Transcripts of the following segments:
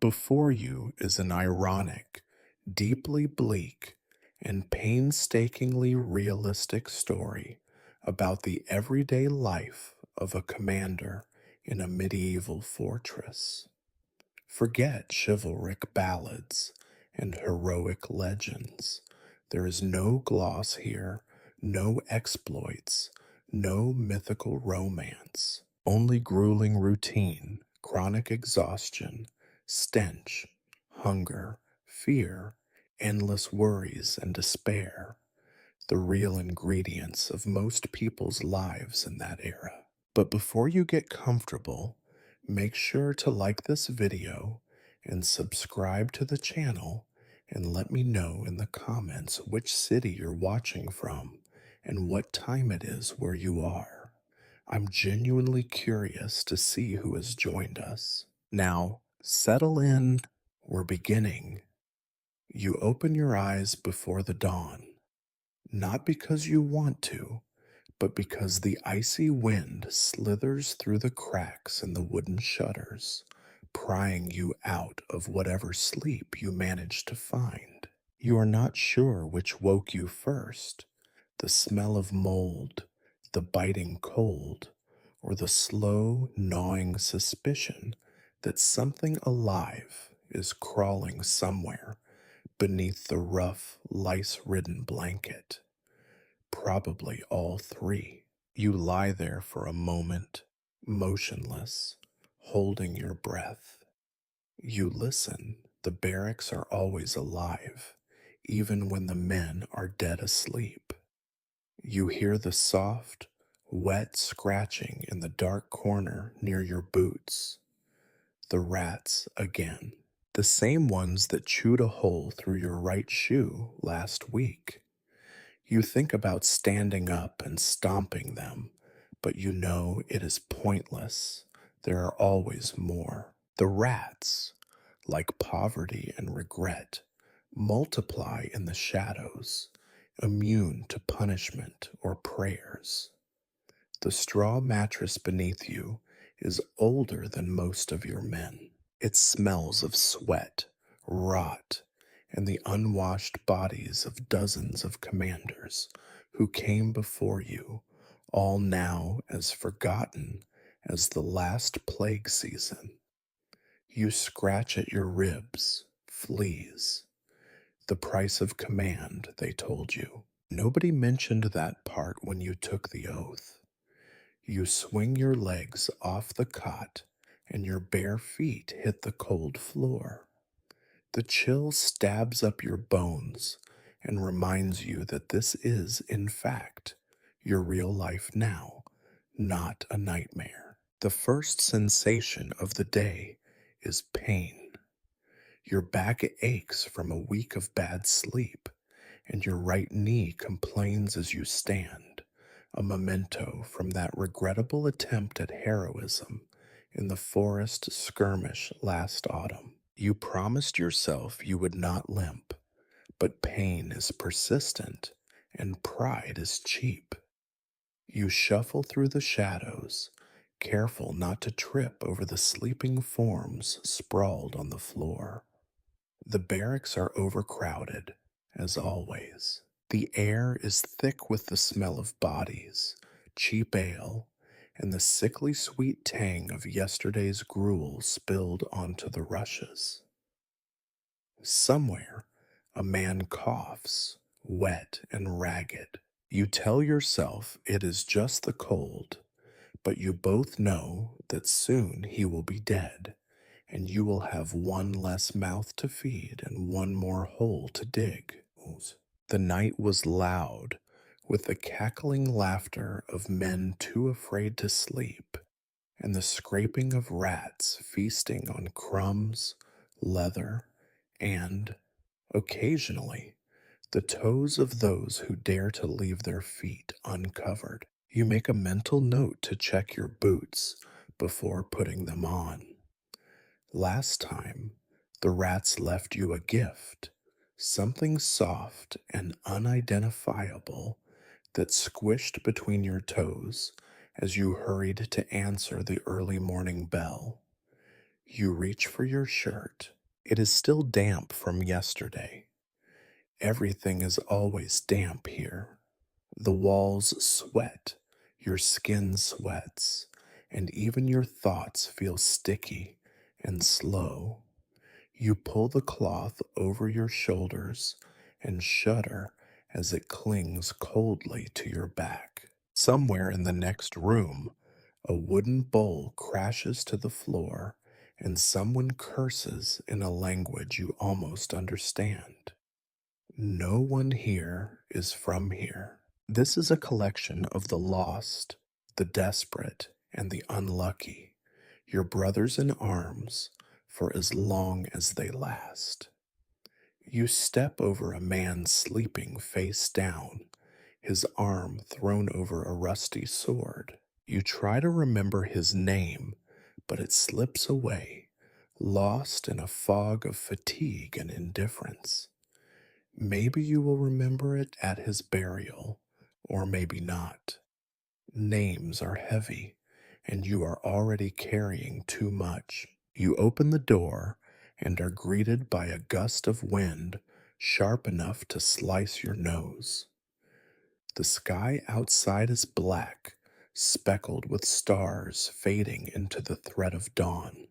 Before you is an ironic, deeply bleak, and painstakingly realistic story about the everyday life of a commander in a medieval fortress. Forget chivalric ballads and heroic legends. There is no gloss here, no exploits, no mythical romance, only grueling routine, chronic exhaustion, stench, hunger, fear, endless worries and despair, the real ingredients of most people's lives in that era. But before you get comfortable, make sure to like this video and subscribe to the channel and let me know in the comments which city you're watching from and what time it is where you are. I'm genuinely curious to see who has joined us. Now, settle in. We're beginning. You open your eyes before the dawn, not because you want to, but because the icy wind slithers through the cracks in the wooden shutters, prying you out of whatever sleep you manage to find. You are not sure which woke you first, the smell of mold, the biting cold, or the slow, gnawing suspicion that something alive is crawling somewhere beneath the rough, lice-ridden blanket. Probably all three. You lie there for a moment, motionless, holding your breath. You listen. The barracks are always alive, even when the men are dead asleep. You hear the soft, wet scratching in the dark corner near your boots. The rats again. The same ones that chewed a hole through your right shoe last week. You think about standing up and stomping them, but you know it is pointless. There are always more. The rats, like poverty and regret, multiply in the shadows, immune to punishment or prayers. The straw mattress beneath you is older than most of your men. It smells of sweat, rot, and the unwashed bodies of dozens of commanders who came before you, all now as forgotten as the last plague season. You scratch at your ribs, fleas. The price of command, they told you. Nobody mentioned that part when you took the oath. You swing your legs off the cot, and your bare feet hit the cold floor. The chill stabs up your bones and reminds you that this is, in fact, your real life now, not a nightmare. The first sensation of the day is pain. Your back aches from a week of bad sleep, and your right knee complains as you stand, a memento from that regrettable attempt at heroism in the forest skirmish last autumn. You promised yourself you would not limp, but pain is persistent and pride is cheap. You shuffle through the shadows, careful not to trip over the sleeping forms sprawled on the floor. The barracks are overcrowded, as always. The air is thick with the smell of bodies, cheap ale, and the sickly sweet tang of yesterday's gruel spilled onto the rushes. Somewhere, a man coughs, wet and ragged. You tell yourself it is just the cold, but you both know that soon he will be dead, and you will have one less mouth to feed and one more hole to dig. The night was loud, with the cackling laughter of men too afraid to sleep, and the scraping of rats feasting on crumbs, leather, and, occasionally, the toes of those who dare to leave their feet uncovered. You make a mental note to check your boots before putting them on. Last time, the rats left you a gift, something soft and unidentifiable that squished between your toes as you hurried to answer the early morning bell. You reach for your shirt. It is still damp from yesterday. Everything is always damp here. The walls sweat, your skin sweats, and even your thoughts feel sticky and slow. You pull the cloth over your shoulders and shudder as it clings coldly to your back. Somewhere in the next room, a wooden bowl crashes to the floor and someone curses in a language you almost understand. No one here is from here. This is a collection of the lost, the desperate, and the unlucky, your brothers in arms for as long as they last. You step over a man sleeping face down, his arm thrown over a rusty sword. You try to remember his name, but it slips away, lost in a fog of fatigue and indifference. Maybe you will remember it at his burial, or maybe not. Names are heavy, and you are already carrying too much. You open the door and are greeted by a gust of wind sharp enough to slice your nose. The sky outside is black, speckled with stars fading into the thread of dawn.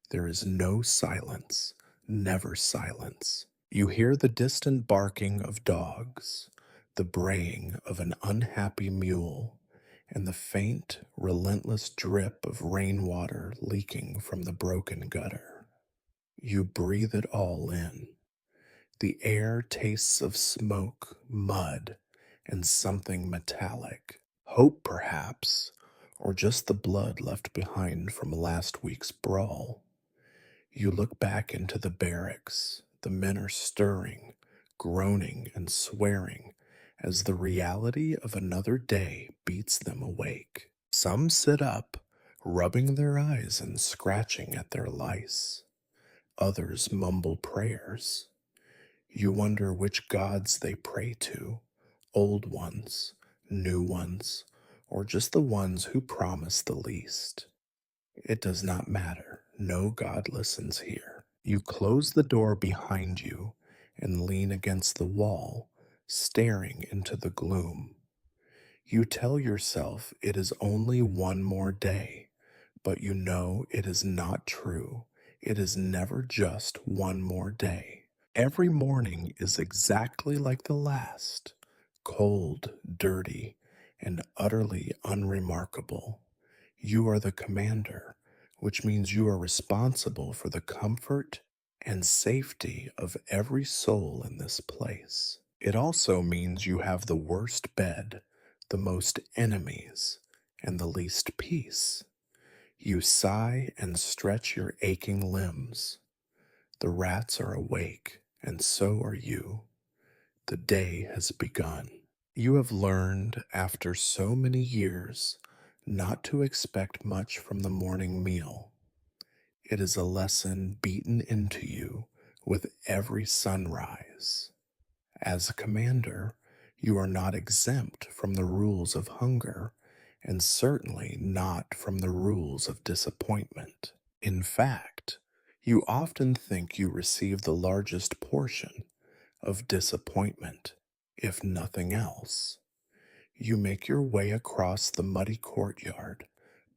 There is no silence, never silence. You hear the distant barking of dogs, the braying of an unhappy mule, and the faint, relentless drip of rainwater leaking from the broken gutter. You breathe it all in. The air tastes of smoke, mud, and something metallic. Hope, perhaps, or just the blood left behind from last week's brawl. You look back into the barracks. The men are stirring, groaning, and swearing as the reality of another day beats them awake. Some sit up, rubbing their eyes and scratching at their lice. Others mumble prayers. You wonder which gods they pray to, old ones, new ones, or just the ones who promise the least. It does not matter. No God listens here. You close the door behind you and lean against the wall, staring into the gloom. You tell yourself it is only one more day, but you know it is not true. It is never just one more day. Every morning is exactly like the last, cold, dirty, and utterly unremarkable. You are the commander, which means you are responsible for the comfort and safety of every soul in this place. It also means you have the worst bed, the most enemies, and the least peace. You sigh and stretch your aching limbs. The rats are awake, and so are you. The day has begun. You have learned, after so many years, not to expect much from the morning meal. It is a lesson beaten into you with every sunrise. As a commander, you are not exempt from the rules of hunger, and certainly not from the rules of disappointment. In fact, you often think you receive the largest portion of disappointment, if nothing else. You make your way across the muddy courtyard,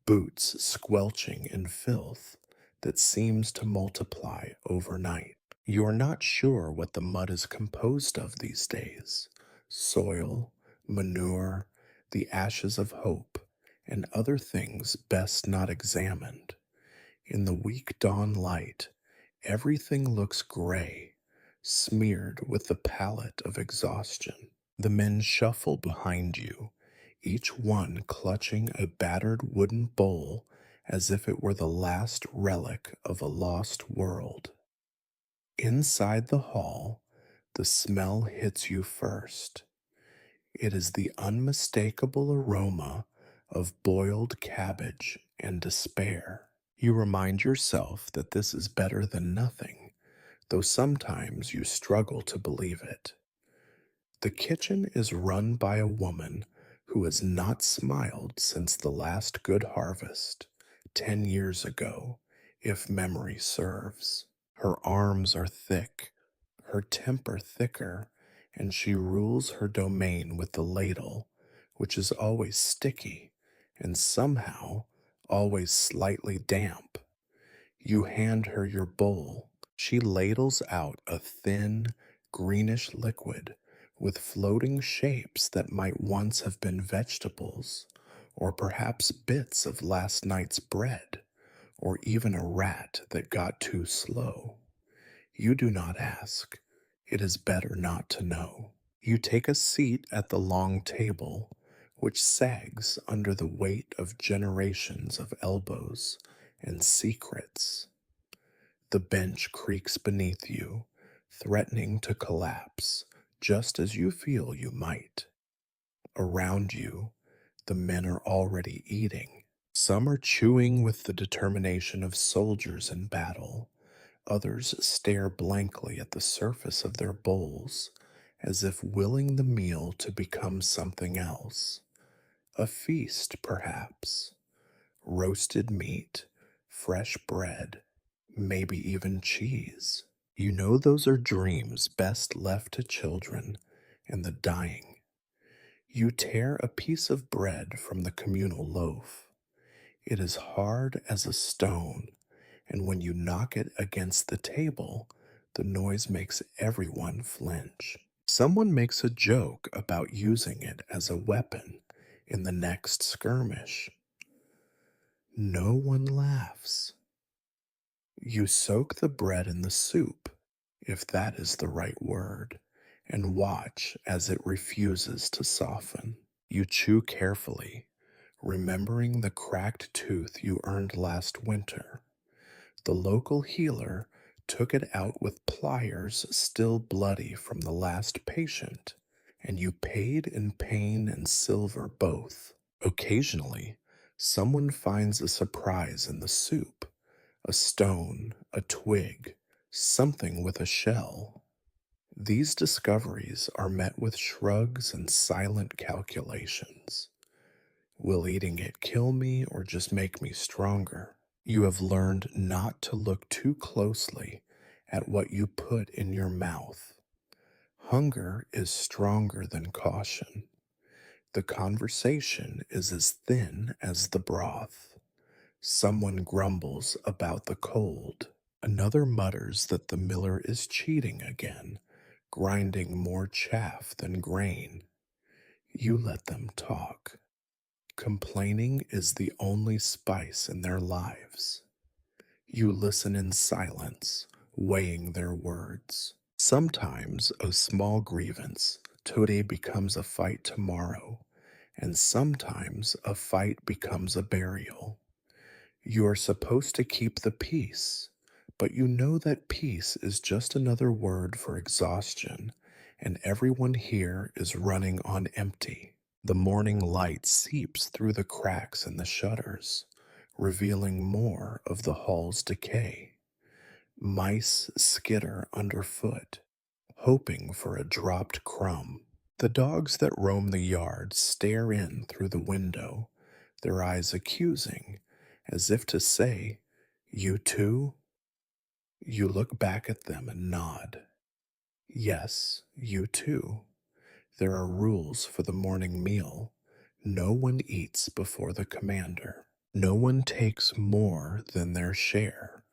boots squelching in filth that seems to multiply overnight. You are not sure what the mud is composed of these days: soil, manure, the ashes of hope, and other things best not examined. In the weak dawn light, everything looks gray, smeared with the palette of exhaustion. The men shuffle behind you, each one clutching a battered wooden bowl as if it were the last relic of a lost world. Inside the hall, the smell hits you first. It is the unmistakable aroma of boiled cabbage and despair. You remind yourself that this is better than nothing, though sometimes you struggle to believe it. The kitchen is run by a woman who has not smiled since the last good harvest, 10 years ago, if memory serves. Her arms are thick, her temper thicker, and she rules her domain with the ladle, which is always sticky and somehow always slightly damp. You hand her your bowl. She ladles out a thin, greenish liquid with floating shapes that might once have been vegetables, or perhaps bits of last night's bread, or even a rat that got too slow. You do not ask. It is better not to know. You take a seat at the long table, which sags under the weight of generations of elbows and secrets. The bench creaks beneath you, threatening to collapse, just as you feel you might. Around you, the men are already eating. Some are chewing with the determination of soldiers in battle. Others stare blankly at the surface of their bowls, as if willing the meal to become something else. A feast, perhaps. Roasted meat, fresh bread, maybe even cheese. You know those are dreams best left to children and the dying. You tear a piece of bread from the communal loaf. It is hard as a stone, and when you knock it against the table, the noise makes everyone flinch. Someone makes a joke about using it as a weapon in the next skirmish. No one laughs. You soak the bread in the soup, if that is the right word, and watch as it refuses to soften. You chew carefully, remembering the cracked tooth you earned last winter. The local healer took it out with pliers still bloody from the last patient, and you paid in pain and silver both. Occasionally, someone finds a surprise in the soup, a stone, a twig, something with a shell. These discoveries are met with shrugs and silent calculations. Will eating it kill me or just make me stronger? You have learned not to look too closely at what you put in your mouth. Hunger is stronger than caution. The conversation is as thin as the broth. Someone grumbles about the cold. Another mutters that the miller is cheating again, grinding more chaff than grain. You let them talk. Complaining is the only spice in their lives. You listen in silence, weighing their words. Sometimes a small grievance today becomes a fight tomorrow, and sometimes a fight becomes a burial. You are supposed to keep the peace, but you know that peace is just another word for exhaustion, and everyone here is running on empty. The morning light seeps through the cracks in the shutters, revealing more of the hall's decay. Mice skitter underfoot, hoping for a dropped crumb. The dogs that roam the yard stare in through the window, their eyes accusing, as if to say, "You too?" You look back at them and nod. Yes, you too. There are rules for the morning meal. No one eats before the commander. No one takes more than their share.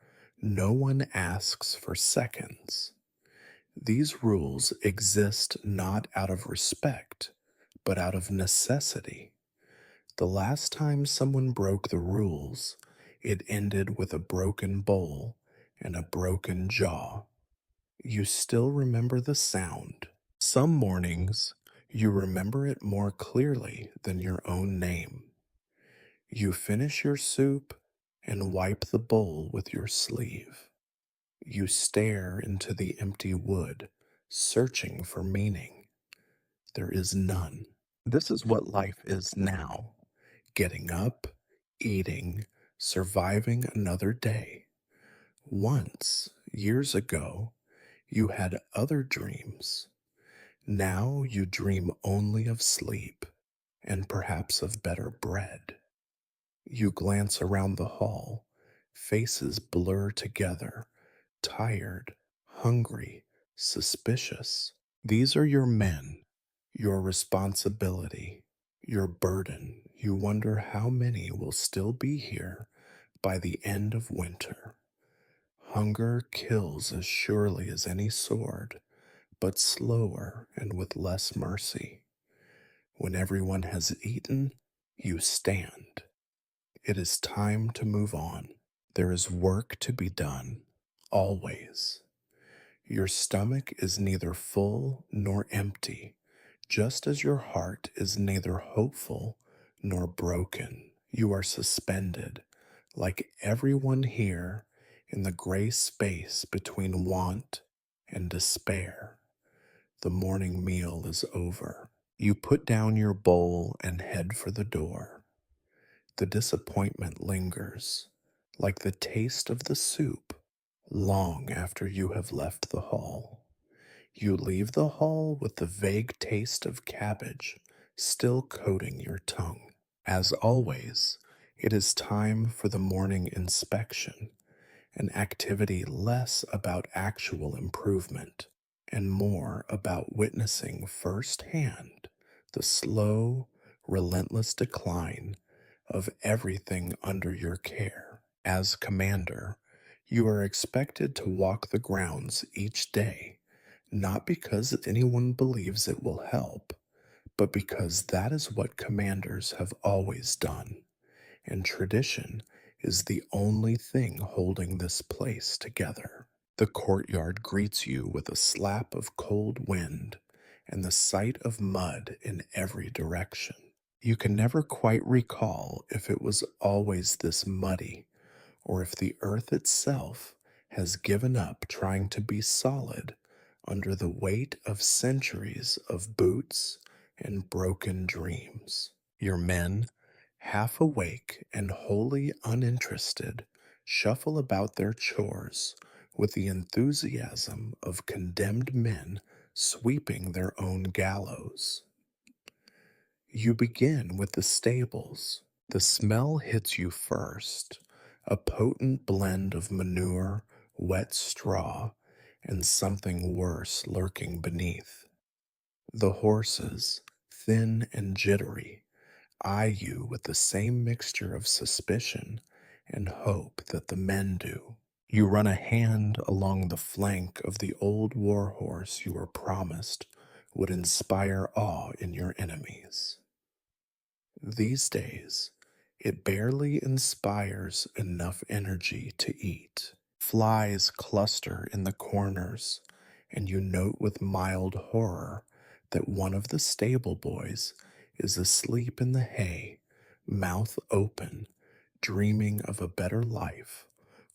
No one asks for seconds. These rules exist not out of respect, but out of necessity. The last time someone broke the rules, it ended with a broken bowl and a broken jaw. You still remember the sound. Some mornings, you remember it more clearly than your own name. You finish your soup and wipe the bowl with your sleeve. You stare into the empty wood, searching for meaning. There is none. This is what life is now: getting up, eating, surviving another day. Once, years ago, you had other dreams. Now you dream only of sleep and perhaps of better bread. You glance around the hall, Faces blur together, tired, hungry, suspicious. These are your men, your responsibility, your burden. You wonder how many will still be here by the end of winter. Hunger kills as surely as any sword, but slower and with less mercy. When everyone has eaten, you stand. It is time to move on. There is work to be done, always. Your stomach is neither full nor empty, just as your heart is neither hopeful nor broken. You are suspended, like everyone here, in the gray space between want and despair. The morning meal is over. You put down your bowl and head for the door. The disappointment lingers, like the taste of the soup, long after you have left the hall. You leave the hall with the vague taste of cabbage still coating your tongue. As always, it is time for the morning inspection, an activity less about actual improvement and more about witnessing firsthand the slow, relentless decline of everything under your care. As commander, you are expected to walk the grounds each day, not because anyone believes it will help, but because that is what commanders have always done, and tradition is the only thing holding this place together. The courtyard greets you with a slap of cold wind and the sight of mud in every direction. You can never quite recall if it was always this muddy, or if the earth itself has given up trying to be solid under the weight of centuries of boots and broken dreams. Your men, half awake and wholly uninterested, shuffle about their chores with the enthusiasm of condemned men sweeping their own gallows. You begin with the stables. The smell hits you first, a potent blend of manure, wet straw, and something worse lurking beneath. The horses, thin and jittery, eye you with the same mixture of suspicion and hope that the men do. You run a hand along the flank of the old war horse you were promised would inspire awe in your enemies. These days, it barely inspires enough energy to eat. Flies cluster in the corners, and you note with mild horror that one of the stable boys is asleep in the hay, mouth open, dreaming of a better life,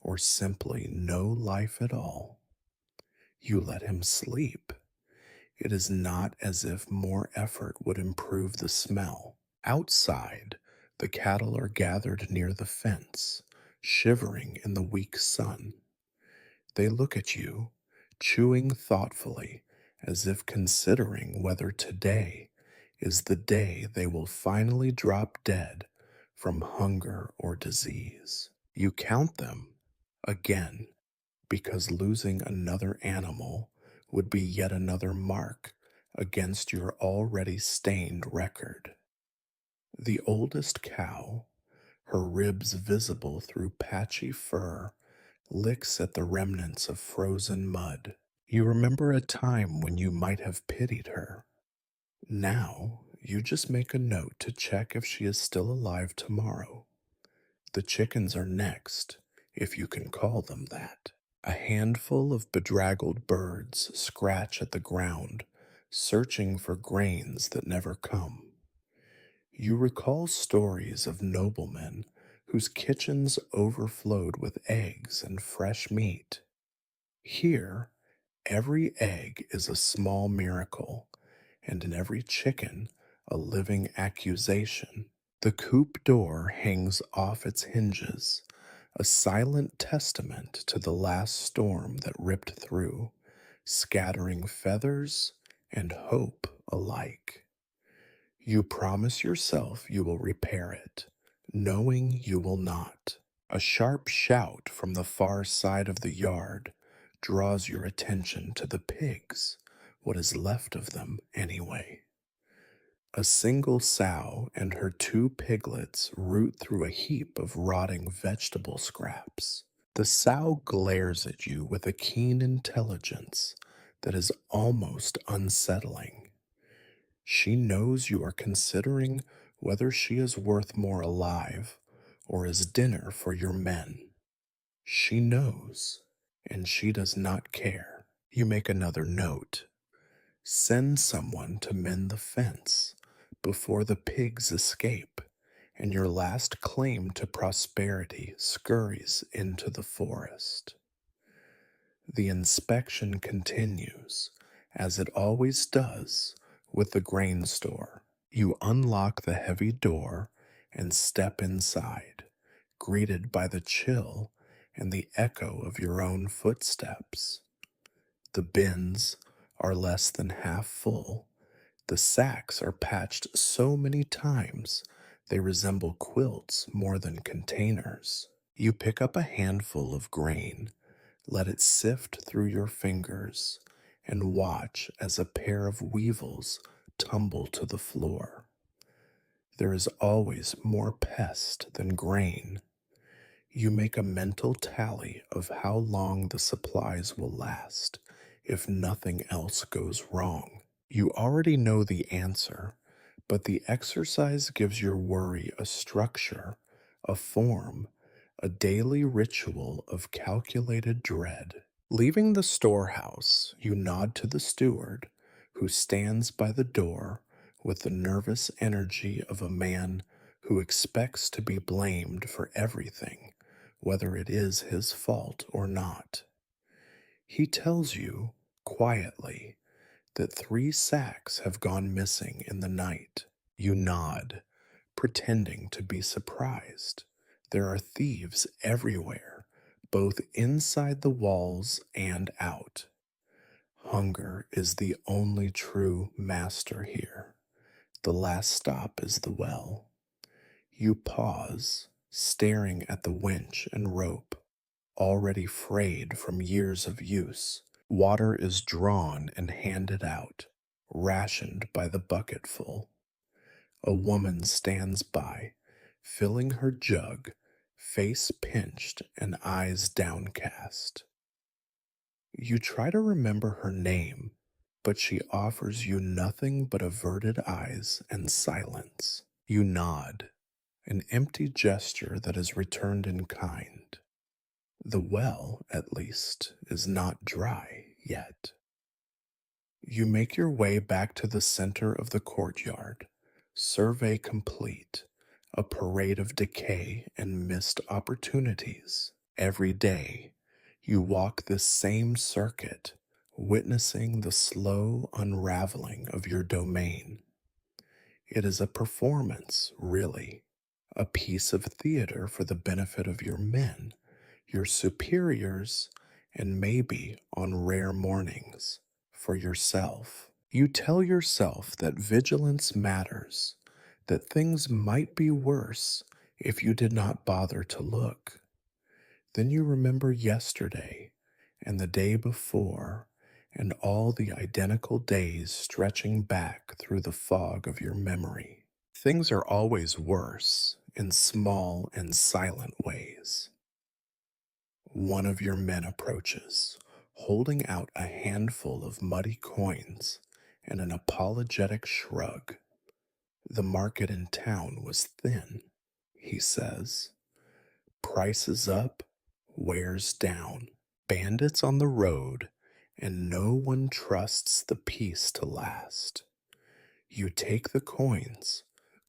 or simply no life at all. You let him sleep. It is not as if more effort would improve the smell. Outside, the cattle are gathered near the fence, shivering in the weak sun. They look at you, chewing thoughtfully, as if considering whether today is the day they will finally drop dead from hunger or disease. You count them again, because losing another animal would be yet another mark against your already stained record. The oldest cow, her ribs visible through patchy fur, licks at the remnants of frozen mud. You remember a time when you might have pitied her. Now, you just make a note to check if she is still alive tomorrow. The chickens are next, if you can call them that. A handful of bedraggled birds scratch at the ground, searching for grains that never come. You recall stories of noblemen whose kitchens overflowed with eggs and fresh meat. Here, every egg is a small miracle, and in every chicken, a living accusation. The coop door hangs off its hinges, a silent testament to the last storm that ripped through, scattering feathers and hope alike. You promise yourself you will repair it, knowing you will not. A sharp shout from the far side of the yard draws your attention to the pigs, what is left of them anyway. A single sow and her two piglets root through a heap of rotting vegetable scraps. The sow glares at you with a keen intelligence that is almost unsettling. She knows you are considering whether she is worth more alive or as dinner for your men. She knows, and she does not care. You make another note. Send someone to mend the fence before the pigs escape and your last claim to prosperity scurries into the forest. The inspection continues, as it always does, with the grain store. You unlock the heavy door and step inside, greeted by the chill and the echo of your own footsteps. The bins are less than half full. The sacks are patched so many times they resemble quilts more than containers. You pick up a handful of grain, let it sift through your fingers, and watch as a pair of weevils tumble to the floor. There is always more pest than grain. You make a mental tally of how long the supplies will last if nothing else goes wrong. You already know the answer, but the exercise gives your worry a structure, a form, a daily ritual of calculated dread. Leaving the storehouse, you nod to the steward, who stands by the door with the nervous energy of a man who expects to be blamed for everything, whether it is his fault or not. He tells you, quietly, that 3 sacks have gone missing in the night. You nod, pretending to be surprised. There are thieves everywhere, both inside the walls and out. Hunger is the only true master here. The last stop is the well. You pause, staring at the winch and rope, already frayed from years of use. Water is drawn and handed out, rationed by the bucketful. A woman stands by, filling her jug, face pinched and eyes downcast. You try to remember her name, but she offers you nothing but averted eyes and silence. You nod, an empty gesture that is returned in kind. The well, at least, is not dry yet. You make your way back to the center of the courtyard, survey complete, a parade of decay and missed opportunities. Every day, you walk this same circuit, witnessing the slow unraveling of your domain. It is a performance, really, a piece of theater for the benefit of your men, your superiors, and maybe, on rare mornings, for yourself. You tell yourself that vigilance matters, that things might be worse if you did not bother to look. Then you remember yesterday and the day before and all the identical days stretching back through the fog of your memory. Things are always worse in small and silent ways. One of your men approaches, holding out a handful of muddy coins and an apologetic shrug. The market in town was thin, he says. Prices up, wares down, bandits on the road, and no one trusts the peace to last. You take the coins,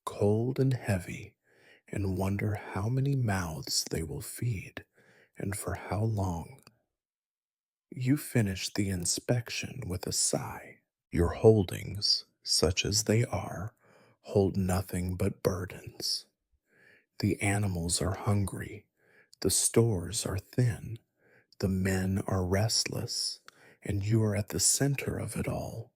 cold and heavy, and wonder how many mouths they will feed and for how long. You finish the inspection with a sigh. Your holdings, such as they are, hold nothing but burdens. The animals are hungry, the stores are thin, the men are restless, and you are at the center of it all,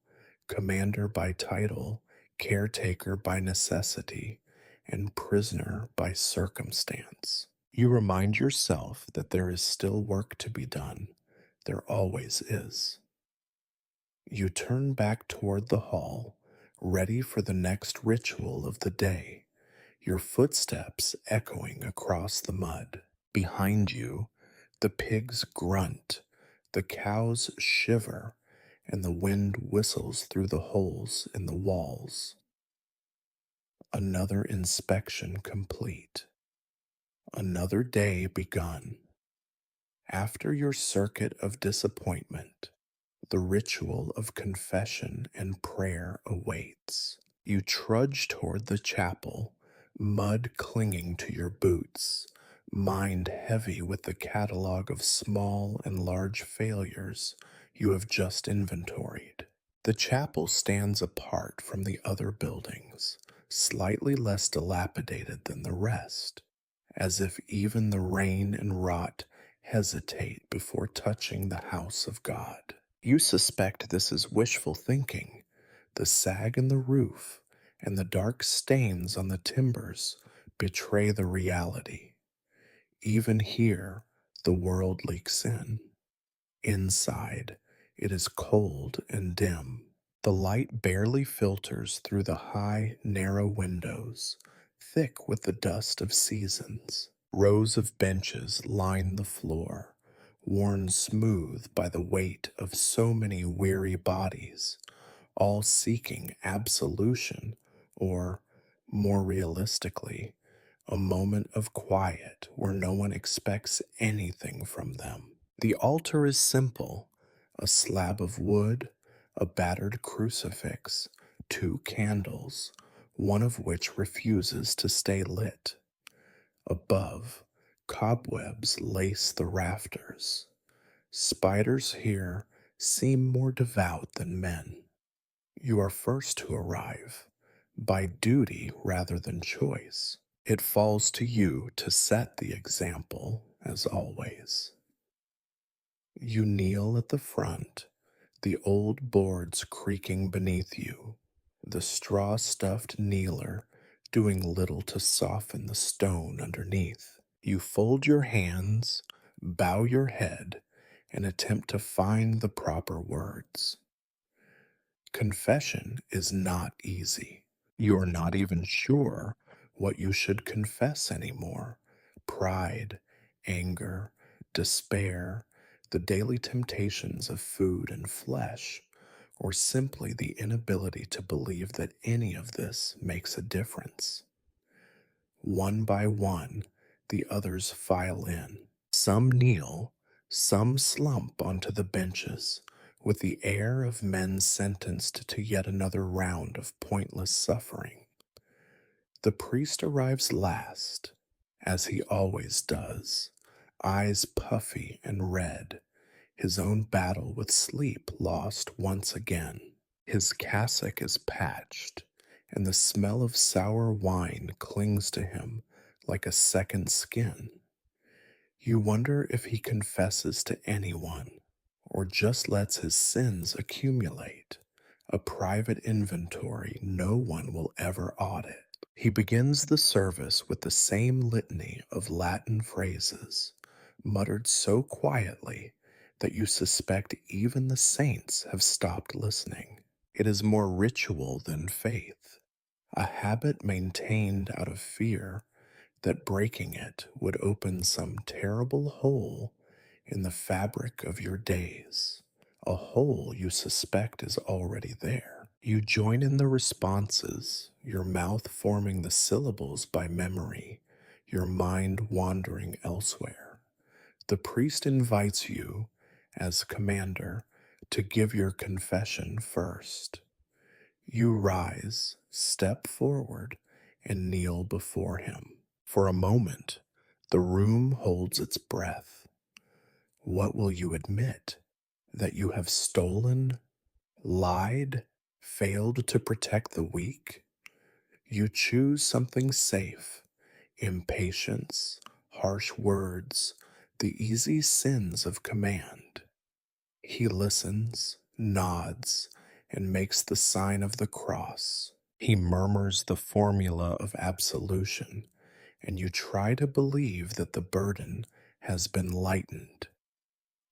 commander by title, caretaker by necessity, and prisoner by circumstance. You remind yourself that there is still work to be done. There always is. You turn back toward the hall, ready for the next ritual of the day, your footsteps echoing across the mud. Behind you, the pigs grunt, the cows shiver, and the wind whistles through the holes in the walls. Another inspection complete. Another day begun. After your circuit of disappointment, the ritual of confession and prayer awaits. You trudge toward the chapel, mud clinging to your boots, mind heavy with the catalog of small and large failures you have just inventoried. The chapel stands apart from the other buildings, slightly less dilapidated than the rest, as if even the rain and rot hesitate before touching the house of God. You suspect this is wishful thinking. The sag in the roof and the dark stains on the timbers betray the reality. Even here, the world leaks in. Inside, it is cold and dim. The light barely filters through the high, narrow windows, thick with the dust of seasons. Rows of benches line the floor, worn smooth by the weight of so many weary bodies, all seeking absolution, or, more realistically, a moment of quiet where no one expects anything from them. The altar is simple: a slab of wood, a battered crucifix, two candles, one of which refuses to stay lit. Above, cobwebs lace the rafters. Spiders here seem more devout than men. You are first to arrive, by duty rather than choice. It falls to you to set the example, as always. You kneel at the front, the old boards creaking beneath you, the straw stuffed kneeler doing little to soften the stone underneath. You fold your hands, bow your head, and attempt to find the proper words. Confession is not easy. You are not even sure what you should confess anymore. Pride, anger, despair, the daily temptations of food and flesh, or simply the inability to believe that any of this makes a difference. One by one, the others file in. Some kneel, some slump onto the benches, with the air of men sentenced to yet another round of pointless suffering. The priest arrives last, as he always does, eyes puffy and red, his own battle with sleep lost once again. His cassock is patched, and the smell of sour wine clings to him like a second skin. You wonder if he confesses to anyone, or just lets his sins accumulate, a private inventory no one will ever audit. He begins the service with the same litany of Latin phrases, muttered so quietly that you suspect even the saints have stopped listening. It is more ritual than faith, a habit maintained out of fear that breaking it would open some terrible hole in the fabric of your days, a hole you suspect is already there. You join in the responses, your mouth forming the syllables by memory, your mind wandering elsewhere. The priest invites you, as commander, to give your confession first. You rise, step forward, and kneel before him. For a moment, the room holds its breath. What will you admit? That you have stolen, lied, failed to protect the weak? You choose something safe: impatience, harsh words, the easy sins of command. He listens, nods, and makes the sign of the cross. He murmurs the formula of absolution, and you try to believe that the burden has been lightened.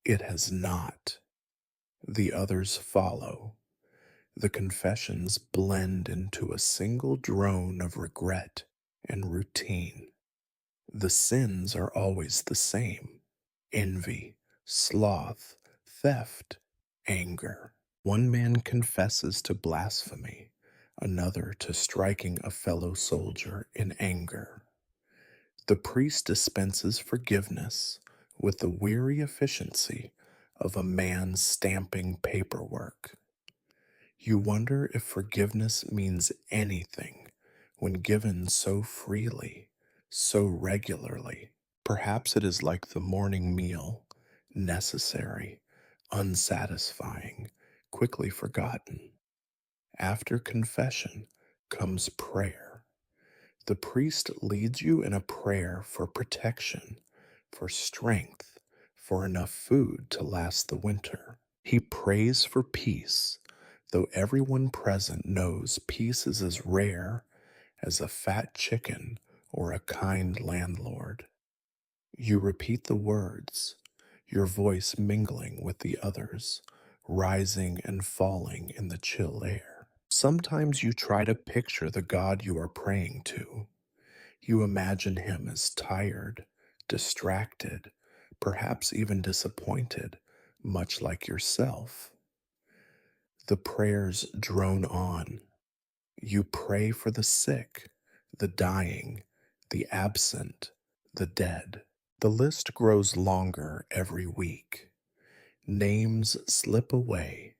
It has not. The others follow. The confessions blend into a single drone of regret and routine. The sins are always the same: envy, sloth, theft, anger. One man confesses to blasphemy, another to striking a fellow soldier in anger. The priest dispenses forgiveness with the weary efficiency of a man stamping paperwork. You wonder if forgiveness means anything when given so freely, so regularly. Perhaps it is like the morning meal: necessary, unsatisfying, quickly forgotten. After confession comes prayer. The priest leads you in a prayer for protection, for strength, for enough food to last the winter. He prays for peace, though everyone present knows peace is as rare as a fat chicken or a kind landlord. You repeat the words, your voice mingling with the others, rising and falling in the chill air. Sometimes you try to picture the God you are praying to. You imagine him as tired, distracted, perhaps even disappointed, much like yourself. The prayers drone on. You pray for the sick, the dying, the absent, the dead. The list grows longer every week. Names slip away,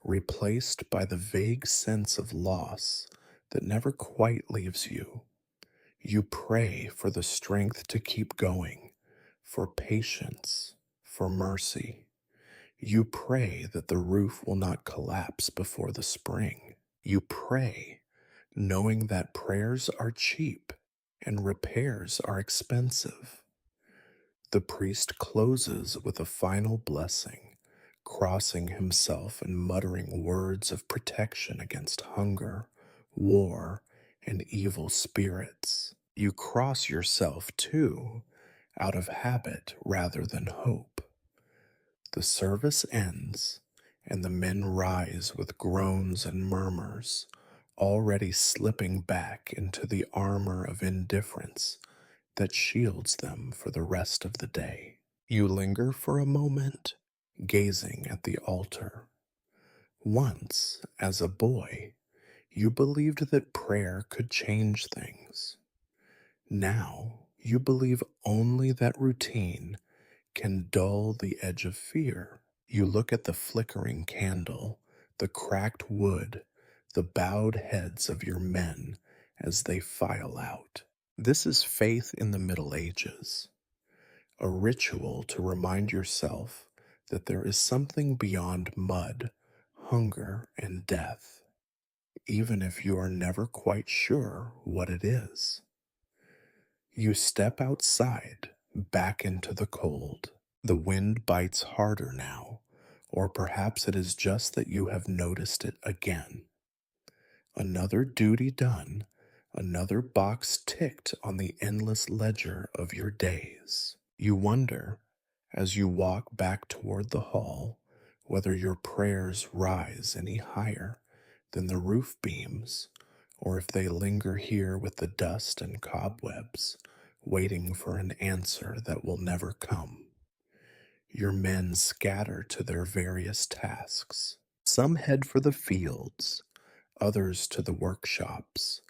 replaced by the vague sense of loss that never quite leaves you. You pray for the strength to keep going, for patience, for mercy. You pray that the roof will not collapse before the spring. You pray, knowing that prayers are cheap and repairs are expensive. The priest closes with a final blessing, crossing himself and muttering words of protection against hunger, war, and evil spirits. You cross yourself too, out of habit rather than hope. The service ends, and the men rise with groans and murmurs, already slipping back into the armor of indifference that shields them for the rest of the day. You linger for a moment, gazing at the altar. Once, as a boy, you believed that prayer could change things. Now, you believe only that routine can dull the edge of fear. You look at the flickering candle, the cracked wood, the bowed heads of your men as they file out. This is faith in the Middle Ages, a ritual to remind yourself that there is something beyond mud, hunger, and death, even if you are never quite sure what it is. You step outside, back into the cold. The wind bites harder now, or perhaps it is just that you have noticed it again. Another duty done, another box ticked on the endless ledger of your days. You wonder, as you walk back toward the hall, whether your prayers rise any higher than the roof beams, or if they linger here with the dust and cobwebs, waiting for an answer that will never come. Your men scatter to their various tasks. Some head for the fields, others to the workshops,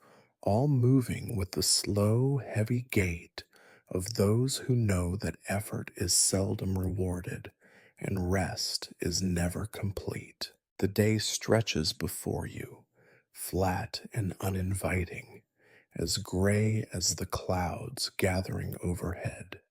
all moving with the slow, heavy gait of those who know that effort is seldom rewarded and rest is never complete. The day stretches before you, flat and uninviting, as gray as the clouds gathering overhead.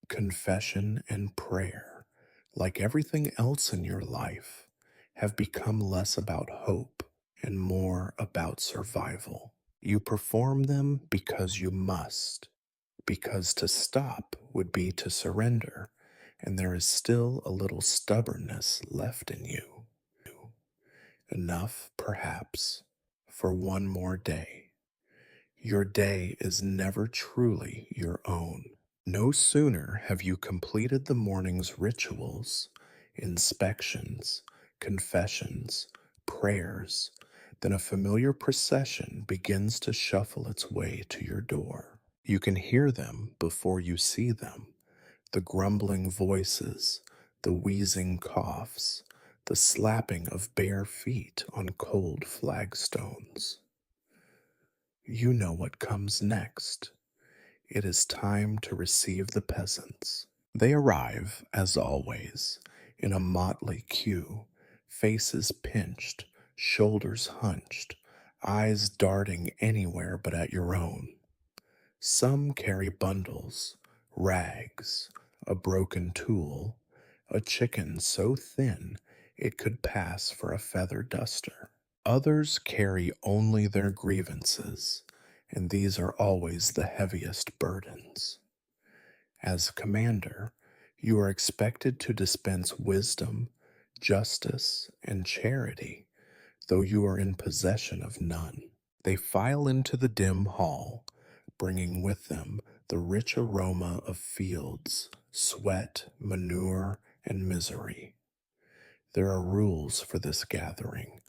Confession and prayer, like everything else in your life, have become less about hope and more about survival. You perform them because you must, because to stop would be to surrender, and there is still a little stubbornness left in you. Enough, perhaps, for one more day. Your day is never truly your own. No sooner have you completed the morning's rituals, inspections, confessions, prayers, than a familiar procession begins to shuffle its way to your door. You can hear them before you see them, the grumbling voices, the wheezing coughs, the slapping of bare feet on cold flagstones. You know what comes next. It is time to receive the peasants. They arrive, as always, in a motley queue, faces pinched, shoulders hunched, eyes darting anywhere but at your own. Some carry bundles, rags, a broken tool, a chicken so thin it could pass for a feather duster. Others carry only their grievances, and these are always the heaviest burdens. As commander, you are expected to dispense wisdom, justice, and charity, though you are in possession of none. They file into the dim hall, bringing with them the rich aroma of fields, sweat, manure, and misery. There are rules for this gathering,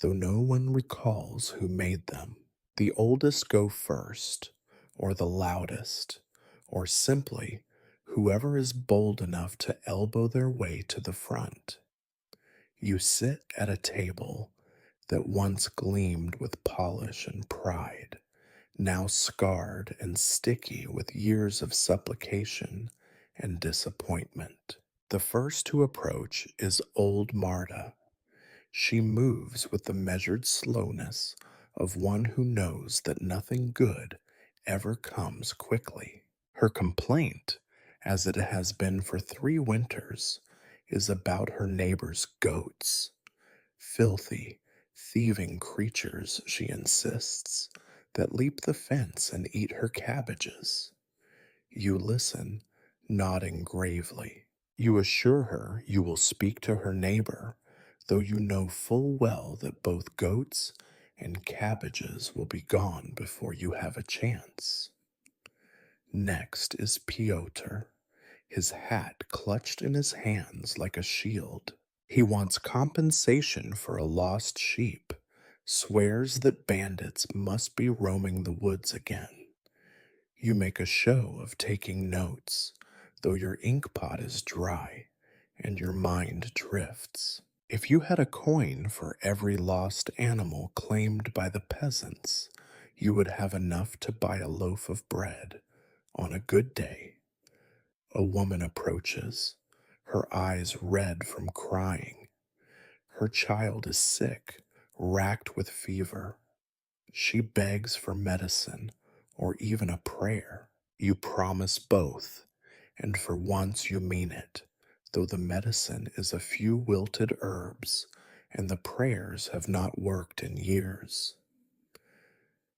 though no one recalls who made them. The oldest go first, or the loudest, or simply whoever is bold enough to elbow their way to the front. You sit at a table that once gleamed with polish and pride, now scarred and sticky with years of supplication and disappointment. The first to approach is old Marta. She moves with the measured slowness of one who knows that nothing good ever comes quickly. Her complaint, as it has been for 3 winters, is about her neighbor's goats. Filthy, thieving creatures, she insists, that leap the fence and eat her cabbages. You listen, nodding gravely. You assure her you will speak to her neighbor, though you know full well that both goats and cabbages will be gone before you have a chance. Next is Piotr, his hat clutched in his hands like a shield. He wants compensation for a lost sheep, swears that bandits must be roaming the woods again. You make a show of taking notes, though your ink pot is dry and your mind drifts. If you had a coin for every lost animal claimed by the peasants, you would have enough to buy a loaf of bread on a good day. A woman approaches, her eyes red from crying. Her child is sick, racked with fever. She begs for medicine or even a prayer. You promise both, and for once you mean it, though the medicine is a few wilted herbs and the prayers have not worked in years.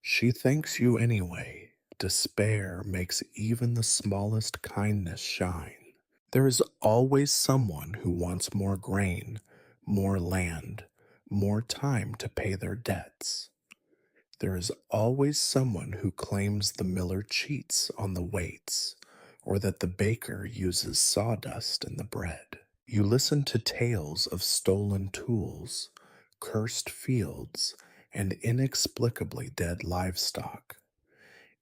She thanks you anyway. Despair makes even the smallest kindness shine. There is always someone who wants more grain, more land, more time to pay their debts. There is always someone who claims the miller cheats on the weights, or that the baker uses sawdust in the bread. You listen to tales of stolen tools, cursed fields, and inexplicably dead livestock.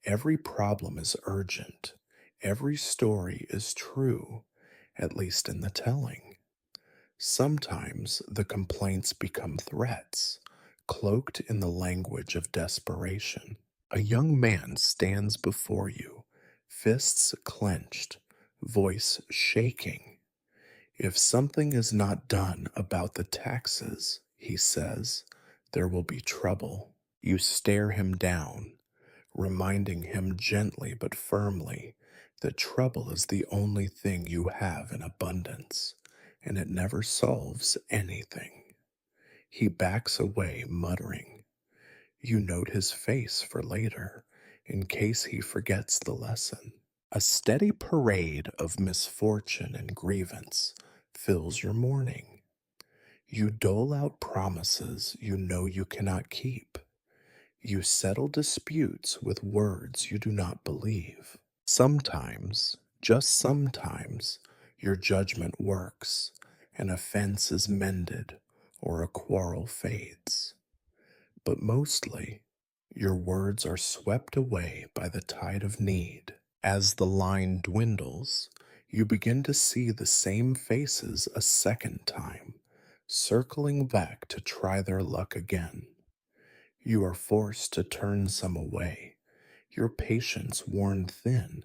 Every problem is urgent. Every story is true, at least in the telling. Sometimes the complaints become threats, cloaked in the language of desperation. A young man stands before you, fists clenched, voice shaking. If something is not done about the taxes, he says, there will be trouble. You stare him down, reminding him gently but firmly that trouble is the only thing you have in abundance, and it never solves anything. He backs away, muttering. You note his face for later, in case he forgets the lesson. A steady parade of misfortune and grievance fills your morning. You dole out promises you know you cannot keep. You settle disputes with words you do not believe. Sometimes, just sometimes, your judgment works, an offense is mended, or a quarrel fades. But mostly, your words are swept away by the tide of need. As the line dwindles, you begin to see the same faces a second time, circling back to try their luck again. You are forced to turn some away, your patience worn thin,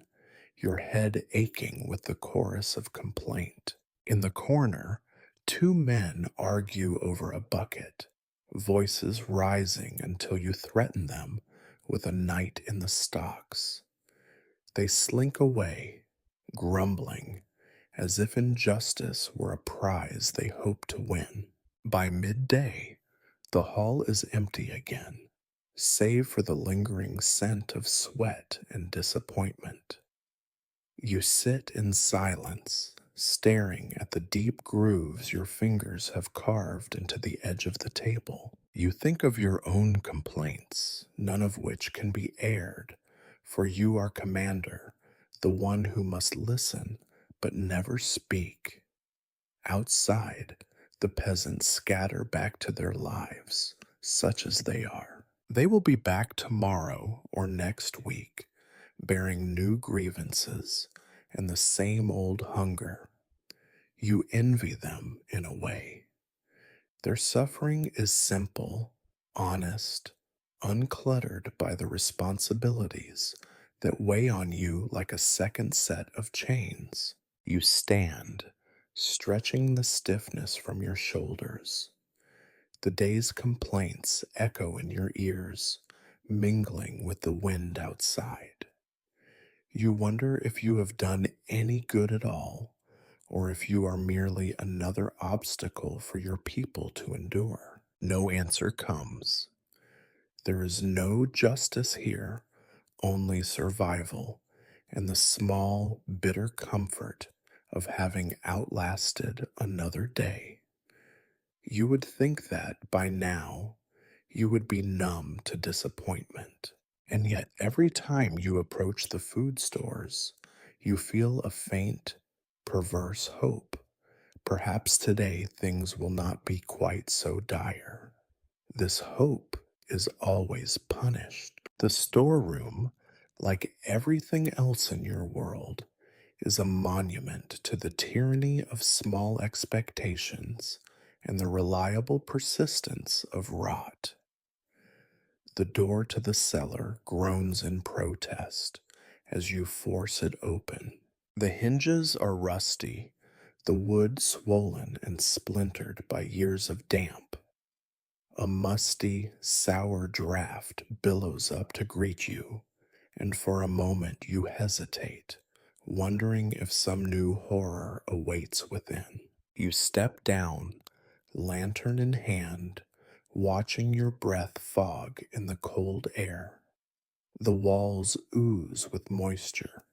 your head aching with the chorus of complaint. In the corner, two men argue over a bucket, voices rising until you threaten them with a night in the stocks. They slink away, grumbling, as if injustice were a prize they hope to win. By midday, the hall is empty again, save for the lingering scent of sweat and disappointment. You sit in silence, staring at the deep grooves your fingers have carved into the edge of the table. You think of your own complaints, none of which can be aired, for you are commander, the one who must listen but never speak. Outside, the peasants scatter back to their lives, such as they are. They will be back tomorrow or next week, bearing new grievances and the same old hunger. You envy them in a way. Their suffering is simple, honest, uncluttered by the responsibilities that weigh on you like a second set of chains. You stand, stretching the stiffness from your shoulders. The day's complaints echo in your ears, mingling with the wind outside. You wonder if you have done any good at all, or if you are merely another obstacle for your people to endure. No answer comes. There is no justice here, only survival and the small, bitter comfort of having outlasted another day. You would think that by now you would be numb to disappointment. And yet, every time you approach the food stores, you feel a faint, perverse hope. Perhaps today things will not be quite so dire. This hope is always punished. The storeroom, like everything else in your world, is a monument to the tyranny of small expectations and the reliable persistence of rot. The door to the cellar groans in protest as you force it open. The hinges are rusty, the wood swollen and splintered by years of damp. A musty, sour draft billows up to greet you, and for a moment you hesitate, wondering if some new horror awaits within. You step down, lantern in hand, watching your breath fog in the cold air. The walls ooze with moisture.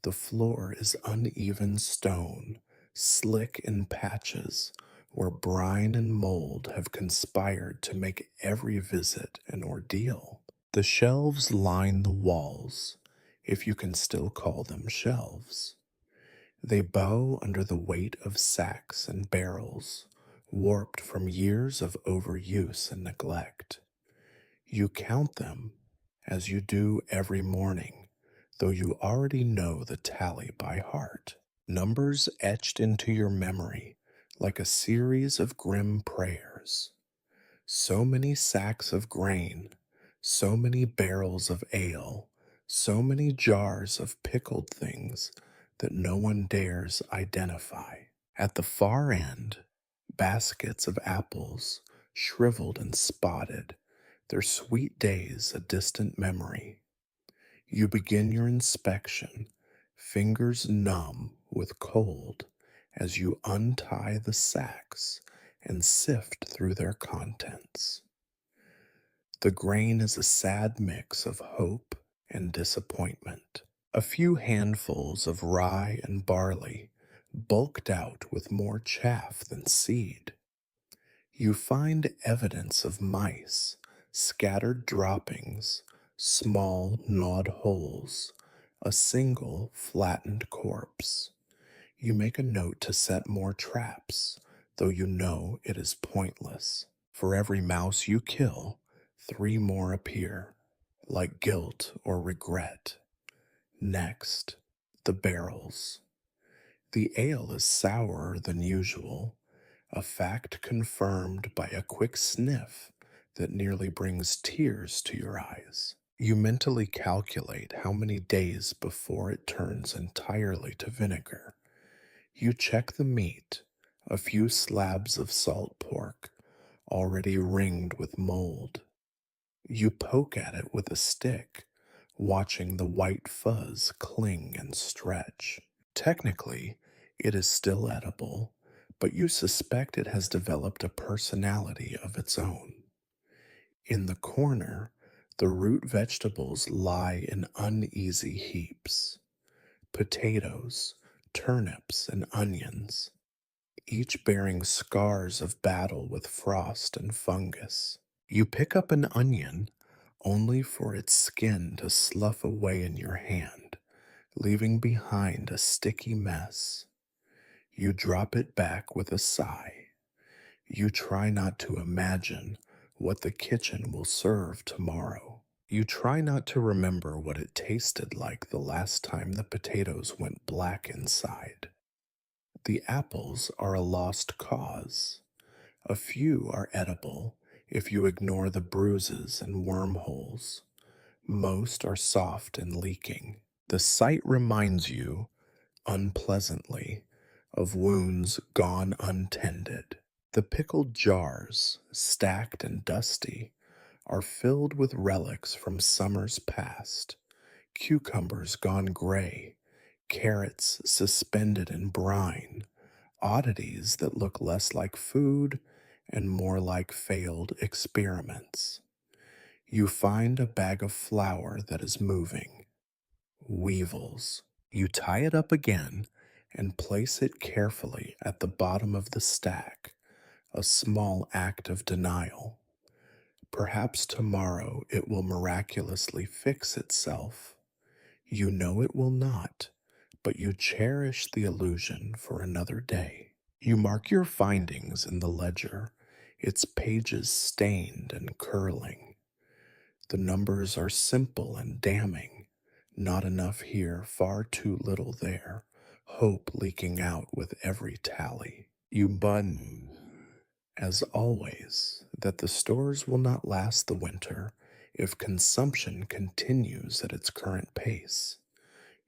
The floor is uneven stone, slick in patches, where brine and mold have conspired to make every visit an ordeal. The shelves line the walls, if you can still call them shelves. They bow under the weight of sacks and barrels, warped from years of overuse and neglect. You count them, as you do every morning, though you already know the tally by heart. Numbers etched into your memory like a series of grim prayers. So many sacks of grain, so many barrels of ale, so many jars of pickled things that no one dares identify. At the far end, baskets of apples, shriveled and spotted, their sweet days a distant memory. You begin your inspection, fingers numb with cold, as you untie the sacks and sift through their contents. The grain is a sad mix of hope and disappointment. A few handfuls of rye and barley, bulked out with more chaff than seed. You find evidence of mice, Scattered droppings, small gnawed holes, a single flattened corpse. You make a note to set more traps, though you know it is pointless. For every mouse you kill, three more appear, like guilt or regret. Next, the barrels. The ale is sourer than usual, a fact confirmed by a quick sniff that nearly brings tears to your eyes. You mentally calculate how many days before it turns entirely to vinegar. You check the meat, a few slabs of salt pork, already ringed with mold. You poke at it with a stick, watching the white fuzz cling and stretch. Technically, it is still edible, but you suspect it has developed a personality of its own. In the corner, the root vegetables lie in uneasy heaps: potatoes, turnips, and onions, each bearing scars of battle with frost and fungus. You pick up an onion only for its skin to slough away in your hand, leaving behind a sticky mess. You drop it back with a sigh. You try not to imagine what the kitchen will serve tomorrow. You try not to remember what it tasted like the last time the potatoes went black inside. The apples are a lost cause. A few are edible if you ignore the bruises and wormholes. Most are soft and leaking. The sight reminds you, unpleasantly, of wounds gone untended. The pickled jars, stacked and dusty, are filled with relics from summers past: cucumbers gone gray, carrots suspended in brine, oddities that look less like food and more like failed experiments. You find a bag of flour that is moving. Weevils. You tie it up again and place it carefully at the bottom of the stack, a small act of denial. Perhaps tomorrow it will miraculously fix itself. You know it will not, but you cherish the illusion for another day. You mark your findings in the ledger, its pages stained and curling. The numbers are simple and damning. Not enough here, far too little there. Hope leaking out with every tally. You bun, as always, that the stores will not last the winter if consumption continues at its current pace.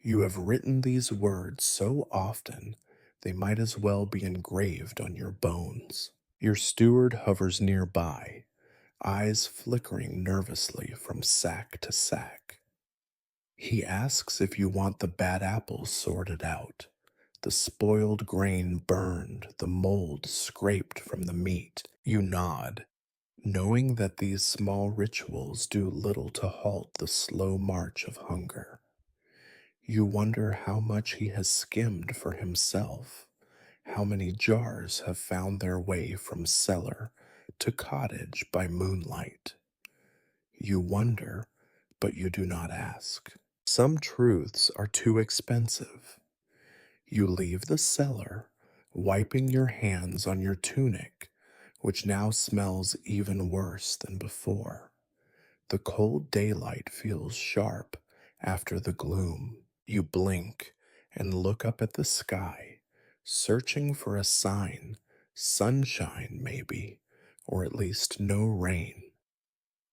You have written these words so often they might as well be engraved on your bones. Your steward hovers nearby, eyes flickering nervously from sack to sack. He asks if you want the bad apples sorted out, the spoiled grain burned, the mold scraped from the meat. You nod, knowing that these small rituals do little to halt the slow march of hunger. You wonder how much he has skimmed for himself, how many jars have found their way from cellar to cottage by moonlight. You wonder, but you do not ask. Some truths are too expensive. You leave the cellar, wiping your hands on your tunic, which now smells even worse than before. The cold daylight feels sharp after the gloom. You blink and look up at the sky, searching for a sign, sunshine maybe, or at least no rain.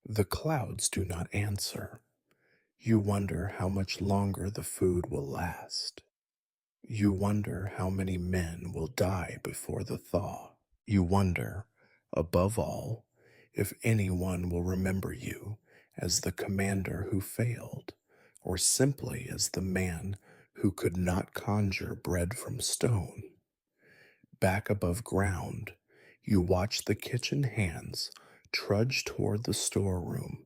The clouds do not answer. You wonder how much longer the food will last. You wonder how many men will die before the thaw. You wonder, above all, if anyone will remember you as the commander who failed, or simply as the man who could not conjure bread from stone. Back above ground, you watch the kitchen hands trudge toward the storeroom,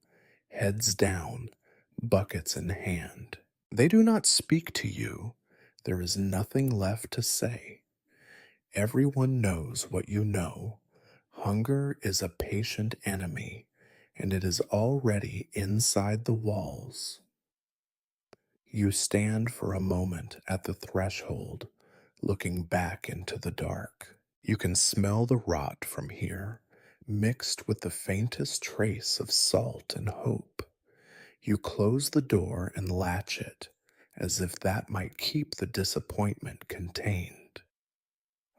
heads down, buckets in hand. They do not speak to you. There is nothing left to say. Everyone knows what you know. Hunger is a patient enemy, and it is already inside the walls. You stand for a moment at the threshold, looking back into the dark. You can smell the rot from here, mixed with the faintest trace of salt and hope. You close the door and latch it, as if that might keep the disappointment contained.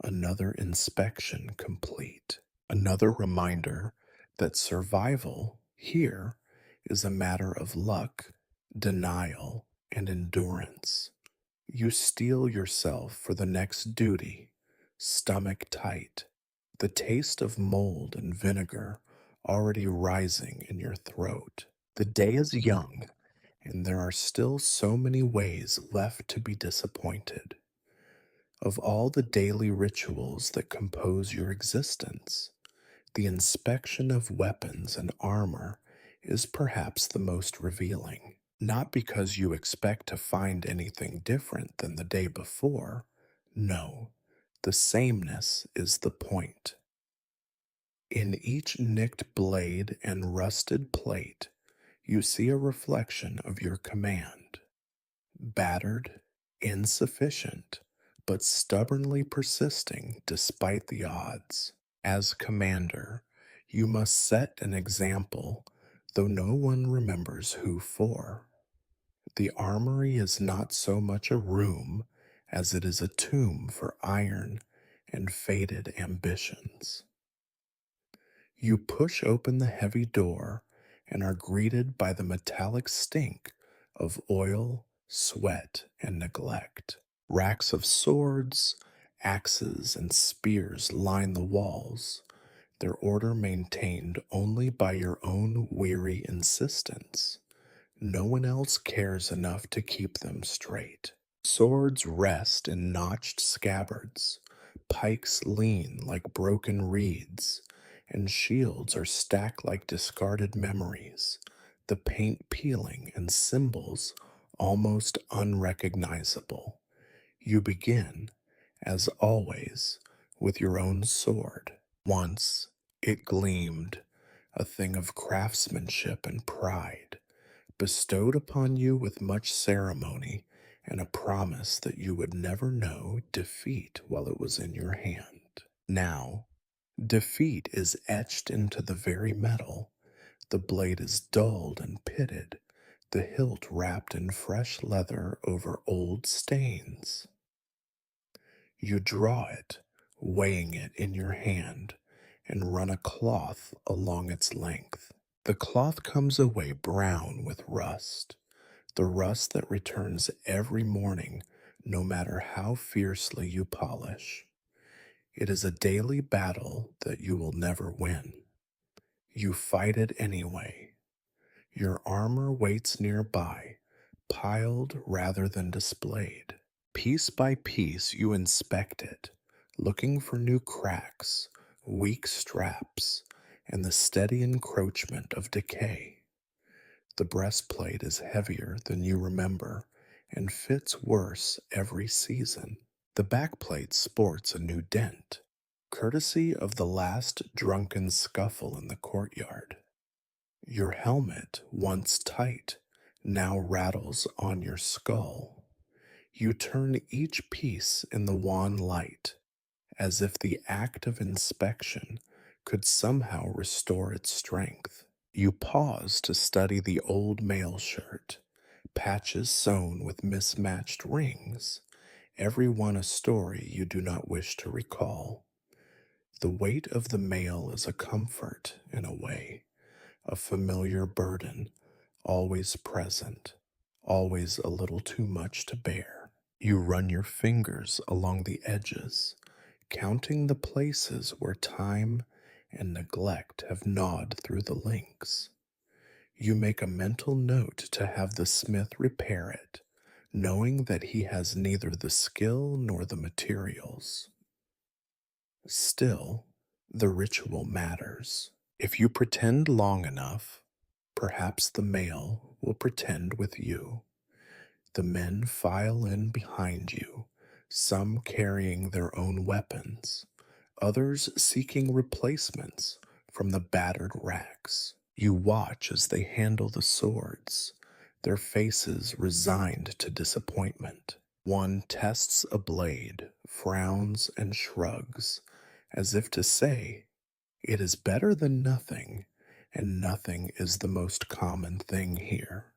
Another inspection complete. Another reminder that survival here is a matter of luck, denial, and endurance. You steel yourself for the next duty, stomach tight, the taste of mold and vinegar already rising in your throat. The day is young, and there are still so many ways left to be disappointed. Of all the daily rituals that compose your existence, the inspection of weapons and armor is perhaps the most revealing. Not because you expect to find anything different than the day before. No, the sameness is the point. In each nicked blade and rusted plate, you see a reflection of your command. Battered, insufficient, but stubbornly persisting despite the odds. As commander, you must set an example, though no one remembers who for. The armory is not so much a room as it is a tomb for iron and faded ambitions. You push open the heavy door and are greeted by the metallic stink of oil, sweat, and neglect. Racks of swords, axes, and spears line the walls, their order maintained only by your own weary insistence. No one else cares enough to keep them straight. Swords rest in notched scabbards, pikes lean like broken reeds, and shields are stacked like discarded memories, the paint peeling and symbols almost unrecognizable. You begin, as always, with your own sword. Once it gleamed, a thing of craftsmanship and pride, bestowed upon you with much ceremony and a promise that you would never know defeat while it was in your hand. Now, defeat is etched into the very metal. The blade is dulled and pitted, the hilt wrapped in fresh leather over old stains. You draw it, weighing it in your hand, and run a cloth along its length. The cloth comes away brown with rust, the rust that returns every morning, no matter how fiercely you polish. It is a daily battle that you will never win. You fight it anyway. Your armor waits nearby, piled rather than displayed. Piece by piece, you inspect it, looking for new cracks, weak straps, and the steady encroachment of decay. The breastplate is heavier than you remember and fits worse every season. The backplate sports a new dent, courtesy of the last drunken scuffle in the courtyard. Your helmet, once tight, now rattles on your skull. You turn each piece in the wan light, as if the act of inspection could somehow restore its strength. You pause to study the old mail shirt, patches sewn with mismatched rings, every one a story you do not wish to recall. The weight of the mail is a comfort, in a way, a familiar burden, always present, always a little too much to bear. You run your fingers along the edges, counting the places where time and neglect have gnawed through the links. You make a mental note to have the smith repair it, knowing that he has neither the skill nor the materials. Still, the ritual matters. If you pretend long enough, perhaps the mail will pretend with you. The men file in behind you, some carrying their own weapons, others seeking replacements from the battered racks. You watch as they handle the swords, their faces resigned to disappointment. One tests a blade, frowns, and shrugs, as if to say, "It is better than nothing, and nothing is the most common thing here."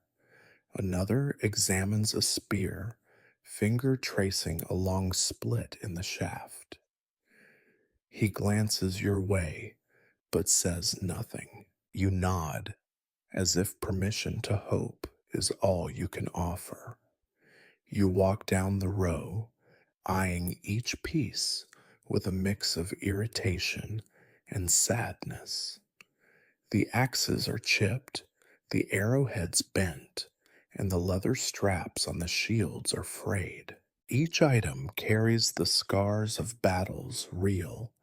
Another examines a spear, finger tracing a long split in the shaft. He glances your way, but says nothing. You nod, as if permission to hope is all you can offer. You walk down the row, eyeing each piece with a mix of irritation and sadness. The axes are chipped, the arrowheads bent, and the leather straps on the shields are frayed. Each item carries the scars of battles real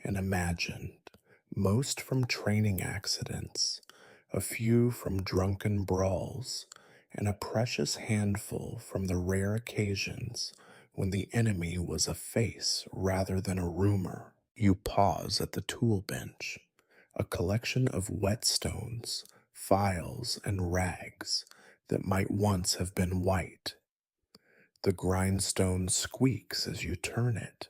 and imagined, most from training accidents, a few from drunken brawls, and a precious handful from the rare occasions when the enemy was a face rather than a rumor. You pause at the tool bench, a collection of whetstones, files, and rags that might once have been white. The grindstone squeaks as you turn it,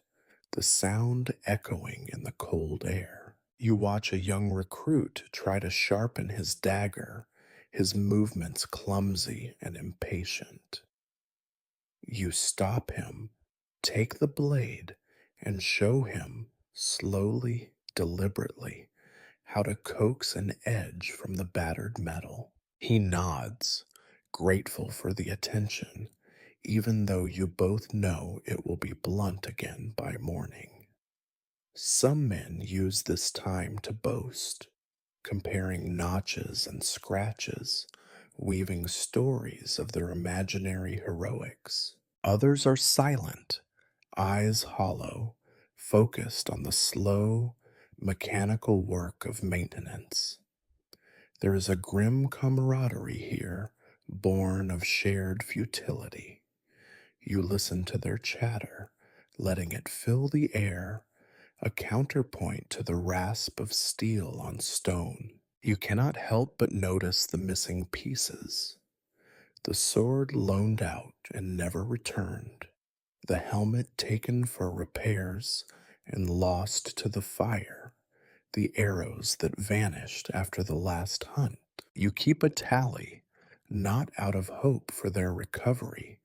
the sound echoing in the cold air. You watch a young recruit try to sharpen his dagger, his movements clumsy and impatient. You stop him, take the blade, and show him, slowly, deliberately, how to coax an edge from the battered metal. He nods, grateful for the attention, even though you both know it will be blunt again by morning. Some men use this time to boast, comparing notches and scratches, weaving stories of their imaginary heroics. Others are silent, eyes hollow, focused on the slow, mechanical work of maintenance. There is a grim camaraderie here, born of shared futility. You listen to their chatter, letting it fill the air, a counterpoint to the rasp of steel on stone. You cannot help but notice the missing pieces. The sword loaned out and never returned, the helmet taken for repairs and lost to the fire, the arrows that vanished after the last hunt. You keep a tally, not out of hope for their recovery,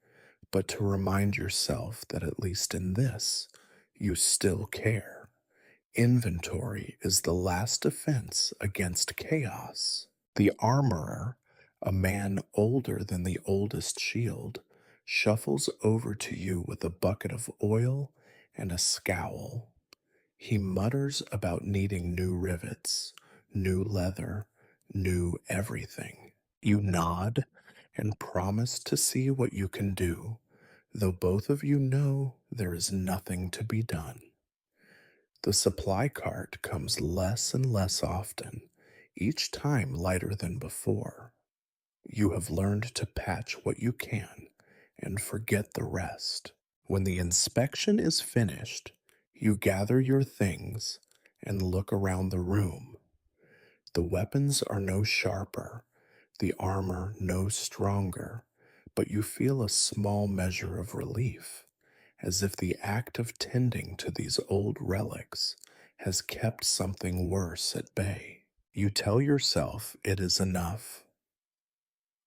but to remind yourself that at least in this, you still care. Inventory is the last defense against chaos. The armorer, a man older than the oldest shield, shuffles over to you with a bucket of oil and a scowl. He mutters about needing new rivets, new leather, new everything. You nod and promise to see what you can do, though both of you know there is nothing to be done. The supply cart comes less and less often, each time lighter than before. You have learned to patch what you can and forget the rest. When the inspection is finished, you gather your things and look around the room. The weapons are no sharper, the armor no stronger, but you feel a small measure of relief, as if the act of tending to these old relics has kept something worse at bay. You tell yourself it is enough.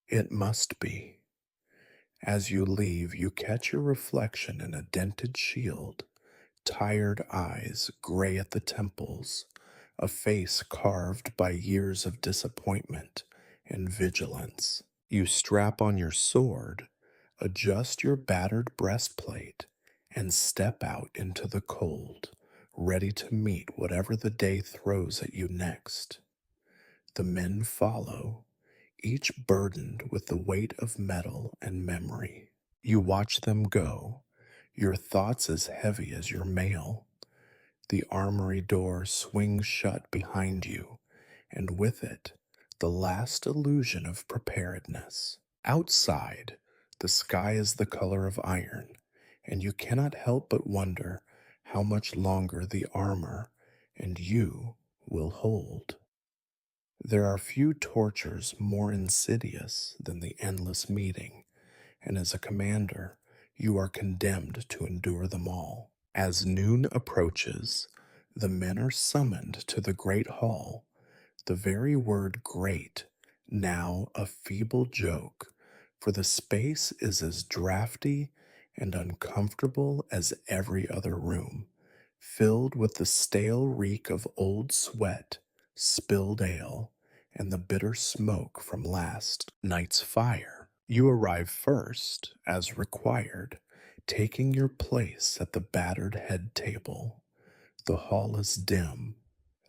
It must be. As you leave, you catch your reflection in a dented shield, tired eyes gray at the temples, a face carved by years of disappointment and vigilance. You strap on your sword, adjust your battered breastplate, and step out into the cold, ready to meet whatever the day throws at you next. The men follow, each burdened with the weight of metal and memory. You watch them go, your thoughts as heavy as your mail. The armory door swings shut behind you, and with it, the last illusion of preparedness. Outside, the sky is the color of iron, and you cannot help but wonder how much longer the armor and you will hold. There are few tortures more insidious than the endless meeting, and as a commander, you are condemned to endure them all. As noon approaches, the men are summoned to the great hall, the very word great, now a feeble joke, for the space is as draughty and uncomfortable as every other room, filled with the stale reek of old sweat, spilled ale, and the bitter smoke from last night's fire. You arrive first, as required, taking your place at the battered head table. The hall is dim,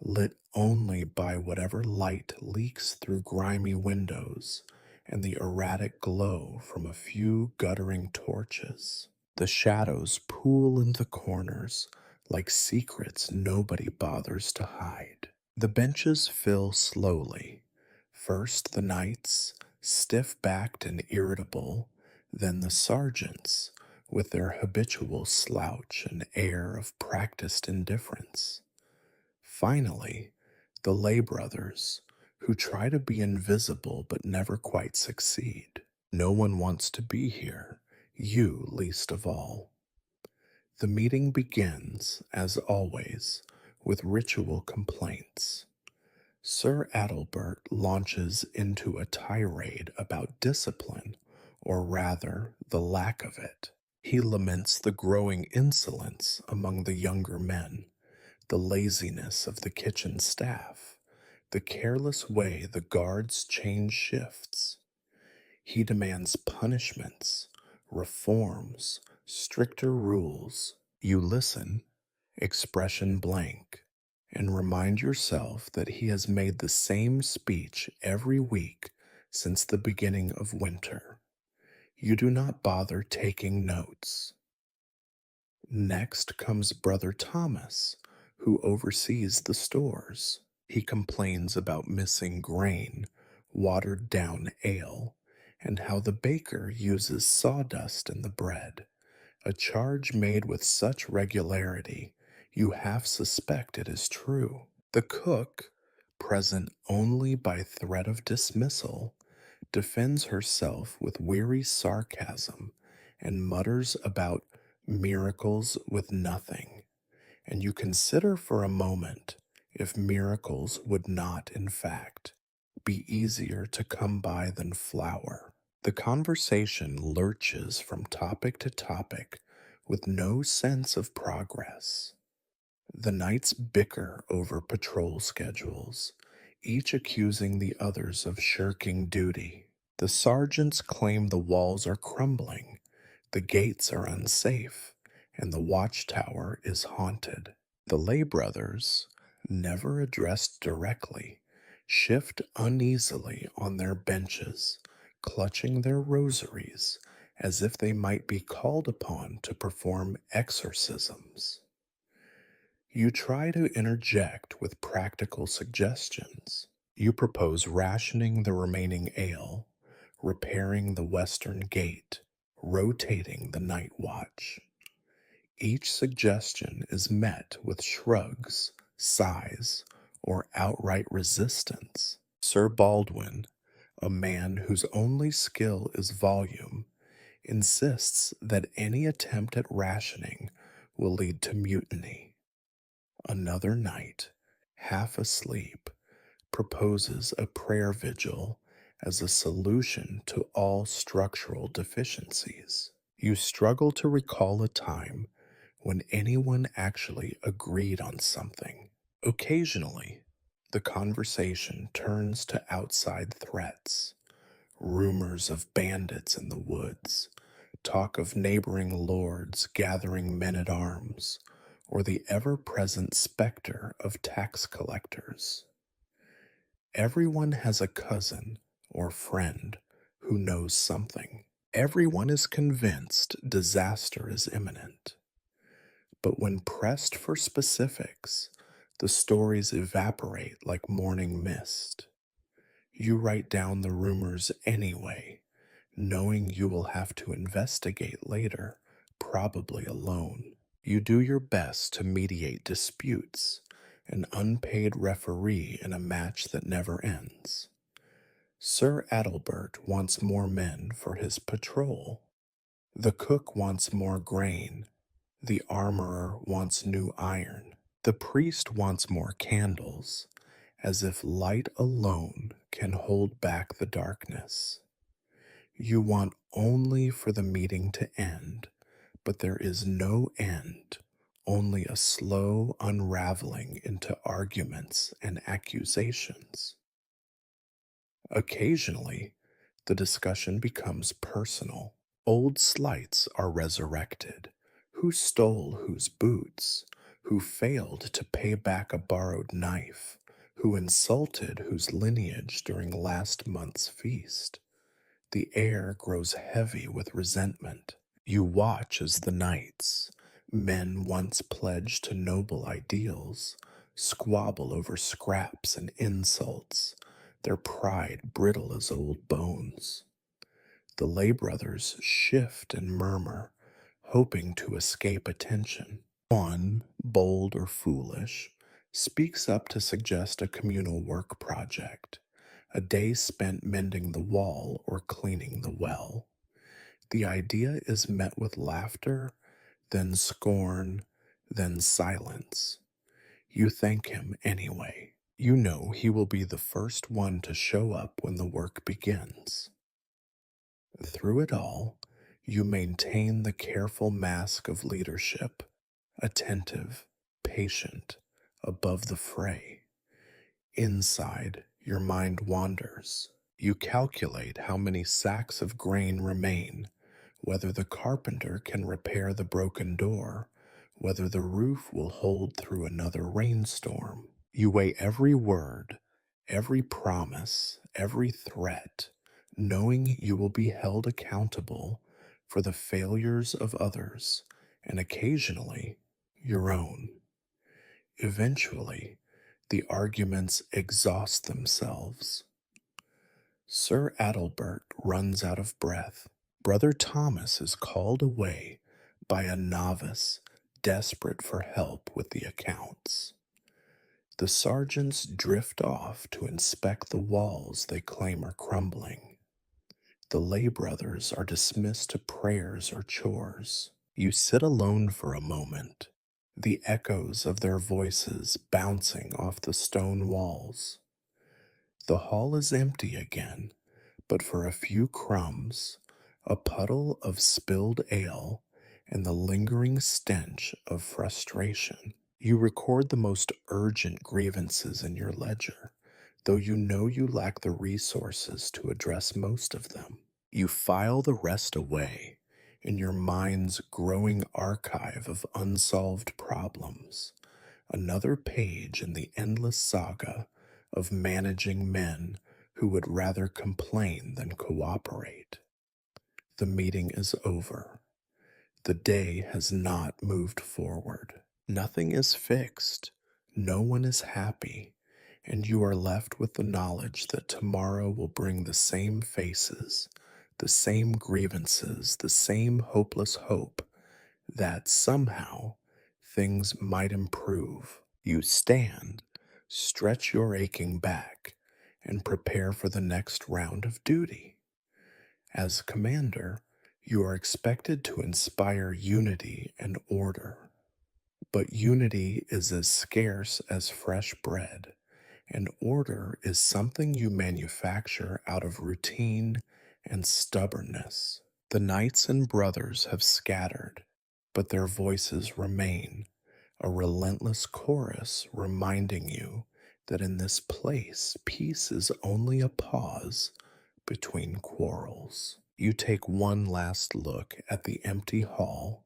lit only by whatever light leaks through grimy windows and the erratic glow from a few guttering torches. The shadows pool in the corners like secrets nobody bothers to hide. The benches fill slowly. First the knights, stiff backed and irritable, then the sergeants, with their habitual slouch and air of practiced indifference. Finally, the lay brothers, who try to be invisible but never quite succeed. No one wants to be here, you least of all. The meeting begins, as always, with ritual complaints. Sir Adalbert launches into a tirade about discipline, or rather, the lack of it. He laments the growing insolence among the younger men, the laziness of the kitchen staff, the careless way the guards change shifts. He demands punishments, reforms, stricter rules. You listen, expression blank, and remind yourself that he has made the same speech every week since the beginning of winter. You do not bother taking notes. Next comes Brother Thomas, who oversees the stores. He complains about missing grain, watered down ale, and how the baker uses sawdust in the bread, a charge made with such regularity you half suspect it is true. The cook, present only by threat of dismissal, defends herself with weary sarcasm and mutters about miracles with nothing, and you consider for a moment if miracles would not, in fact, be easier to come by than flour. The conversation lurches from topic to topic with no sense of progress. The knights bicker over patrol schedules, each accusing the others of shirking duty. The sergeants claim the walls are crumbling, the gates are unsafe, and the watchtower is haunted. The lay brothers, never addressed directly, shift uneasily on their benches, clutching their rosaries as if they might be called upon to perform exorcisms. You try to interject with practical suggestions. You propose rationing the remaining ale, repairing the western gate, rotating the night watch. Each suggestion is met with shrugs, sighs, or outright resistance. Sir Baldwin, a man whose only skill is volume, insists that any attempt at rationing will lead to mutiny. Another knight, half asleep, proposes a prayer vigil as a solution to all structural deficiencies. You struggle to recall a time when anyone actually agreed on something. Occasionally, the conversation turns to outside threats, rumors of bandits in the woods, talk of neighboring lords gathering men at arms, or the ever present specter of tax collectors. Everyone has a cousin or friend who knows something. Everyone is convinced disaster is imminent. But when pressed for specifics, the stories evaporate like morning mist. You write down the rumors anyway, knowing you will have to investigate later, probably alone. You do your best to mediate disputes, an unpaid referee in a match that never ends. Sir Adalbert wants more men for his patrol. The cook wants more grain. The armorer wants new iron. The priest wants more candles, as if light alone can hold back the darkness. You want only for the meeting to end, but there is no end, only a slow unraveling into arguments and accusations. Occasionally, the discussion becomes personal. Old slights are resurrected. Who stole whose boots? Who failed to pay back a borrowed knife? Who insulted whose lineage during last month's feast? The air grows heavy with resentment. You watch as the knights, men once pledged to noble ideals, squabble over scraps and insults, their pride brittle as old bones. The lay brothers shift and murmur, hoping to escape attention. One, bold or foolish, speaks up to suggest a communal work project, a day spent mending the wall or cleaning the well. The idea is met with laughter, then scorn, then silence. You thank him anyway. You know he will be the first one to show up when the work begins. Through it all, you maintain the careful mask of leadership, attentive, patient, above the fray. Inside, your mind wanders. You calculate how many sacks of grain remain, whether the carpenter can repair the broken door, whether the roof will hold through another rainstorm. You weigh every word, every promise, every threat, knowing you will be held accountable for the failures of others and occasionally your own. Eventually, the arguments exhaust themselves. Sir Adalbert runs out of breath. Brother Thomas is called away by a novice desperate for help with the accounts. The sergeants drift off to inspect the walls they claim are crumbling. The lay brothers are dismissed to prayers or chores. You sit alone for a moment, the echoes of their voices bouncing off the stone walls. The hall is empty again, but for a few crumbs, a puddle of spilled ale, and the lingering stench of frustration. You record the most urgent grievances in your ledger, though you know you lack the resources to address most of them. You file the rest away in your mind's growing archive of unsolved problems, another page in the endless saga of managing men who would rather complain than cooperate. The meeting is over. The day has not moved forward. Nothing is fixed. No one is happy. And you are left with the knowledge that tomorrow will bring the same faces, the same grievances, the same hopeless hope that somehow things might improve. You stand, stretch your aching back, and prepare for the next round of duty. As commander, you are expected to inspire unity and order. But unity is as scarce as fresh bread, and order is something you manufacture out of routine and stubbornness. The knights and brothers have scattered, but their voices remain, a relentless chorus reminding you that in this place peace is only a pause between quarrels. You take one last look at the empty hall,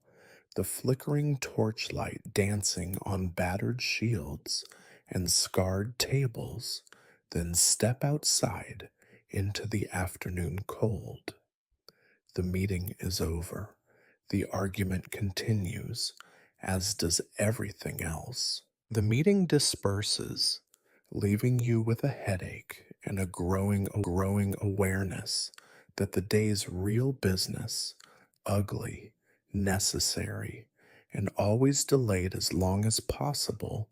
the flickering torchlight dancing on battered shields and scarred tables, then step outside into the afternoon cold. The meeting is over. The argument continues, as does everything else. The meeting disperses, leaving you with a headache and a growing awareness that the day's real business, ugly, necessary, and always delayed as long as possible,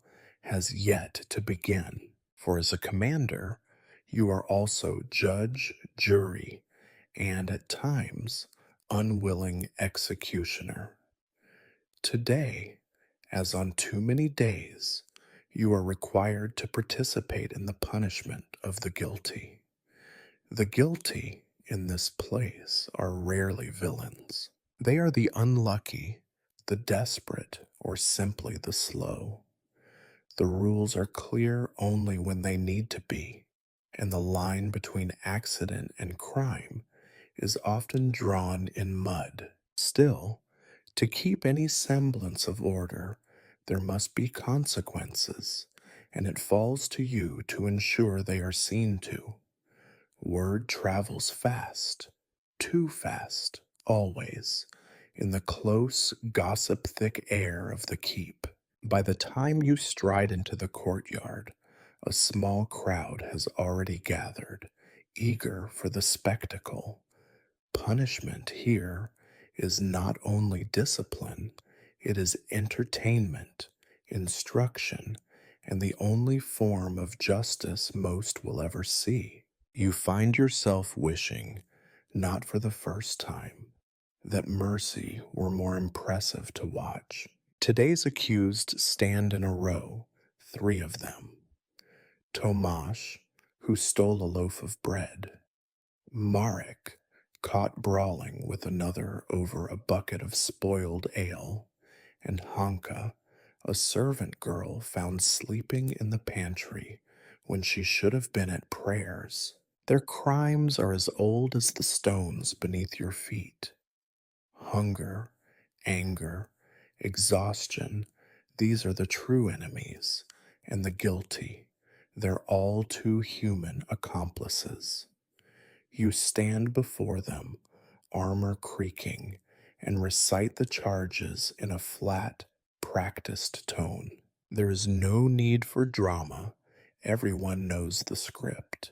has yet to begin. For as a commander, you are also judge, jury, and at times unwilling executioner. Today, as on too many days, you are required to participate in the punishment of the guilty. The guilty in this place are rarely villains. They are the unlucky, the desperate, or simply the slow. The rules are clear only when they need to be, and the line between accident and crime is often drawn in mud. Still, to keep any semblance of order, there must be consequences, and it falls to you to ensure they are seen to. Word travels fast, too fast, always, in the close, gossip thick air of the keep. By the time you stride into the courtyard, a small crowd has already gathered, eager for the spectacle. Punishment here is not only discipline, it is entertainment, instruction, and the only form of justice most will ever see. You find yourself wishing, not for the first time, that mercy were more impressive to watch. Today's accused stand in a row, 3 of them. Tomasz, who stole a loaf of bread. Marek, caught brawling with another over a bucket of spoiled ale. And Hanka, a servant girl found sleeping in the pantry when she should have been at prayers. Their crimes are as old as the stones beneath your feet. Hunger, anger, exhaustion, these are the true enemies, and the guilty, their all too human accomplices. You stand before them, armor creaking, and recite the charges in a flat, practiced tone. There is no need for drama. Everyone knows the script.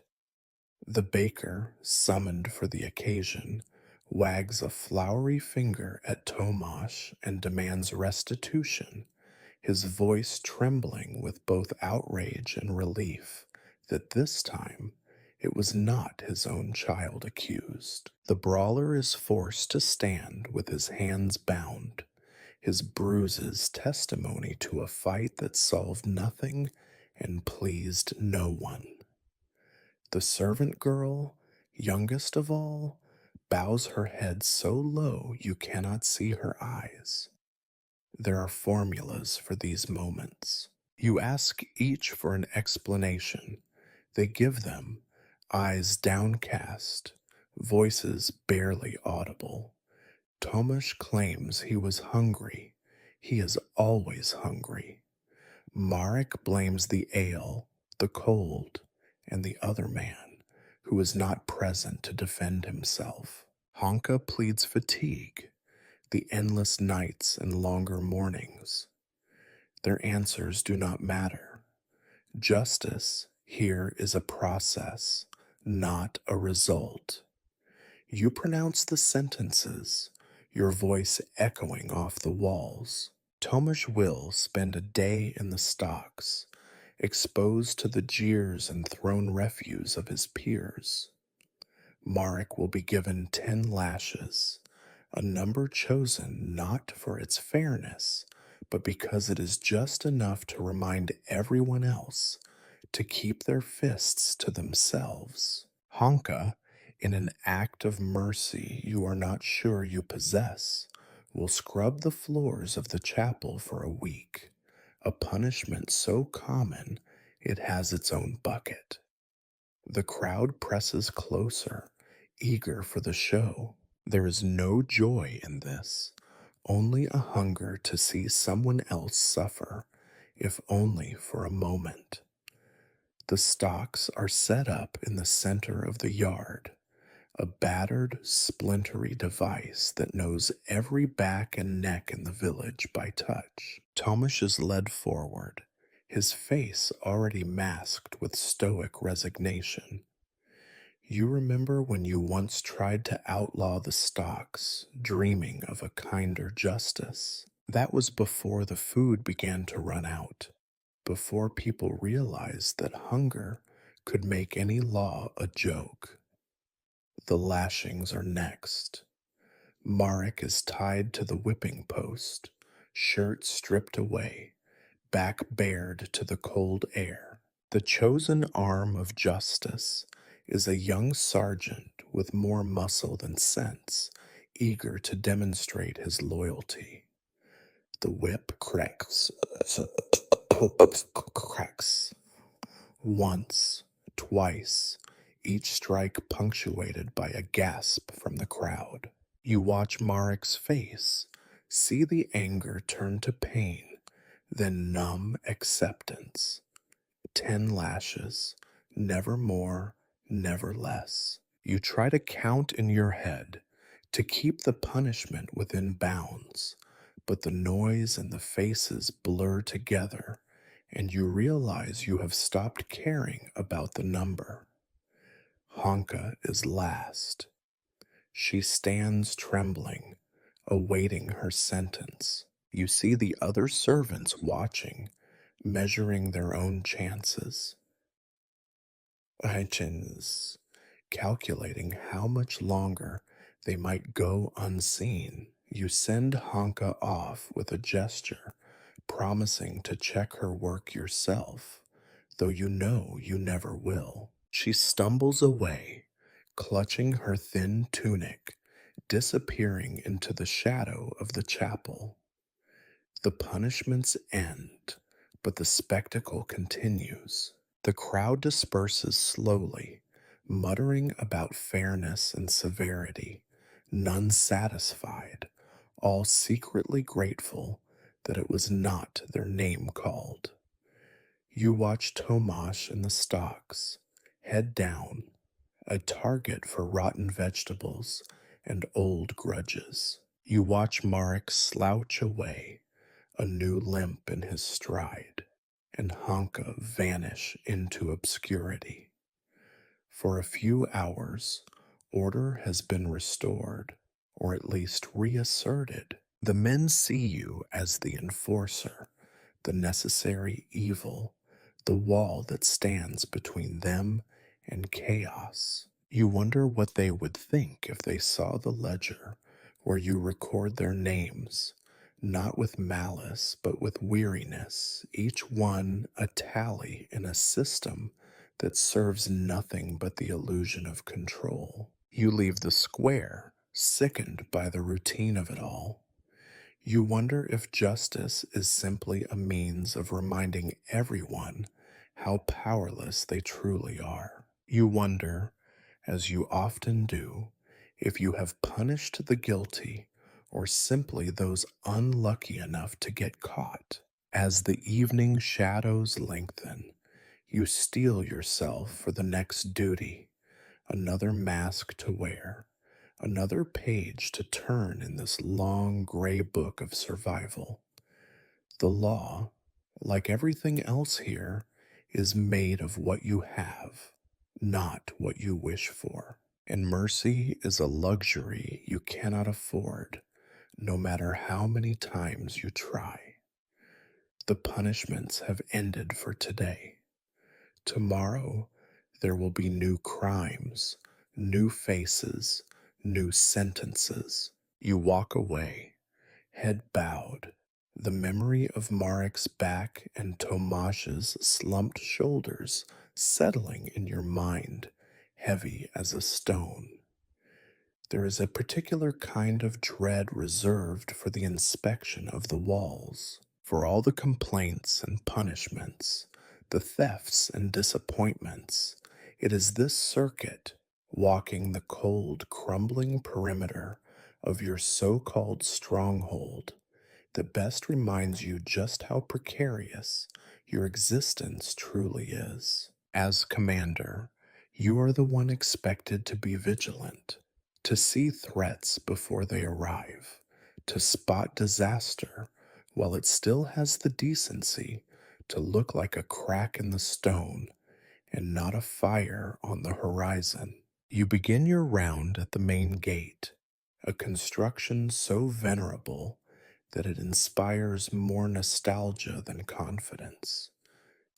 The baker, summoned for the occasion, wags a floury finger at Tomasz and demands restitution, his voice trembling with both outrage and relief that this time it was not his own child accused. The brawler is forced to stand with his hands bound, his bruises testimony to a fight that solved nothing and pleased no one. The servant girl, youngest of all, bows her head so low you cannot see her eyes. There are formulas for these moments. You ask each for an explanation. They give them, eyes downcast, voices barely audible. Tomasz claims he was hungry. He is always hungry. Marek blames the ale, the cold, and the other man, who is not present to defend himself. Hanka pleads fatigue, the endless nights and longer mornings. Their answers do not matter. Justice here is a process, not a result. You pronounce the sentences, your voice echoing off the walls. Tomasz will spend a day in the stocks, exposed to the jeers and thrown refuse of his peers. Marek will be given 10 lashes, a number chosen not for its fairness, but because it is just enough to remind everyone else to keep their fists to themselves. Hanka, in an act of mercy you are not sure you possess, will scrub the floors of the chapel for a week, a punishment so common it has its own bucket. The crowd presses closer, eager for the show. There is no joy in this, only a hunger to see someone else suffer, if only for a moment. The stocks are set up in the center of the yard, a battered, splintery device that knows every back and neck in the village by touch. Tomasz is led forward, his face already masked with stoic resignation. You remember when you once tried to outlaw the stocks, dreaming of a kinder justice? That was before the food began to run out. before people realized that hunger could make any law a joke. The lashings are next. Marek is tied to the whipping post, shirt stripped away, back bared to the cold air. The chosen arm of justice is a young sergeant with more muscle than sense, eager to demonstrate his loyalty. The whip cracks once, twice, each strike punctuated by a gasp from the crowd. You watch Marek's face, see the anger turn to pain, then numb acceptance. 10 lashes, never more, never less. You try to count in your head to keep the punishment within bounds, but the noise and the faces blur together, and you realize you have stopped caring about the number. Honka is last. She stands trembling, awaiting her sentence. You see the other servants watching, measuring their own chances. Hitchens, calculating how much longer they might go unseen. You send Honka off with a gesture, promising to check her work yourself, though you know you never will. She stumbles away, clutching her thin tunic, disappearing into the shadow of the chapel. The punishments end, but the spectacle continues. The crowd disperses slowly, muttering about fairness and severity, none satisfied, all secretly grateful that it was not their name called. You watch Tomasz in the stocks, head down, a target for rotten vegetables and old grudges. You watch Marek slouch away, a new limp in his stride, and Honka vanish into obscurity. For a few hours, order has been restored, or at least reasserted. The men see you as the enforcer, the necessary evil, the wall that stands between them and chaos. You wonder what they would think if they saw the ledger where you record their names, not with malice, but with weariness, each one a tally in a system that serves nothing but the illusion of control. You leave the square, sickened by the routine of it all. You wonder if justice is simply a means of reminding everyone how powerless they truly are. You wonder, as you often do, if you have punished the guilty or simply those unlucky enough to get caught. As the evening shadows lengthen, you steel yourself for the next duty, another mask to wear, another page to turn in this long gray book of survival. The law, like everything else here, is made of what you have, not what you wish for. And mercy is a luxury you cannot afford, no matter how many times you try. The punishments have ended for today. Tomorrow, there will be new crimes, new faces, new sentences. You walk away, head bowed, the memory of Marek's back and Tomasz's slumped shoulders settling in your mind, heavy as a stone. There is a particular kind of dread reserved for the inspection of the walls, for all the complaints and punishments, the thefts and disappointments. It is this circuit, walking the cold, crumbling perimeter of your so-called stronghold, that best reminds you just how precarious your existence truly is. As commander, you are the one expected to be vigilant, to see threats before they arrive, to spot disaster while it still has the decency to look like a crack in the stone and not a fire on the horizon. You begin your round at the main gate, a construction so venerable that it inspires more nostalgia than confidence.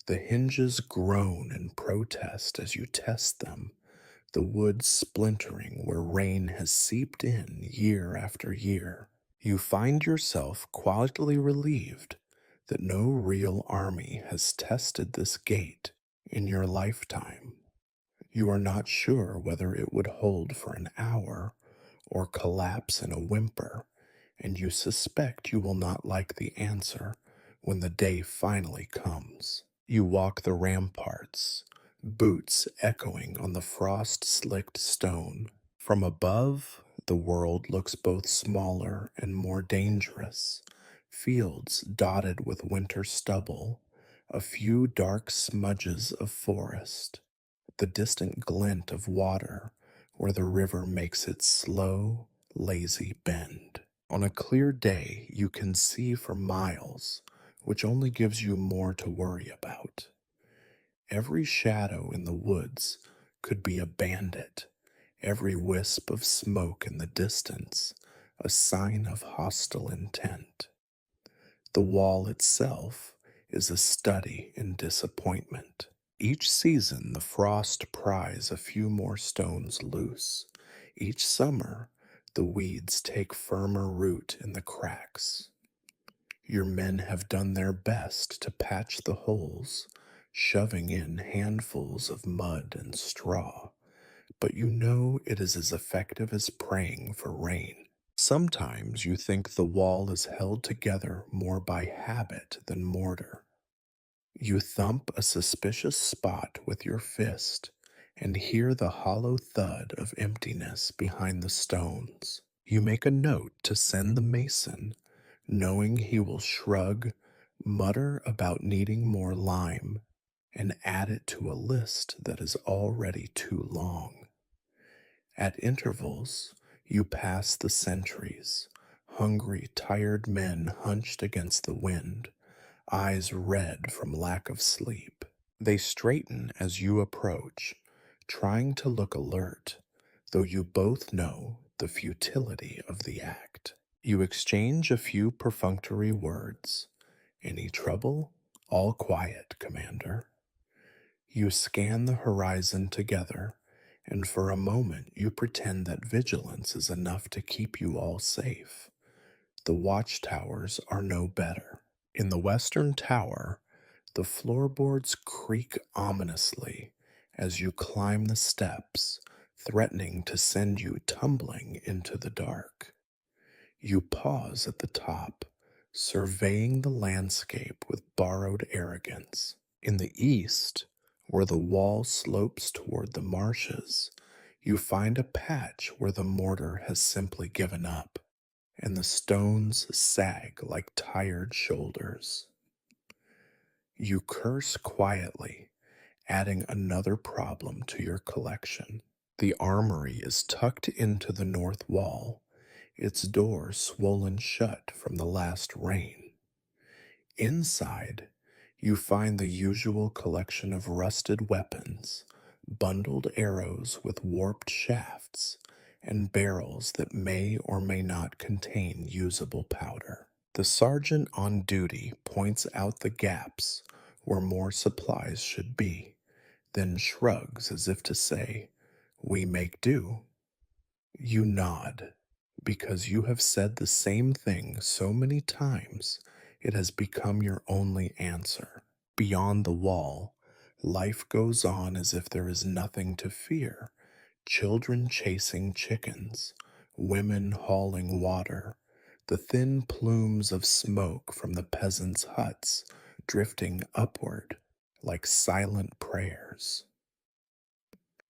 The hinges groan in protest as you test them, the wood splintering where rain has seeped in year after year. You find yourself quietly relieved that no real army has tested this gate in your lifetime. You are not sure whether it would hold for an hour or collapse in a whimper, and you suspect you will not like the answer when the day finally comes. You walk the ramparts, boots echoing on the frost slicked stone. From above, the world looks both smaller and more dangerous. Fields dotted with winter stubble, a few dark smudges of forest, the distant glint of water where the river makes its slow, lazy bend. On a clear day, you can see for miles, which only gives you more to worry about. Every shadow in the woods could be a bandit, every wisp of smoke in the distance a sign of hostile intent. The wall itself is a study in disappointment. Each season, the frost pries a few more stones loose. Each summer, the weeds take firmer root in the cracks. Your men have done their best to patch the holes, shoving in handfuls of mud and straw, but you know it is as effective as praying for rain. Sometimes you think the wall is held together more by habit than mortar. You thump a suspicious spot with your fist and hear the hollow thud of emptiness behind the stones. You make a note to send the mason, knowing he will shrug, mutter about needing more lime, and add it to a list that is already too long. At intervals, you pass the sentries, hungry, tired men hunched against the wind, eyes red from lack of sleep. They straighten as you approach, trying to look alert, though you both know the futility of the act. You exchange a few perfunctory words. Any trouble? All quiet, Commander. You scan the horizon together, and for a moment you pretend that vigilance is enough to keep you all safe. The watchtowers are no better. In the western tower, the floorboards creak ominously as you climb the steps, threatening to send you tumbling into the dark. You pause at the top, surveying the landscape with borrowed arrogance. In the east, where the wall slopes toward the marshes, you find a patch where the mortar has simply given up, and the stones sag like tired shoulders. You curse quietly, adding another problem to your collection. The armory is tucked into the north wall, its door swollen shut from the last rain. Inside, you find the usual collection of rusted weapons, bundled arrows with warped shafts, and barrels that may or may not contain usable powder. The sergeant on duty points out the gaps where more supplies should be, then shrugs as if to say, "We make do." You nod, because you have said the same thing so many times it has become your only answer. Beyond the wall, life goes on as if there is nothing to fear. Children chasing chickens, women hauling water, the thin plumes of smoke from the peasants' huts drifting upward like silent prayers.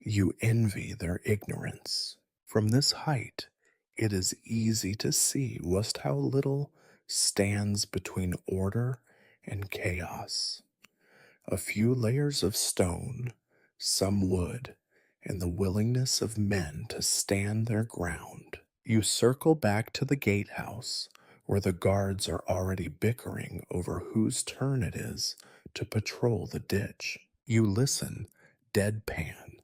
You envy their ignorance. From this height, it is easy to see just how little stands between order and chaos. A few layers of stone, some wood, and the willingness of men to stand their ground. You circle back to the gatehouse, where the guards are already bickering over whose turn it is to patrol the ditch. You listen, deadpan,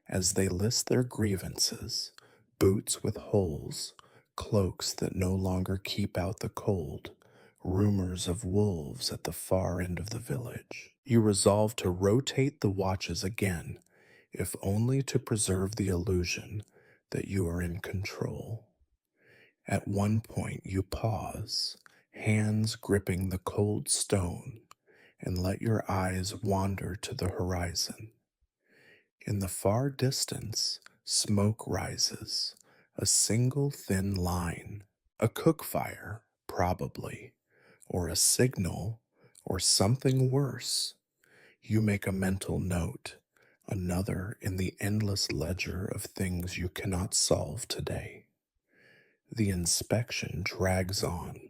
as they list their grievances: boots with holes, cloaks that no longer keep out the cold, rumors of wolves at the far end of the village. You resolve to rotate the watches again, if only to preserve the illusion that you are in control. At one point, you pause, hands gripping the cold stone, and let your eyes wander to the horizon. In the far distance, smoke rises, a single thin line, a cook fire, probably, or a signal, or something worse. You make a mental note, another in the endless ledger of things you cannot solve today. The inspection drags on,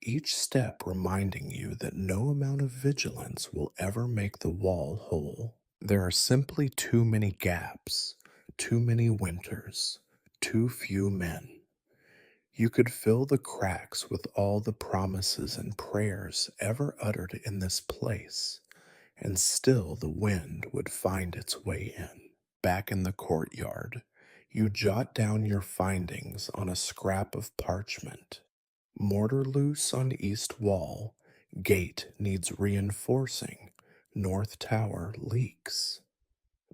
each step reminding you that no amount of vigilance will ever make the wall whole. There are simply too many gaps, too many winters, too few men. You could fill the cracks with all the promises and prayers ever uttered in this place, and still the wind would find its way in. Back in the courtyard, you jot down your findings on a scrap of parchment. Mortar loose on east wall, gate needs reinforcing, north tower leaks.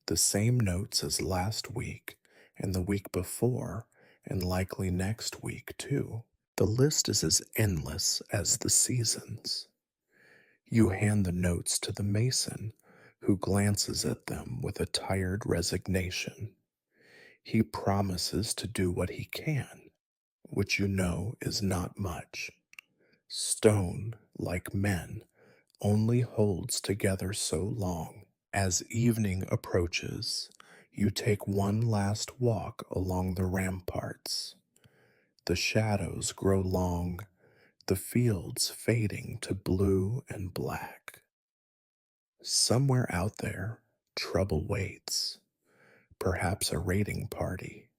The same notes as last week, and the week before, and likely next week too. The list is as endless as the seasons. You hand the notes to the mason, who glances at them with a tired resignation. He promises to do what he can, which you know is not much. Stone, like men, only holds together so long. As evening approaches, you take one last walk along the ramparts. The shadows grow long, the fields fading to blue and black. Somewhere out there, trouble waits. Perhaps a raiding party,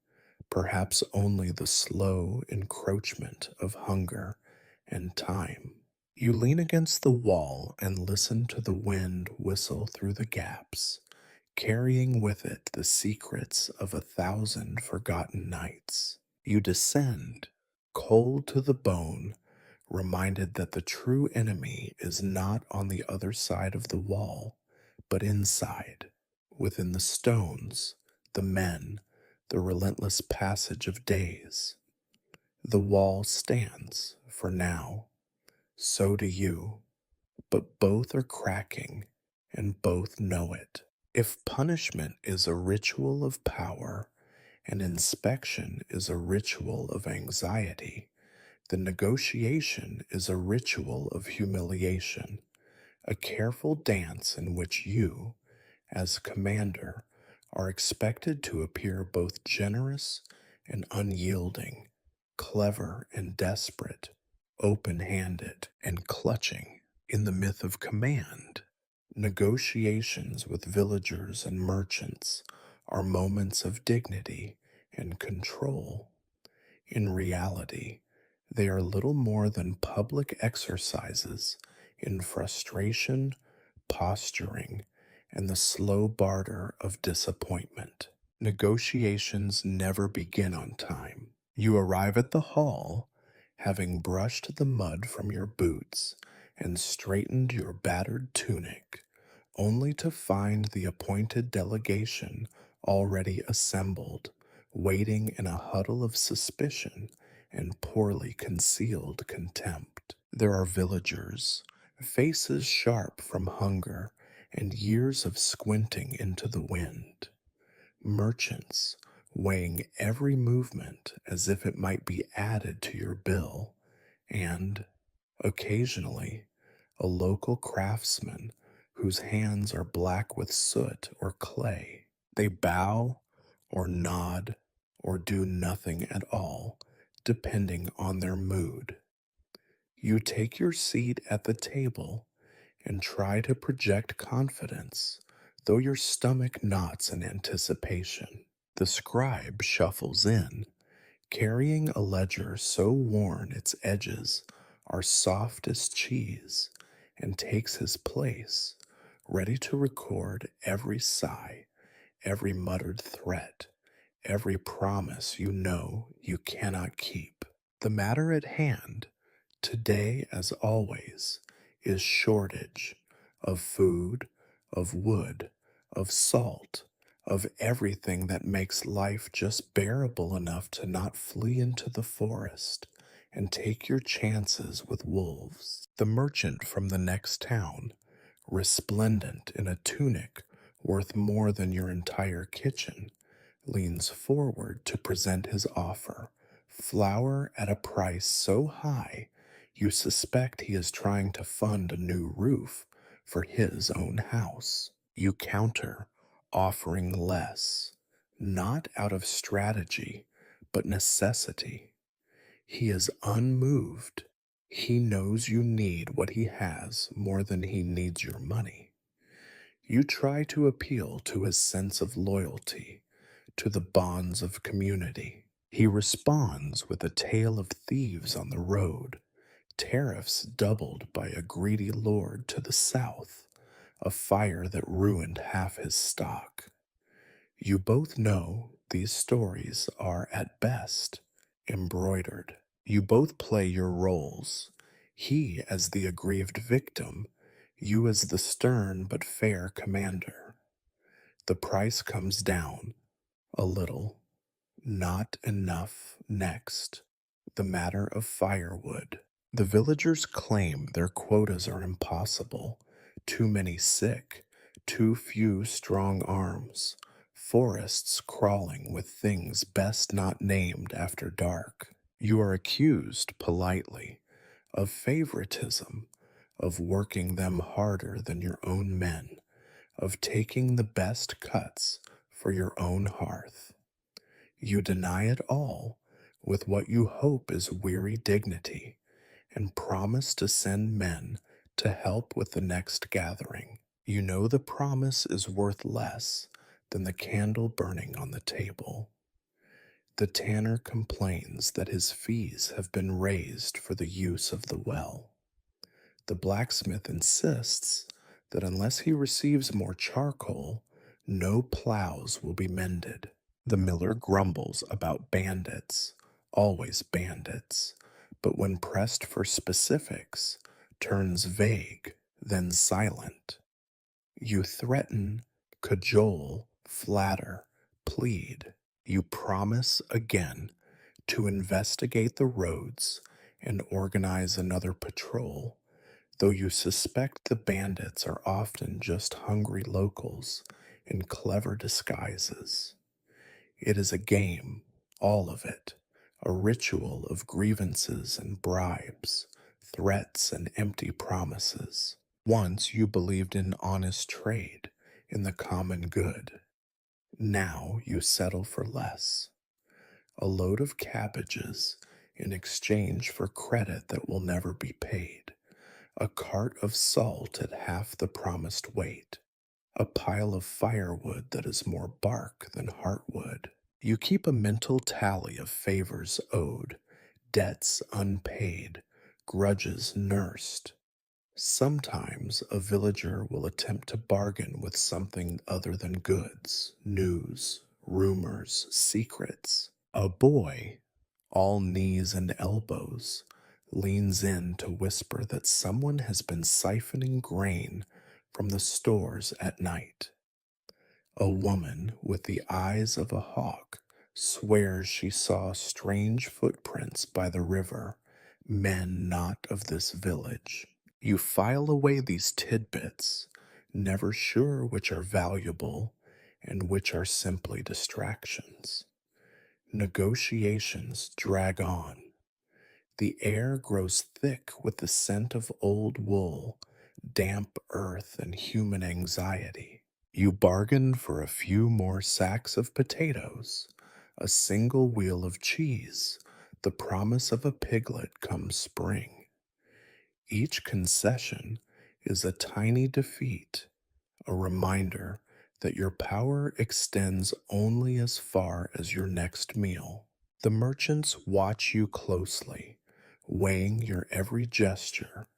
perhaps only the slow encroachment of hunger and time. You lean against the wall and listen to the wind whistle through the gaps, carrying with it the secrets of 1,000 forgotten nights. You descend, cold to the bone, reminded that the true enemy is not on the other side of the wall, but inside, within the stones, the men, the relentless passage of days. The wall stands for now. So do you, but both are cracking, and both know it. If punishment is a ritual of power, and inspection is a ritual of anxiety, the negotiation is a ritual of humiliation, a careful dance in which you, as commander, are expected to appear both generous and unyielding, clever and desperate, open handed and clutching. In the myth of command, negotiations with villagers and merchants are moments of dignity and control. In reality, they are little more than public exercises in frustration, posturing, and the slow barter of disappointment. Negotiations never begin on time. You arrive at the hall, having brushed the mud from your boots and straightened your battered tunic, only to find the appointed delegation already assembled, waiting in a huddle of suspicion and poorly concealed contempt. There are villagers, faces sharp from hunger and years of squinting into the wind. Merchants, weighing every movement as if it might be added to your bill, and, occasionally, a local craftsman whose hands are black with soot or clay. They bow or nod or do nothing at all, depending on their mood. You take your seat at the table and try to project confidence, though your stomach knots in anticipation. The scribe shuffles in, carrying a ledger so worn its edges are soft as cheese, and takes his place, ready to record every sigh, every muttered threat, every promise you know you cannot keep. The matter at hand, today as always, is shortage, of food, of wood, of salt, of everything that makes life just bearable enough to not flee into the forest and take your chances with wolves. The merchant from the next town, resplendent in a tunic worth more than your entire kitchen, leans forward to present his offer. Flour at a price so high you suspect he is trying to fund a new roof for his own house. You counter, offering less, not out of strategy, but necessity. He is unmoved. He knows you need what he has more than he needs your money. You try to appeal to his sense of loyalty, to the bonds of community. He responds with a tale of thieves on the road, tariffs doubled by a greedy lord to the south, a fire that ruined half his stock. You both know these stories are at best embroidered. You both play your roles, he as the aggrieved victim, you as the stern but fair commander. The price comes down a little, not enough next. The matter of firewood. The villagers claim their quotas are impossible. Too many sick, too few strong arms, forests crawling with things best not named after dark. You are accused politely of favoritism, of working them harder than your own men, of taking the best cuts for your own hearth. You deny it all with what you hope is weary dignity and promise to send men to help with the next gathering. You know the promise is worth less than the candle burning on the table. The tanner complains that his fees have been raised for the use of the well. The blacksmith insists that unless he receives more charcoal, no plows will be mended. The miller grumbles about bandits, always bandits, but when pressed for specifics, turns vague, then silent. You threaten, cajole, flatter, plead. You promise again to investigate the roads and organize another patrol, though you suspect the bandits are often just hungry locals in clever disguises. It is a game, all of it, a ritual of grievances and bribes, threats and empty promises. Once you believed in honest trade, in the common good. Now you settle for less. A load of cabbages in exchange for credit that will never be paid. A cart of salt at half the promised weight. A pile of firewood that is more bark than heartwood. You keep a mental tally of favors owed, debts unpaid, grudges nursed. Sometimes a villager will attempt to bargain with something other than goods, news, rumors, secrets. A boy, all knees and elbows, leans in to whisper that someone has been siphoning grain from the stores at night. A woman with the eyes of a hawk swears she saw strange footprints by the river, men not of this village. You file away these tidbits, never sure which are valuable and which are simply distractions. Negotiations drag on. The air grows thick with the scent of old wool, damp earth, and human anxiety. You bargain for a few more sacks of potatoes, a single wheel of cheese, the promise of a piglet come spring. Each concession is a tiny defeat, a reminder that your power extends only as far as your next meal. The merchants watch you closely, weighing your every gesture,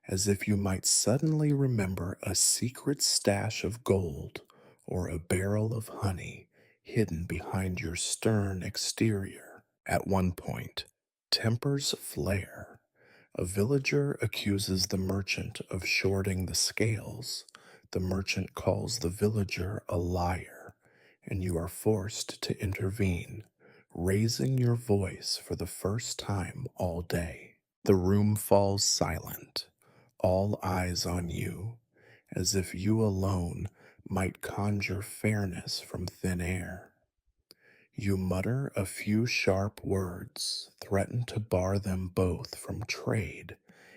as if you might suddenly remember a secret stash of gold or a barrel of honey hidden behind your stern exterior. At one point, tempers flare. A villager accuses the merchant of shorting the scales. The merchant calls the villager a liar, and you are forced to intervene, raising your voice for the first time all day. The room falls silent, all eyes on you, as if you alone might conjure fairness from thin air. You mutter a few sharp words, threaten to bar them both from trade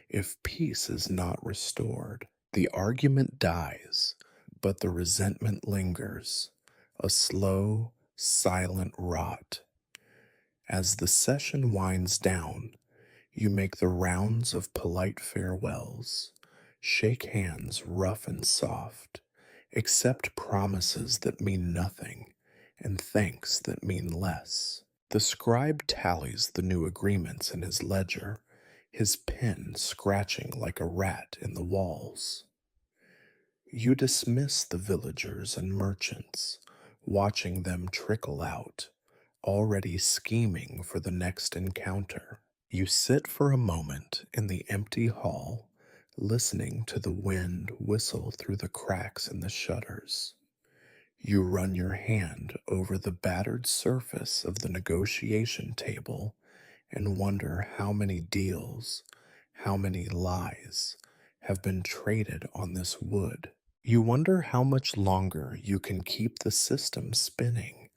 if peace is not restored. The argument dies, but the resentment lingers, a slow, silent rot. As the session winds down, you make the rounds of polite farewells, shake hands rough and soft, accept promises that mean nothing, and thanks that mean less. The scribe tallies the new agreements in his ledger, his pen scratching like a rat in the walls. You dismiss the villagers and merchants, watching them trickle out, already scheming for the next encounter. You sit for a moment in the empty hall, listening to the wind whistle through the cracks in the shutters. You run your hand over the battered surface of the negotiation table and wonder how many deals, how many lies have been traded on this wood. You wonder how much longer you can keep the system spinning,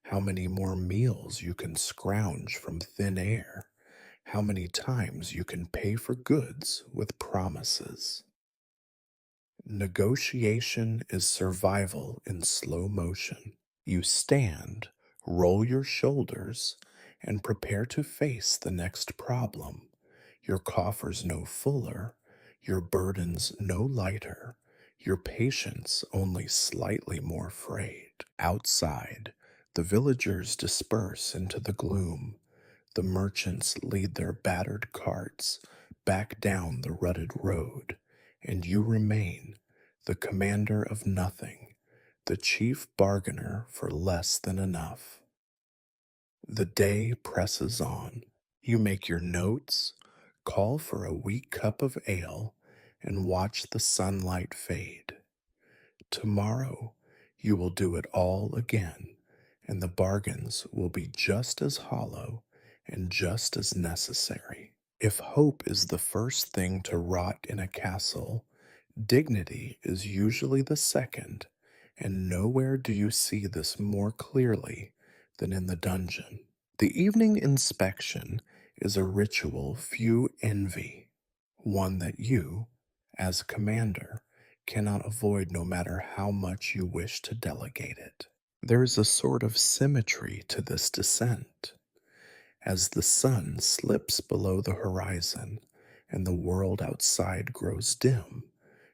how many more meals you can scrounge from thin air, how many times you can pay for goods with promises. Negotiation is survival in slow motion. You stand, roll your shoulders, and prepare to face the next problem. Your coffers no fuller, your burdens no lighter, your patience only slightly more frayed. Outside, the villagers disperse into the gloom. The merchants lead their battered carts back down the rutted road, and you remain, the commander of nothing, the chief bargainer for less than enough. The day presses on. You make your notes, call for a weak cup of ale, and watch the sunlight fade. Tomorrow, you will do it all again, and the bargains will be just as hollow and just as necessary. If hope is the first thing to rot in a castle, dignity is usually the second, and nowhere do you see this more clearly than in the dungeon. The evening inspection is a ritual few envy, one that you, as commander, cannot avoid no matter how much you wish to delegate it. There is a sort of symmetry to this descent. As the sun slips below the horizon and the world outside grows dim,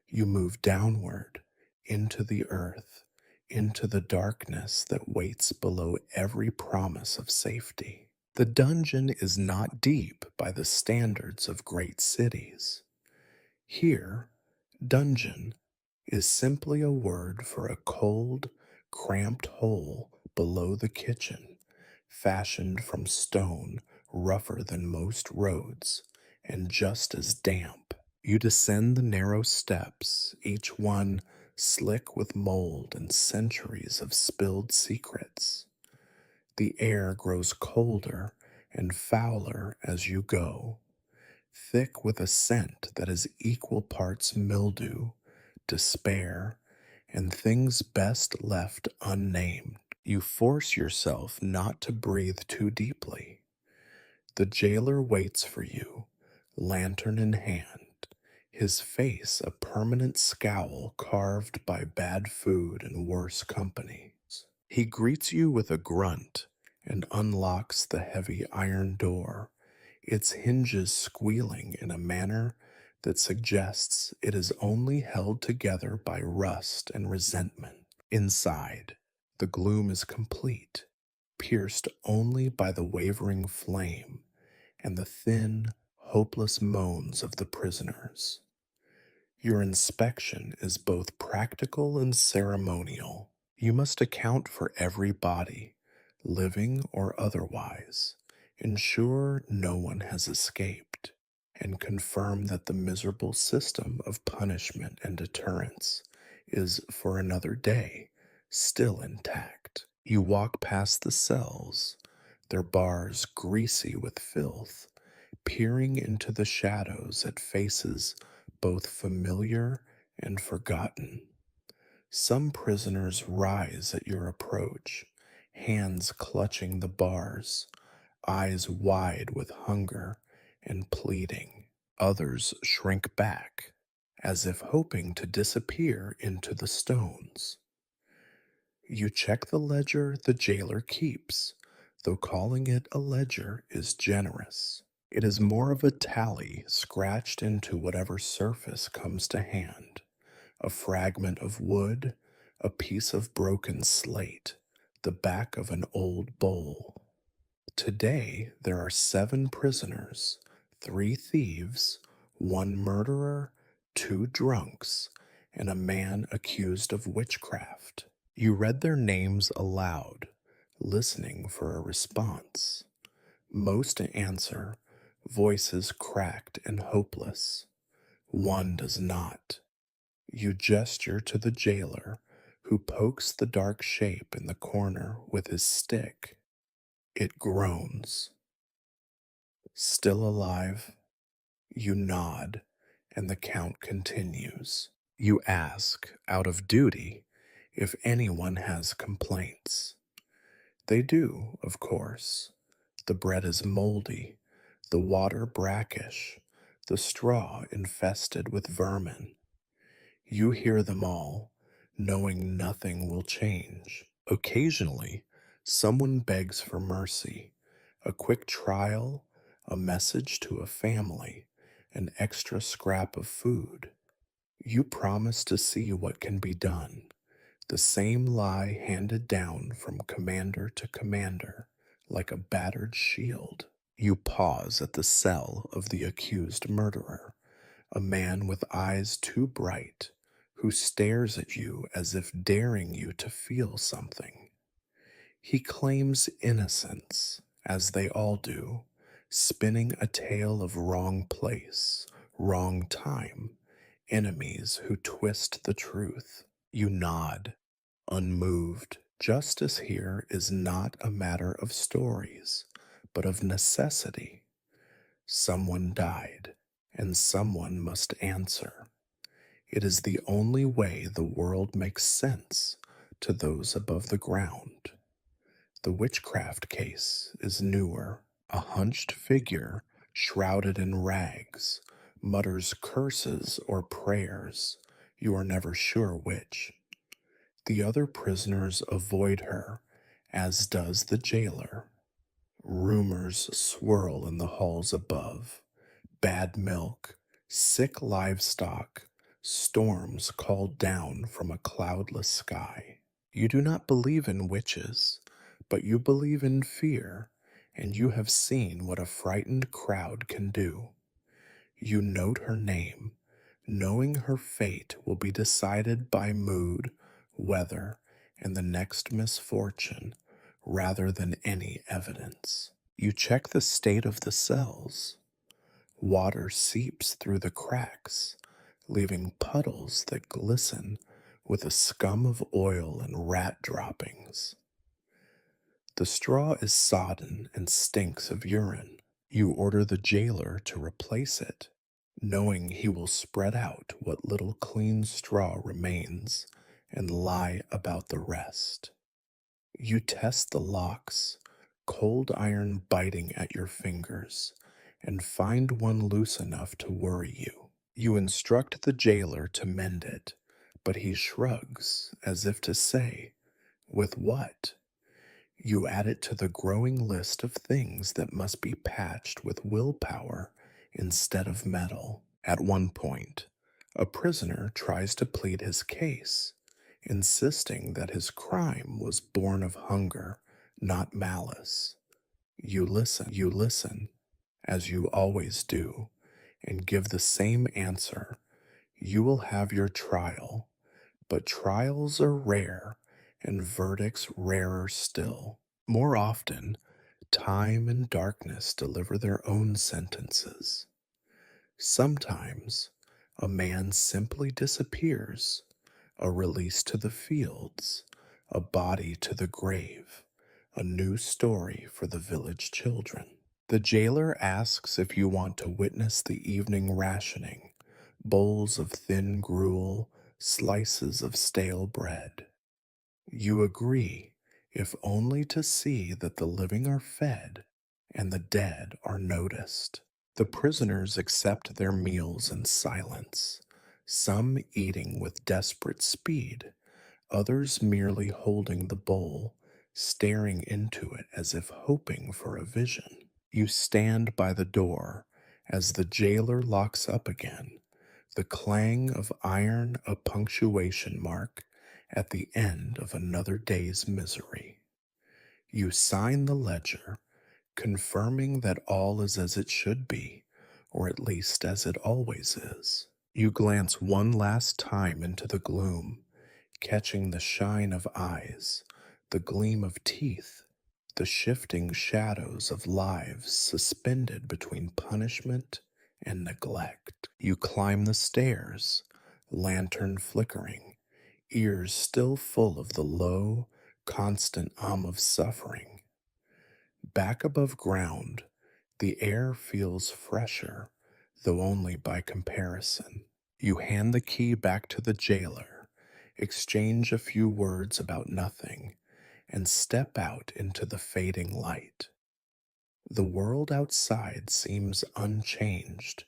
you move downward into the earth, into the darkness that waits below every promise of safety. The dungeon is not deep by the standards of great cities. Here, dungeon is simply a word for a cold, cramped hole below the kitchen, fashioned from stone rougher than most roads, and just as damp. You descend the narrow steps, each one slick with mold and centuries of spilled secrets. The air grows colder and fouler as you go, thick with a scent that is equal parts mildew, despair, and things best left unnamed. You force yourself not to breathe too deeply. The jailer waits for you, lantern in hand, his face a permanent scowl carved by bad food and worse company. He greets you with a grunt and unlocks the heavy iron door, its hinges squealing in a manner that suggests it is only held together by rust and resentment. Inside, the gloom is complete, pierced only by the wavering flame and the thin, hopeless moans of the prisoners. Your inspection is both practical and ceremonial. You must account for every body, living or otherwise, ensure no one has escaped, and confirm that the miserable system of punishment and deterrence is, for another day, still intact. You walk past the cells, their bars greasy with filth, peering into the shadows at faces both familiar and forgotten. Some prisoners rise at your approach, hands clutching the bars, eyes wide with hunger and pleading. Others shrink back, as if hoping to disappear into the stones. You check the ledger the jailer keeps, though calling it a ledger is generous. It is more of a tally scratched into whatever surface comes to hand. A fragment of wood, a piece of broken slate, the back of an old bowl. Today there are 7 prisoners, 3 thieves, 1 murderer, 2 drunks, and a man accused of witchcraft. You read their names aloud, listening for a response. Most answer, voices cracked and hopeless. One does not. You gesture to the jailer, who pokes the dark shape in the corner with his stick. It groans. Still alive? You nod, and the count continues. You ask, out of duty, if anyone has complaints. They do, of course. The bread is moldy, the water brackish, the straw infested with vermin. You hear them all, knowing nothing will change. Occasionally, someone begs for mercy, a quick trial, a message to a family, an extra scrap of food. You promise to see what can be done, the same lie handed down from commander to commander, like a battered shield. You pause at the cell of the accused murderer, a man with eyes too bright, who stares at you as if daring you to feel something. He claims innocence, as they all do, spinning a tale of wrong place, wrong time, enemies who twist the truth. You nod, unmoved. Justice here is not a matter of stories, but of necessity. Someone died, and someone must answer. It is the only way the world makes sense to those above the ground. The witchcraft case is newer. A hunched figure, shrouded in rags, mutters curses or prayers, you are never sure which. The other prisoners avoid her, as does the jailer. Rumors swirl in the halls above. Bad milk, sick livestock, storms called down from a cloudless sky. You do not believe in witches, but you believe in fear, and you have seen what a frightened crowd can do. You note her name, knowing her fate will be decided by mood, weather, and the next misfortune, rather than any evidence. You check the state of the cells. Water seeps through the cracks, leaving puddles that glisten with a scum of oil and rat droppings. The straw is sodden and stinks of urine. You order the jailer to replace it, knowing he will spread out what little clean straw remains and lie about the rest. You test the locks, cold iron biting at your fingers, and find one loose enough to worry you. You instruct the jailer to mend it, but he shrugs as if to say, with what? You add it to the growing list of things that must be patched with willpower instead of metal. At one point, a prisoner tries to plead his case, insisting that his crime was born of hunger, not malice. You listen, as you always do, and give the same answer. You will have your trial, but trials are rare and verdicts rarer still. More often, time and darkness deliver their own sentences. Sometimes a man simply disappears, a release to the fields, a body to the grave, a new story for the village children. The jailer asks if you want to witness the evening rationing, bowls of thin gruel, slices of stale bread. You agree, if only to see that the living are fed and the dead are noticed. The prisoners accept their meals in silence, some eating with desperate speed, others merely holding the bowl, staring into it as if hoping for a vision. You stand by the door as the jailer locks up again, the clang of iron a punctuation mark at the end of another day's misery. You sign the ledger, confirming that all is as it should be, or at least as it always is. You glance one last time into the gloom, catching the shine of eyes, the gleam of teeth, the shifting shadows of lives suspended between punishment and neglect. You climb the stairs, lantern flickering, ears still full of the low, constant of suffering. Back above ground, the air feels fresher, though only by comparison. You hand the key back to the jailer, exchange a few words about nothing, and step out into the fading light. The world outside seems unchanged,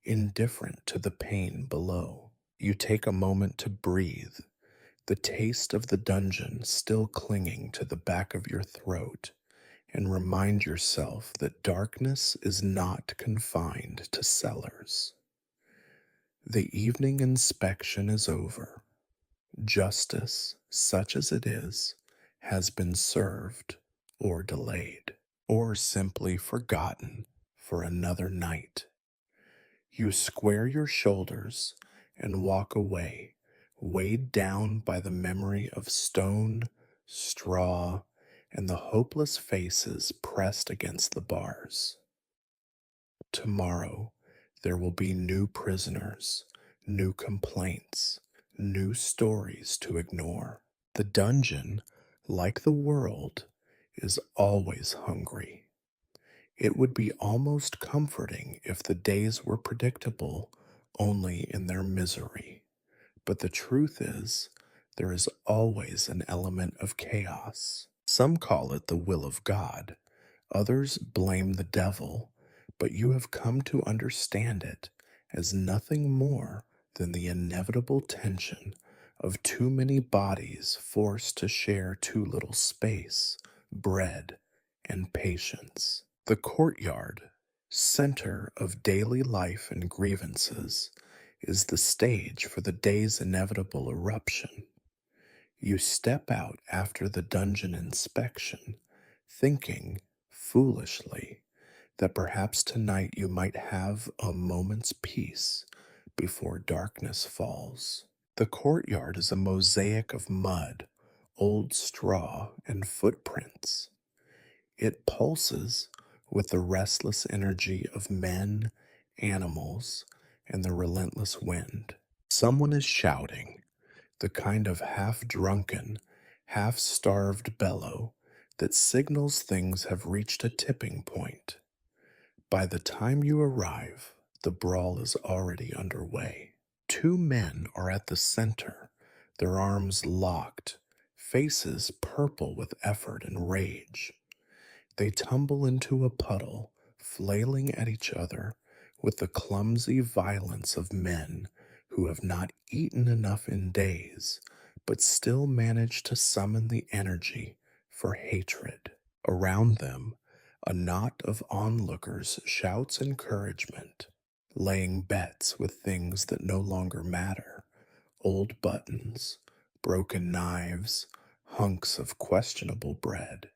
indifferent to the pain below. You take a moment to breathe, the taste of the dungeon still clinging to the back of your throat, and remind yourself that darkness is not confined to cellars. The evening inspection is over. Justice, such as it is, has been served or delayed, or simply forgotten for another night. You square your shoulders and walk away, weighed down by the memory of stone, straw, and the hopeless faces pressed against the bars. Tomorrow, there will be new prisoners, new complaints, new stories to ignore. The dungeon, like the world, is always hungry. It would be almost comforting if the days were predictable only in their misery. But the truth is, there is always an element of chaos. Some call it the will of God, others blame the devil, but you have come to understand it as nothing more than the inevitable tension of too many bodies forced to share too little space, bread, and patience. The courtyard, center of daily life and grievances, is the stage for the day's inevitable eruption. You step out after the dungeon inspection, thinking, foolishly, that perhaps tonight you might have a moment's peace before darkness falls. The courtyard is a mosaic of mud, old straw, and footprints. It pulses with the restless energy of men, animals, and the relentless wind. Someone is shouting, the kind of half-drunken, half-starved bellow that signals things have reached a tipping point. By the time you arrive, the brawl is already underway. Two men are at the center, their arms locked, faces purple with effort and rage. They tumble into a puddle, flailing at each other with the clumsy violence of men who have not eaten enough in days, but still manage to summon the energy for hatred. Around them, a knot of onlookers shouts encouragement, laying bets with things that no longer matter: old buttons, broken knives, hunks of questionable bread.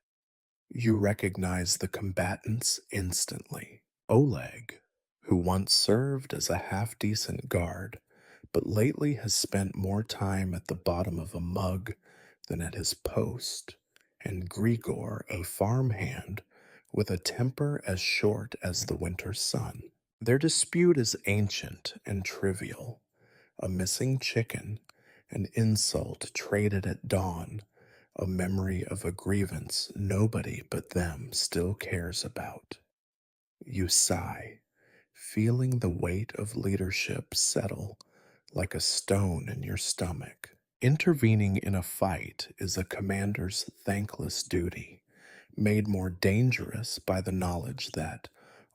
You recognize the combatants instantly. Oleg, who once served as a half-decent guard, but lately has spent more time at the bottom of a mug than at his post, and Grigor, a farmhand with a temper as short as the winter sun. Their dispute is ancient and trivial, a missing chicken, an insult traded at dawn, a memory of a grievance nobody but them still cares about. You sigh, feeling the weight of leadership settle like a stone in your stomach. Intervening in a fight is a commander's thankless duty, made more dangerous by the knowledge that,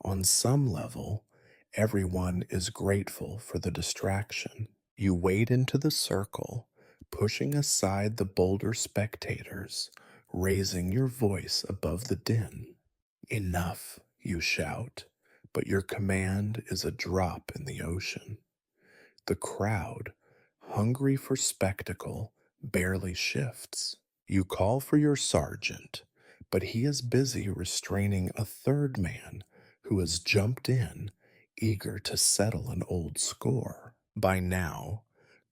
on some level, everyone is grateful for the distraction. You wade into the circle, pushing aside the bolder spectators, raising your voice above the din. Enough, you shout, but your command is a drop in the ocean. The crowd, hungry for spectacle, barely shifts. You call for your sergeant, but he is busy restraining a third man who has jumped in, eager to settle an old score. By now,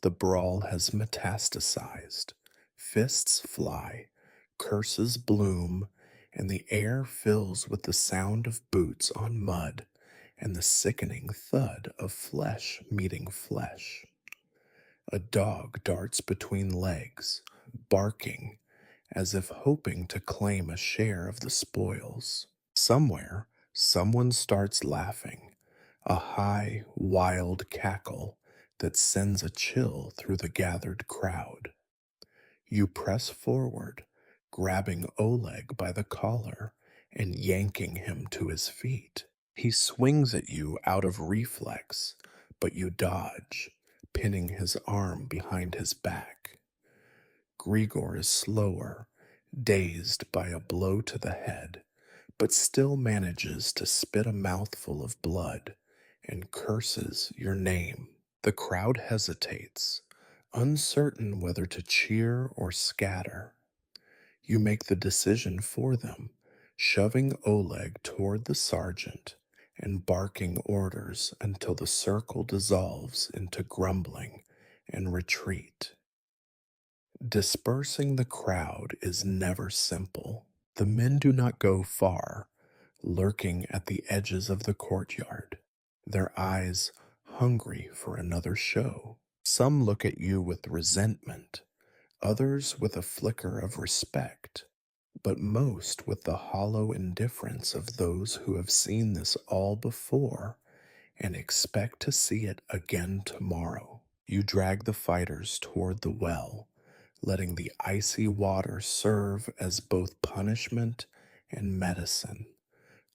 the brawl has metastasized. Fists fly, curses bloom, and the air fills with the sound of boots on mud and the sickening thud of flesh meeting flesh. A dog darts between legs, barking as if hoping to claim a share of the spoils. Somewhere, someone starts laughing, a high, wild cackle that sends a chill through the gathered crowd. You press forward, grabbing Oleg by the collar and yanking him to his feet. He swings at you out of reflex, but you dodge, pinning his arm behind his back. Grigor is slower, dazed by a blow to the head, but still manages to spit a mouthful of blood and curses your name. The crowd hesitates, uncertain whether to cheer or scatter. You make the decision for them, shoving Oleg toward the sergeant and barking orders until the circle dissolves into grumbling and retreat. Dispersing the crowd is never simple. The men do not go far, lurking at the edges of the courtyard, their eyes hungry for another show. Some look at you with resentment, others with a flicker of respect, but most with the hollow indifference of those who have seen this all before and expect to see it again tomorrow. You drag the fighters toward the well, letting the icy water serve as both punishment and medicine.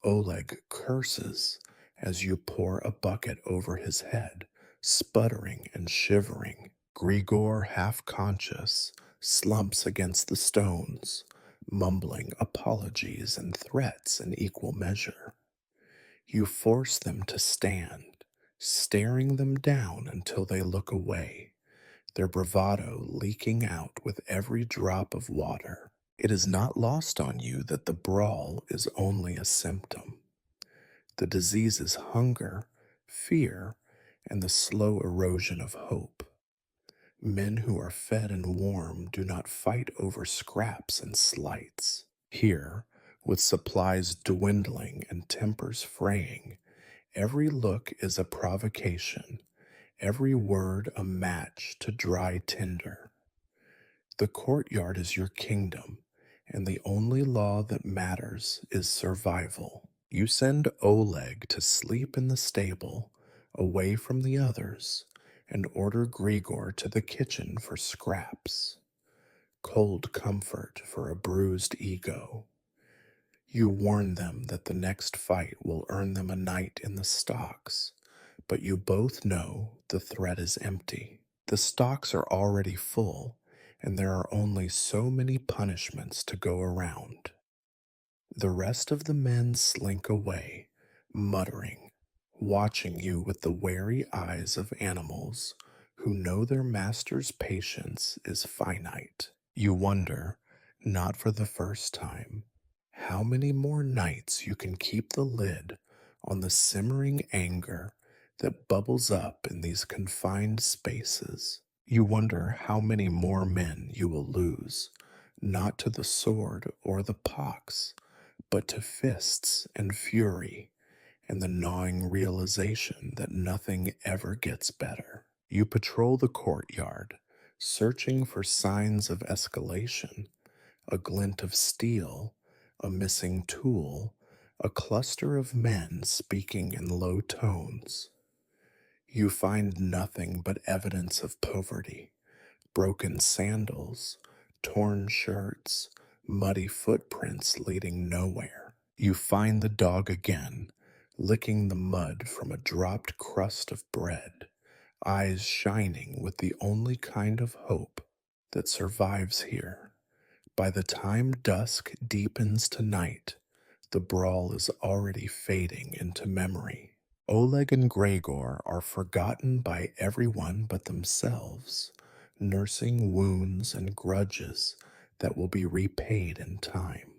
Oleg curses as you pour a bucket over his head, sputtering and shivering. Grigor, half conscious, slumps against the stones, mumbling apologies and threats in equal measure. You force them to stand, staring them down until they look away, their bravado leaking out with every drop of water. It is not lost on you that the brawl is only a symptom. The disease is hunger, fear, and the slow erosion of hope. Men who are fed and warm do not fight over scraps and slights. Here, with supplies dwindling and tempers fraying, every look is a provocation, every word a match to dry tinder. The courtyard is your kingdom, and the only law that matters is survival. You send Oleg to sleep in the stable, away from the others, and order Grigor to the kitchen for scraps. Cold comfort for a bruised ego. You warn them that the next fight will earn them a night in the stocks, but you both know the threat is empty. The stocks are already full, and there are only so many punishments to go around. The rest of the men slink away, muttering, watching you with the wary eyes of animals who know their master's patience is finite. You wonder, not for the first time, how many more nights you can keep the lid on the simmering anger that bubbles up in these confined spaces. You wonder how many more men you will lose, not to the sword or the pox, but to fists and fury, and the gnawing realization that nothing ever gets better. You patrol the courtyard, searching for signs of escalation, a glint of steel, a missing tool, a cluster of men speaking in low tones. You find nothing but evidence of poverty, broken sandals, torn shirts, muddy footprints leading nowhere. You find the dog again, licking the mud from a dropped crust of bread, eyes shining with the only kind of hope that survives here. By the time dusk deepens to night, the brawl is already fading into memory. Oleg and Gregor are forgotten by everyone but themselves, nursing wounds and grudges that will be repaid in time.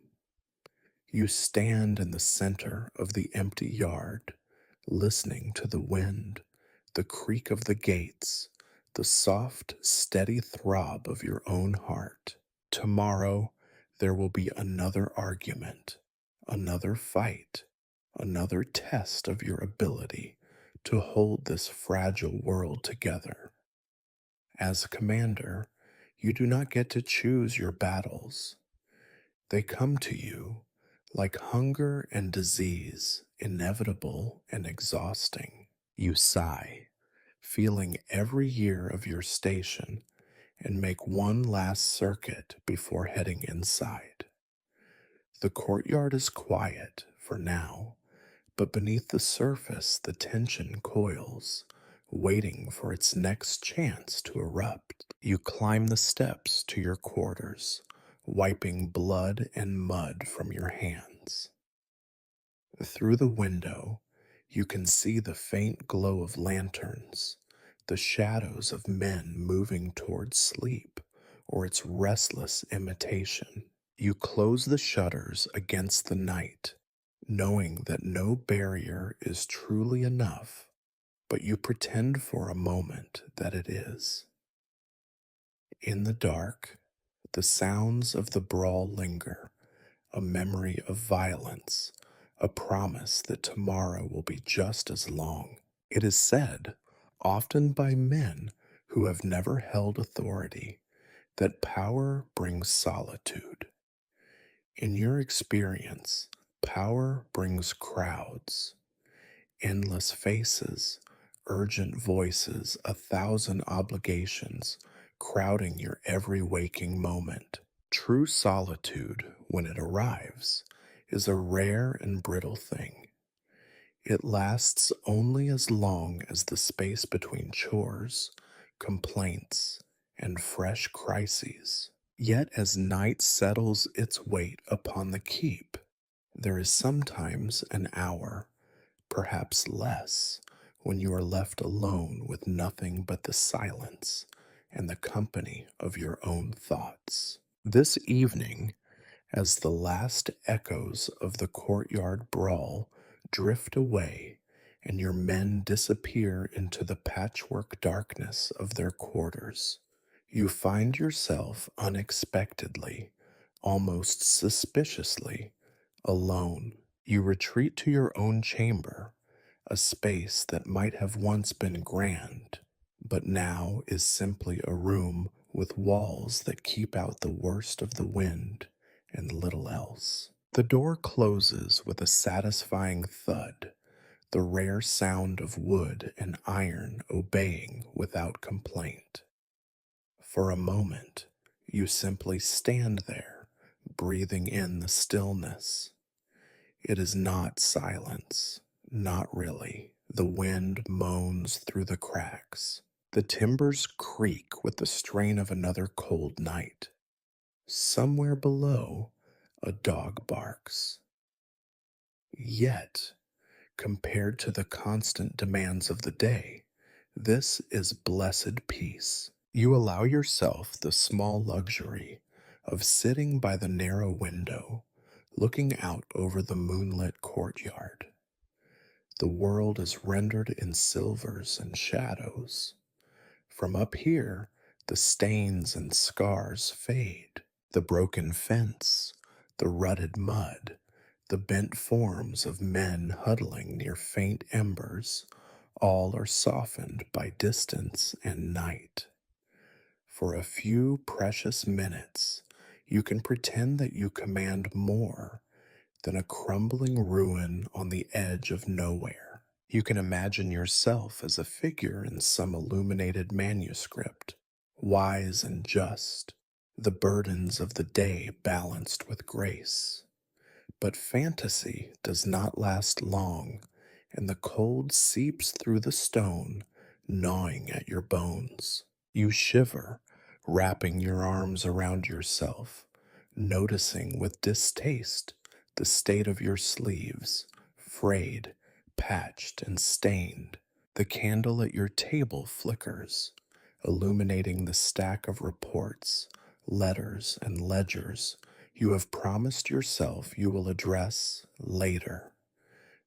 You stand in the center of the empty yard, listening to the wind, the creak of the gates, the soft, steady throb of your own heart. Tomorrow, there will be another argument, another fight, another test of your ability to hold this fragile world together. As commander, you do not get to choose your battles. They come to you like hunger and disease, inevitable and exhausting. You sigh, feeling every year of your station, and make one last circuit before heading inside. The courtyard is quiet for now, but beneath the surface the tension coils, waiting for its next chance to erupt. You climb the steps to your quarters, wiping blood and mud from your hands. Through the window, you can see the faint glow of lanterns, the shadows of men moving towards sleep, or its restless imitation. You close the shutters against the night, knowing that no barrier is truly enough, but you pretend for a moment that it is. In the dark, the sounds of the brawl linger, a memory of violence, a promise that tomorrow will be just as long. It is said, often by men who have never held authority, that power brings solitude. In your experience, power brings crowds, endless faces, urgent voices, a thousand obligations crowding your every waking moment. True solitude, when it arrives, is a rare and brittle thing. It lasts only as long as the space between chores, complaints, and fresh crises. Yet as night settles its weight upon the keep, there is sometimes an hour, perhaps less, when you are left alone with nothing but the silence and the company of your own thoughts. This evening, as the last echoes of the courtyard brawl drift away and your men disappear into the patchwork darkness of their quarters, you find yourself unexpectedly, almost suspiciously, alone. You retreat to your own chamber, a space that might have once been grand, but now is simply a room with walls that keep out the worst of the wind and little else. The door closes with a satisfying thud, the rare sound of wood and iron obeying without complaint. For a moment, you simply stand there, breathing in the stillness. It is not silence, not really. The wind moans through the cracks. The timbers creak with the strain of another cold night. Somewhere below, a dog barks. Yet, compared to the constant demands of the day, this is blessed peace. You allow yourself the small luxury of sitting by the narrow window, looking out over the moonlit courtyard. The world is rendered in silvers and shadows. From up here, the stains and scars fade. The broken fence, the rutted mud, The bent forms of men huddling near faint embers, all are softened by distance and night. For a few precious minutes, you can pretend that you command more than a crumbling ruin on the edge of nowhere. You can imagine yourself as a figure in some illuminated manuscript, wise and just, the burdens of the day balanced with grace. But fantasy does not last long, and the cold seeps through the stone, gnawing at your bones. You shiver, wrapping your arms around yourself, noticing with distaste the state of your sleeves, frayed, patched, and stained. The candle at your table flickers, illuminating the stack of reports, letters, and ledgers you have promised yourself you will address later.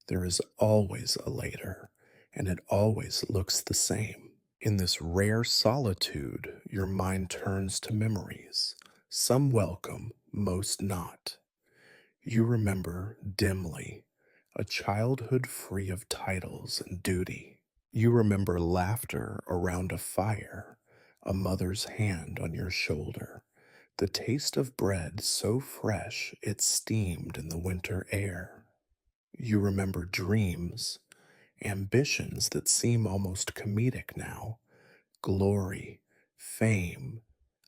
There is always a later, and it always looks the same. In this rare solitude, your mind turns to memories, some welcome, most not. You remember dimly a childhood free of titles and duty. You remember laughter around a fire, a mother's hand on your shoulder, the taste of bread so fresh it steamed in the winter air. You remember dreams, ambitions that seem almost comedic now, glory, fame,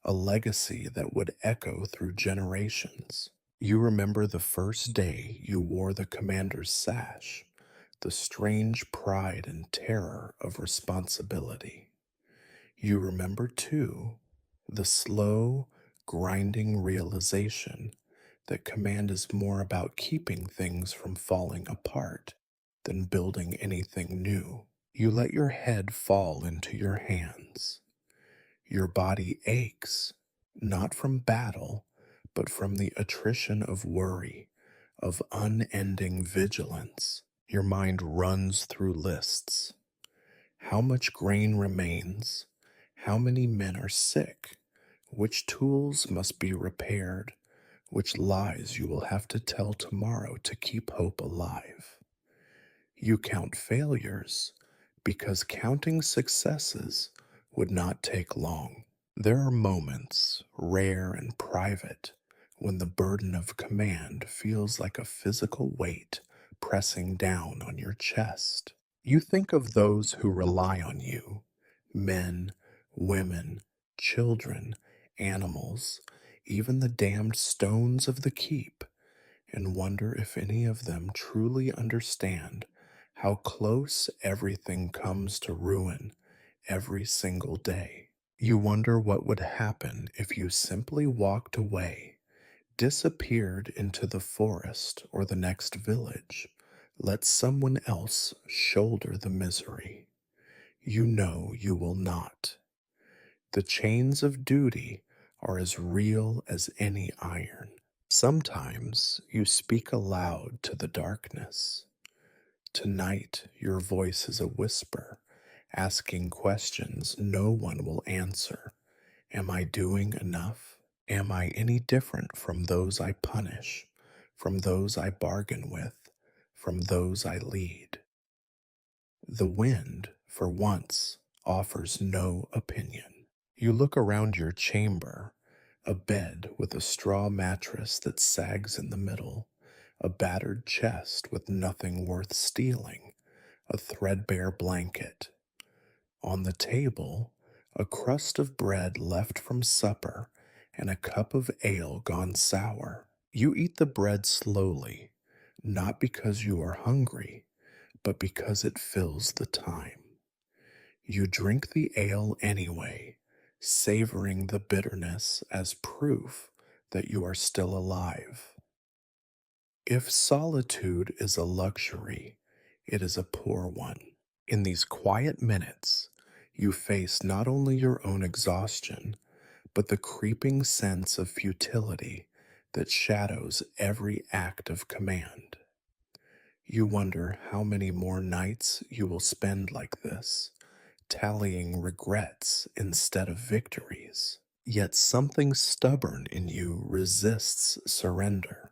a legacy that would echo through generations. You remember the first day you wore the commander's sash, the strange pride and terror of responsibility. You remember, too, the slow, grinding realization that command is more about keeping things from falling apart than building anything new. You let your head fall into your hands. Your body aches, not from battle, but from the attrition of worry, of unending vigilance. Your mind runs through lists. How much grain remains? How many men are sick? Which tools must be repaired? Which lies you will have to tell tomorrow to keep hope alive? You count failures because counting successes would not take long. There are moments, rare and private, when the burden of command feels like a physical weight pressing down on your chest. You think of those who rely on you, men, women, children, animals, even the damned stones of the keep, and wonder if any of them truly understand how close everything comes to ruin every single day. You wonder what would happen if you simply walked away, disappeared into the forest or the next village, let someone else shoulder the misery. You know you will not. The chains of duty are as real as any iron. Sometimes you speak aloud to the darkness. Tonight, your voice is a whisper, asking questions no one will answer. Am I doing enough? Am I any different from those I punish, from those I bargain with, from those I lead? The wind, for once, offers no opinion. You look around your chamber, a bed with a straw mattress that sags in the middle, a battered chest with nothing worth stealing, a threadbare blanket. On the table, a crust of bread left from supper and a cup of ale gone sour. You eat the bread slowly, not because you are hungry, but because it fills the time. You drink the ale anyway, savoring the bitterness as proof that you are still alive. If solitude is a luxury, it is a poor one. In these quiet minutes, you face not only your own exhaustion, but the creeping sense of futility that shadows every act of command. You wonder how many more nights you will spend like this, tallying regrets instead of victories. Yet something stubborn in you resists surrender.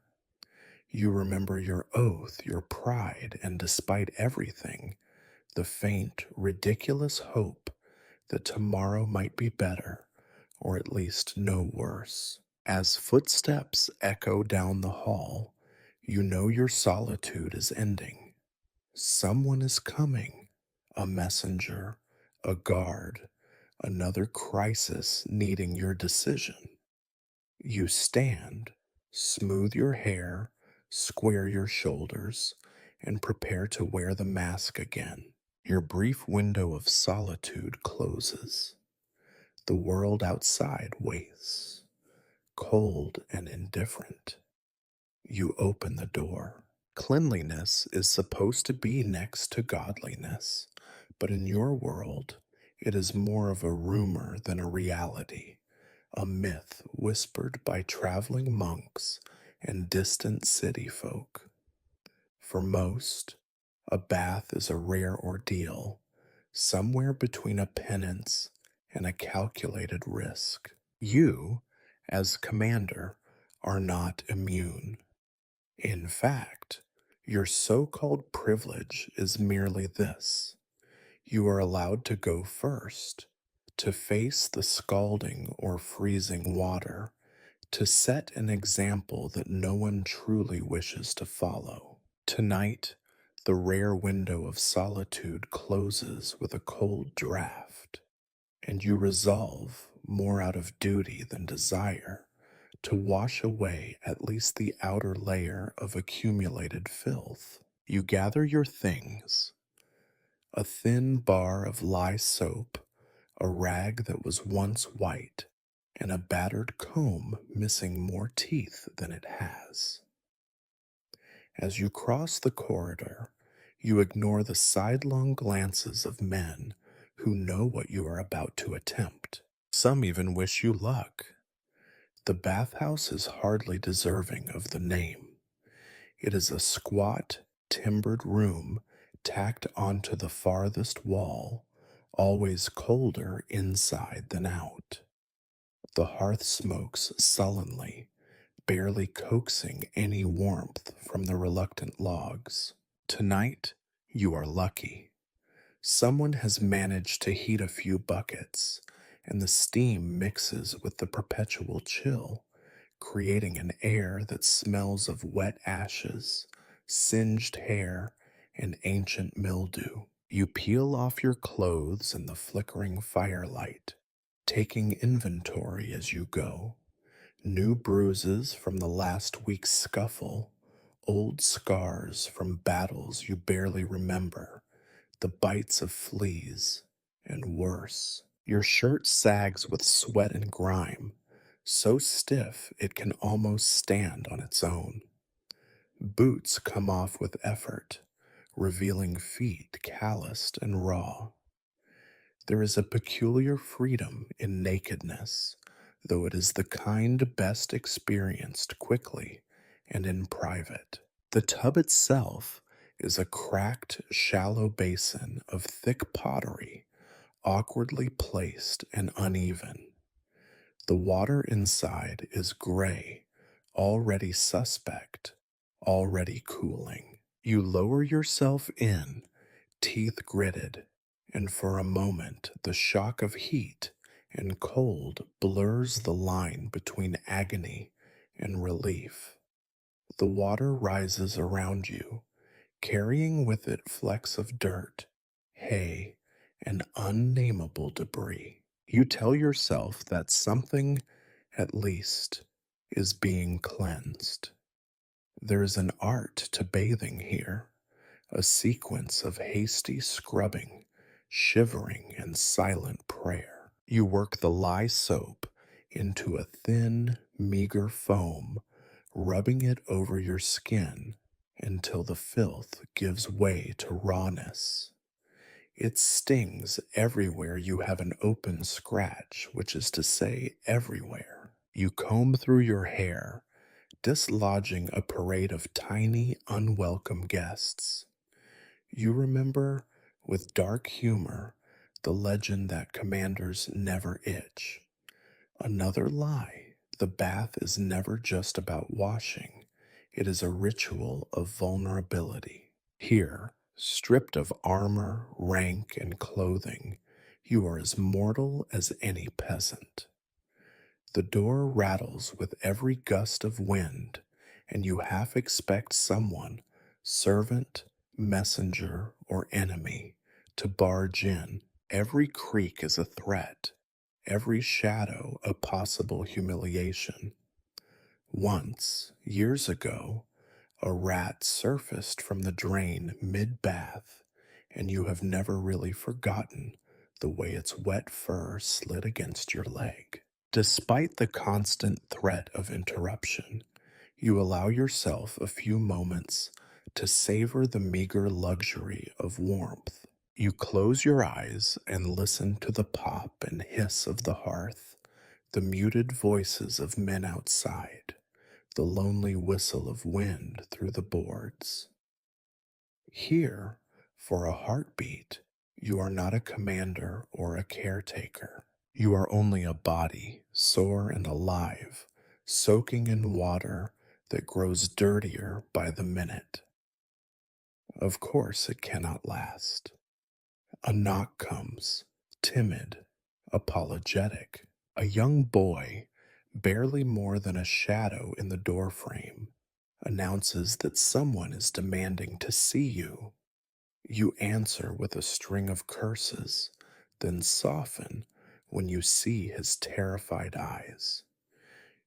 You remember your oath, your pride, and despite everything, the faint, ridiculous hope that tomorrow might be better, or at least no worse. As footsteps echo down the hall, you know your solitude is ending. Someone is coming, a messenger, a guard, another crisis needing your decision. You stand, smooth your hair, square your shoulders, and prepare to wear the mask again. Your brief window of solitude closes. The world outside waits, cold and indifferent. You open the door. Cleanliness is supposed to be next to godliness, but in your world, it is more of a rumor than a reality, a myth whispered by traveling monks and distant city folk. For most, a bath is a rare ordeal, somewhere between a penance and a calculated risk. You, as commander, are not immune. In fact, your so called privilege is merely this: you are allowed to go first, to face the scalding or freezing water, to set an example that no one truly wishes to follow. Tonight, the rare window of solitude closes with a cold draft, and you resolve, more out of duty than desire, to wash away at least the outer layer of accumulated filth. You gather your things: a thin bar of lye soap, a rag that was once white, and a battered comb missing more teeth than it has. As you cross the corridor, you ignore the sidelong glances of men who know what you are about to attempt. Some even wish you luck. The bathhouse is hardly deserving of the name. It is a squat, timbered room tacked onto the farthest wall, always colder inside than out. The hearth smokes sullenly, barely coaxing any warmth from the reluctant logs. Tonight, you are lucky. Someone has managed to heat a few buckets, and the steam mixes with the perpetual chill, creating an air that smells of wet ashes, singed hair, and ancient mildew. You peel off your clothes in the flickering firelight, taking inventory as you go. New bruises from the last week's scuffle, old scars from battles you barely remember, the bites of fleas, and worse. Your shirt sags with sweat and grime, so stiff it can almost stand on its own. Boots come off with effort, revealing feet calloused and raw. There is a peculiar freedom in nakedness, though it is the kind best experienced quickly and in private. The tub itself is a cracked, shallow basin of thick pottery, awkwardly placed and uneven. The water inside is gray, already suspect, already cooling. You lower yourself in, teeth gritted, and for a moment the shock of heat and cold blurs the line between agony and relief. The water rises around you, carrying with it flecks of dirt, hay, and unnameable debris. You tell yourself that something, at least, is being cleansed. There is an art to bathing here, a sequence of hasty scrubbing, shivering, and silent prayer. You work the lye soap into a thin, meager foam, rubbing it over your skin until the filth gives way to rawness. It stings everywhere you have an open scratch, which is to say, everywhere. You comb through your hair, dislodging a parade of tiny, unwelcome guests. You remember, with dark humor, the legend that commanders never itch. Another lie: the bath is never just about washing, It is a ritual of vulnerability. Here, stripped of armor, rank, and clothing, you are as mortal as any peasant. The door rattles with every gust of wind, and you half expect someone, servant, messenger, or enemy, to barge in. Every creak is a threat, every shadow a possible humiliation. Once, years ago, a rat surfaced from the drain mid bath, and you have never really forgotten the way its wet fur slid against your leg. Despite the constant threat of interruption, you allow yourself a few moments to savor the meager luxury of warmth. You close your eyes and listen to the pop and hiss of the hearth, the muted voices of men outside, the lonely whistle of wind through the boards. Here, for a heartbeat, you are not a commander or a caretaker. You are only a body, sore and alive, soaking in water that grows dirtier by the minute. Of course, it cannot last. A knock comes, timid, apologetic. A young boy, barely more than a shadow in the doorframe, announces that someone is demanding to see you. You answer with a string of curses, then soften when you see his terrified eyes.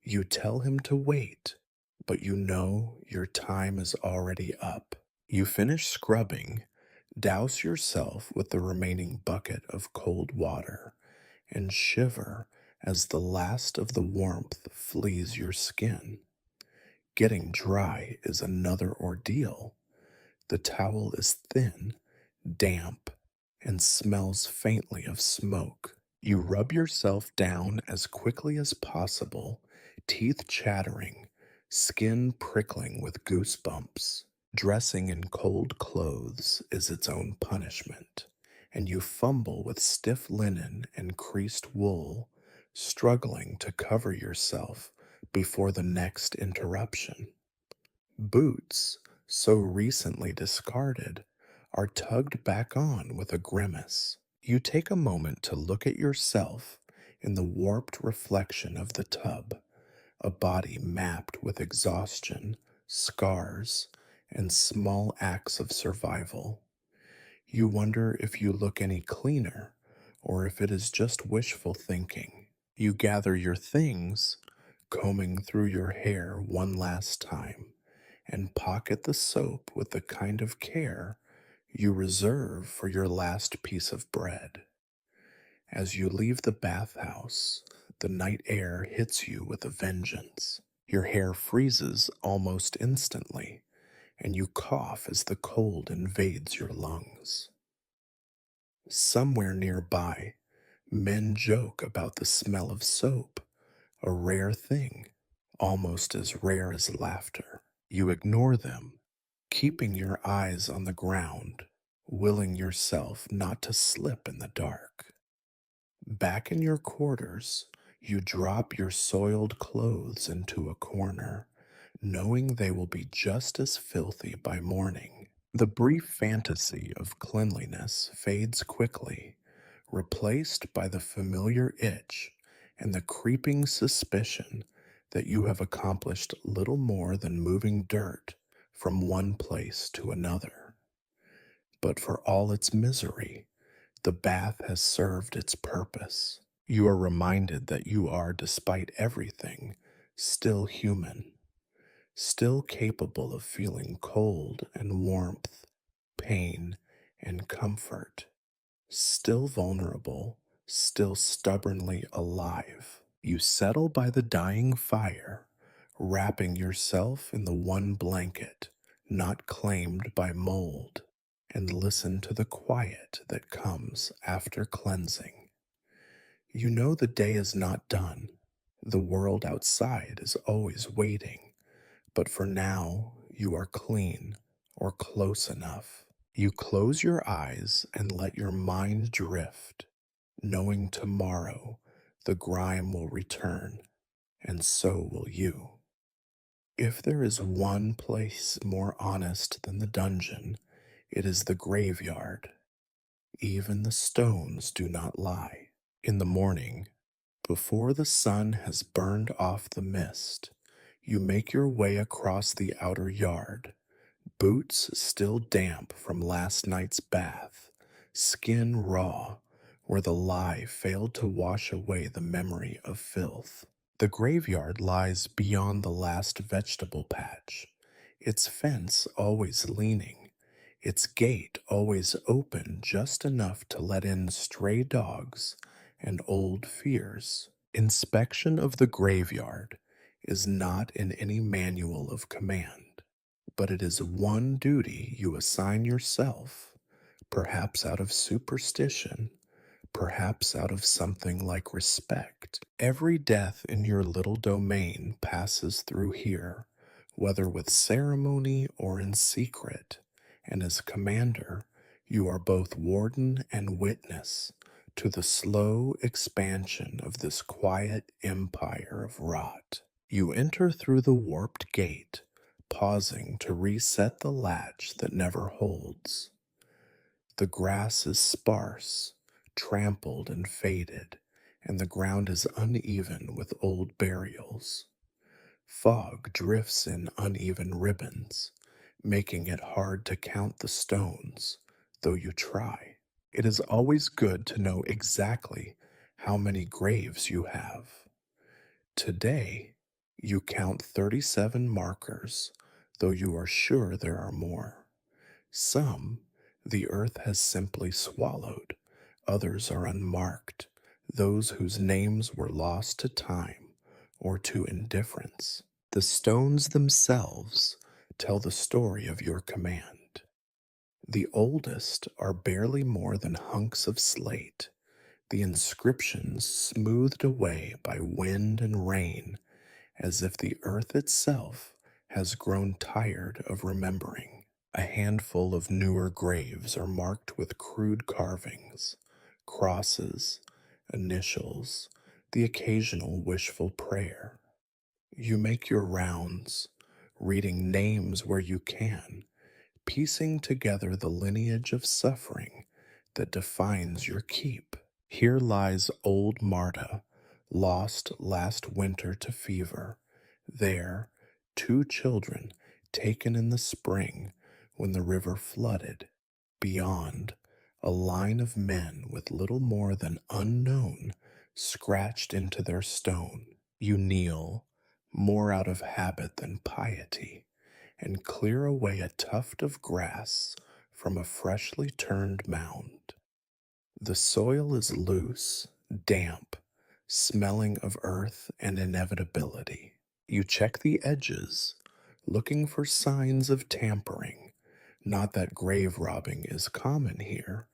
You tell him to wait, but you know your time is already up. You finish scrubbing, douse yourself with the remaining bucket of cold water, and shiver as the last of the warmth flees your skin. Getting dry is another ordeal. The towel is thin, damp, and smells faintly of smoke. You rub yourself down as quickly as possible, teeth chattering, skin prickling with goosebumps. Dressing in cold clothes is its own punishment, and you fumble with stiff linen and creased wool, struggling to cover yourself before the next interruption. Boots, so recently discarded, are tugged back on with a grimace. You take a moment to look at yourself in the warped reflection of the tub, a body mapped with exhaustion, scars, and small acts of survival. You wonder if you look any cleaner or if it is just wishful thinking. You gather your things, combing through your hair one last time, and pocket the soap with the kind of care you reserve for your last piece of bread. As you leave the bathhouse, the night air hits you with a vengeance. Your hair freezes almost instantly, and you cough as the cold invades your lungs. Somewhere nearby, men joke about the smell of soap, a rare thing, almost as rare as laughter. You ignore them, keeping your eyes on the ground, willing yourself not to slip in the dark. Back in your quarters, you drop your soiled clothes into a corner, knowing they will be just as filthy by morning. The brief fantasy of cleanliness fades quickly, replaced by the familiar itch and the creeping suspicion that you have accomplished little more than moving dirt from one place to another. But for all its misery, the bath has served its purpose. You are reminded that you are, despite everything, still human, still capable of feeling cold and warmth, pain and comfort, still vulnerable, still stubbornly alive. You settle by the dying fire, wrapping yourself in the one blanket not claimed by mold, and listen to the quiet that comes after cleansing. You know the day is not done. The world outside is always waiting, but for now you are clean or close enough. You close your eyes and let your mind drift, knowing tomorrow the grime will return, and so will you. If there is one place more honest than the dungeon, it is the graveyard. Even the stones do not lie. In the morning, before the sun has burned off the mist, you make your way across the outer yard, boots still damp from last night's bath, skin raw where the lye failed to wash away the memory of filth. The graveyard lies beyond the last vegetable patch, its fence always leaning, its gate always open just enough to let in stray dogs and old fears. Inspection of the graveyard is not in any manual of command, but it is one duty you assign yourself, perhaps out of superstition, perhaps out of something like respect. Every death in your little domain passes through here, whether with ceremony or in secret, and as commander, you are both warden and witness to the slow expansion of this quiet empire of rot. You enter through the warped gate, pausing to reset the latch that never holds. The grass is sparse, trampled and faded, and the ground is uneven with old burials. Fog drifts in uneven ribbons, making it hard to count the stones, though you try. It is always good to know exactly how many graves you have. Today, you count 37 markers, though you are sure there are more. Some the earth has simply swallowed, others are unmarked, those whose names were lost to time or to indifference. The stones themselves tell the story of your command. The oldest are barely more than hunks of slate, the inscriptions smoothed away by wind and rain, as if the earth itself has grown tired of remembering. A handful of newer graves are marked with crude carvings, crosses, initials, the occasional wishful prayer. You make your rounds, reading names where you can, piecing together the lineage of suffering that defines your keep. Here lies old Marta, lost last winter to fever. There, two children taken in the spring when the river flooded. Beyond, a line of men with little more than unknown scratched into their stone. You kneel, more out of habit than piety, and clear away a tuft of grass from a freshly turned mound. The soil is loose, damp, smelling of earth and inevitability. You check the edges, looking for signs of tampering. Not that grave robbing is common here,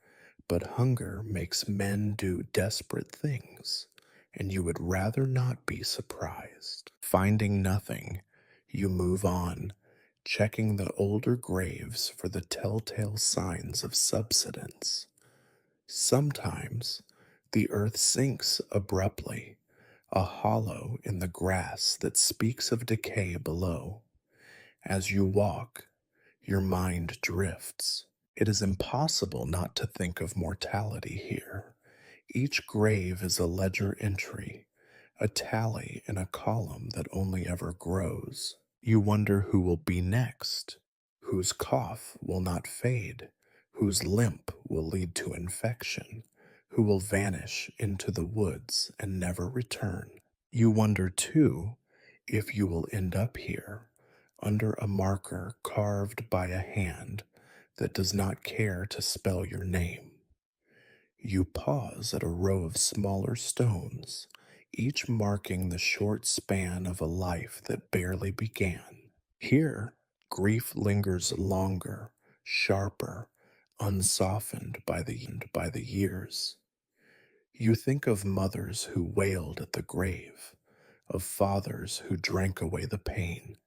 but hunger makes men do desperate things, and you would rather not be surprised. Finding nothing, you move on, checking the older graves for the telltale signs of subsidence. Sometimes the earth sinks abruptly, a hollow in the grass that speaks of decay below. As you walk, your mind drifts. It is impossible not to think of mortality here. Each grave is a ledger entry, a tally in a column that only ever grows. You wonder who will be next, whose cough will not fade, whose limp will lead to infection, who will vanish into the woods and never return. You wonder, too, if you will end up here, under a marker carved by a hand that does not care to spell your name. You pause at a row of smaller stones, each marking the short span of a life that barely began. Here, grief lingers longer, sharper, unsoftened by the years. You think of mothers who wailed at the grave, of fathers who drank away the pain,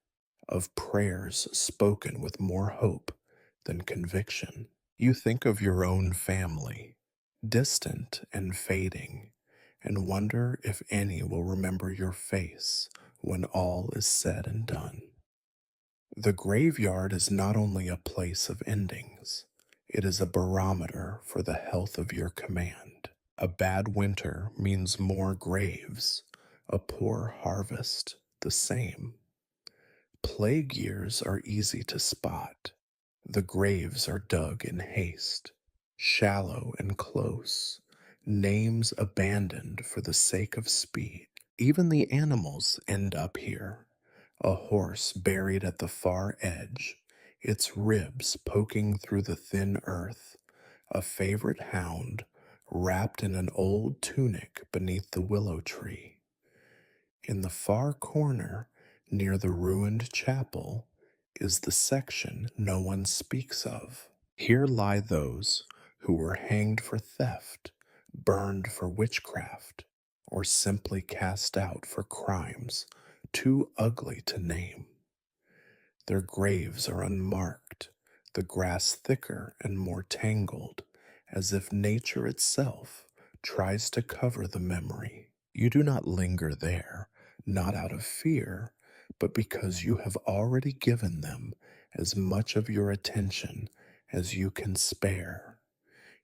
of prayers spoken with more hope than conviction. You think of your own family, distant and fading, and wonder if any will remember your face when all is said and done. The graveyard is not only a place of endings, it is a barometer for the health of your command. A bad winter means more graves, a poor harvest, the same. Plague years are easy to spot. The graves are dug in haste, shallow and close, names abandoned for the sake of speed. Even the animals end up here. A horse buried at the far edge, its ribs poking through the thin earth. A favorite hound wrapped in an old tunic beneath the willow tree. In the far corner, near the ruined chapel, is the section no one speaks of. Here lie those who were hanged for theft, burned for witchcraft, or simply cast out for crimes too ugly to name. Their graves are unmarked, the grass thicker and more tangled, as if nature itself tries to cover the memory. You do not linger there, not out of fear, but because you have already given them as much of your attention as you can spare.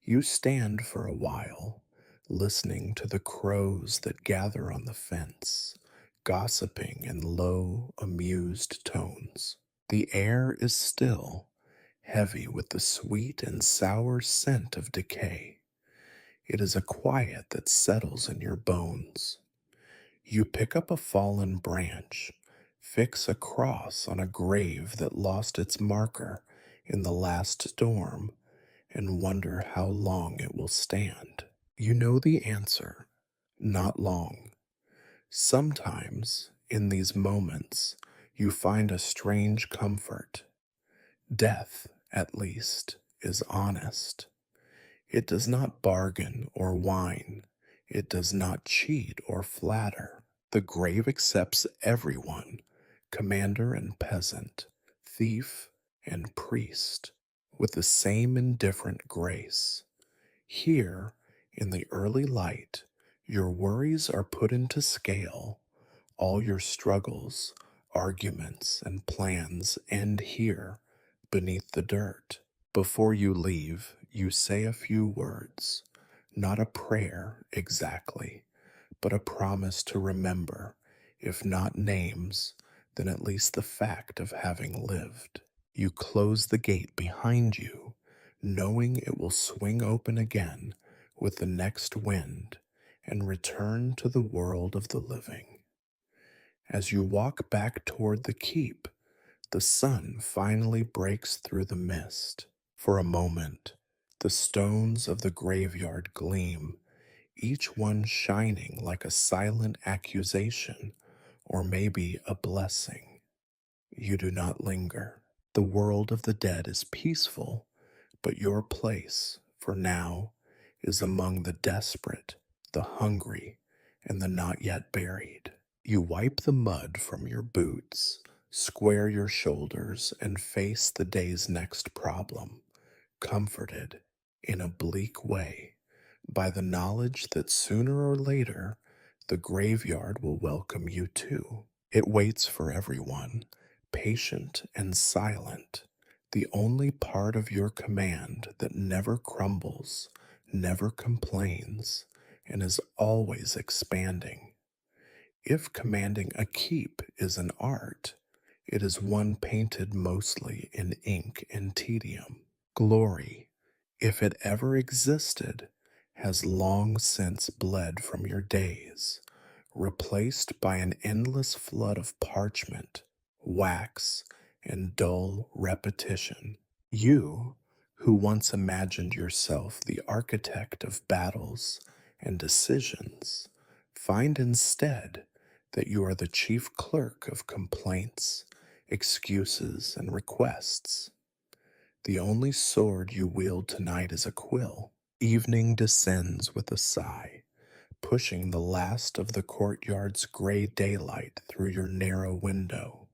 You stand for a while, listening to the crows that gather on the fence, gossiping in low, amused tones. The air is still, heavy with the sweet and sour scent of decay. It is a quiet that settles in your bones. You pick up a fallen branch, fix a cross on a grave that lost its marker in the last storm, and wonder how long it will stand. You know the answer. Not long. Sometimes, in these moments, you find a strange comfort. Death, at least, is honest. It does not bargain or whine. It does not cheat or flatter. The grave accepts everyone, commander and peasant, thief and priest, with the same indifferent grace. Here, in the early light, your worries are put into scale. All your struggles, arguments, and plans end here, beneath the dirt. Before you leave, you say a few words, not a prayer exactly, but a promise to remember, if not names, then at least the fact of having lived. You close the gate behind you, knowing it will swing open again with the next wind, and return to the world of the living. As you walk back toward the keep, the sun finally breaks through the mist. For a moment, the stones of the graveyard gleam, each one shining like a silent accusation, or maybe a blessing. You do not linger. The world of the dead is peaceful, but your place, for now, is among the desperate, the hungry, and the not yet buried. You wipe the mud from your boots, square your shoulders, and face the day's next problem, comforted, in a bleak way, by the knowledge that sooner or later the graveyard will welcome you too. It waits for everyone, patient and silent, the only part of your command that never crumbles, never complains, and is always expanding. If commanding a keep is an art, it is one painted mostly in ink and tedium. Glory, if it ever existed, has long since bled from your days, replaced by an endless flood of parchment, wax, and dull repetition. You, who once imagined yourself the architect of battles and decisions, find instead that you are the chief clerk of complaints, excuses, and requests. The only sword you wield tonight is a quill. Evening descends with a sigh, pushing the last of the courtyard's gray daylight through your narrow window.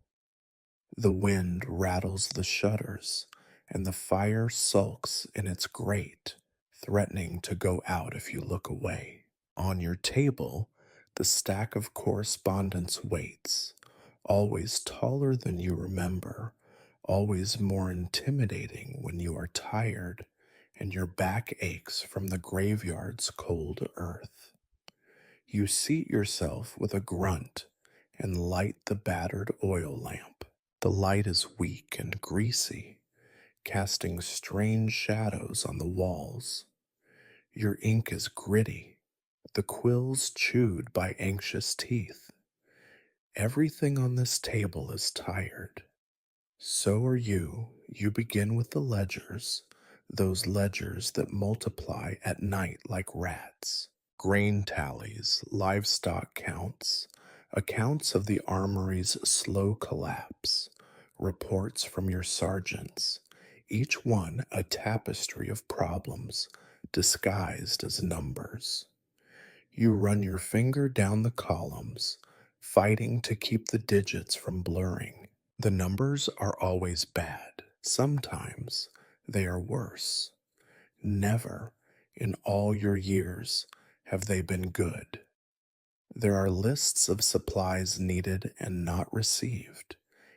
The wind rattles the shutters, and the fire sulks in its grate, threatening to go out if you look away. On your table, the stack of correspondence waits, always taller than you remember, always more intimidating when you are tired and your back aches from the graveyard's cold earth. You seat yourself with a grunt and light the battered oil lamp. The light is weak and greasy, casting strange shadows on the walls. Your ink is gritty, the quills chewed by anxious teeth. Everything on this table is tired. So are you. You begin with the ledgers, those ledgers that multiply at night like rats. Grain tallies, livestock counts, accounts of the armory's slow collapse, reports from your sergeants, each one a tapestry of problems disguised as numbers. You run your finger down the columns, fighting to keep the digits from blurring. The numbers are always bad. Sometimes they are worse. Never in all your years have they been good. There are lists of supplies needed and not received,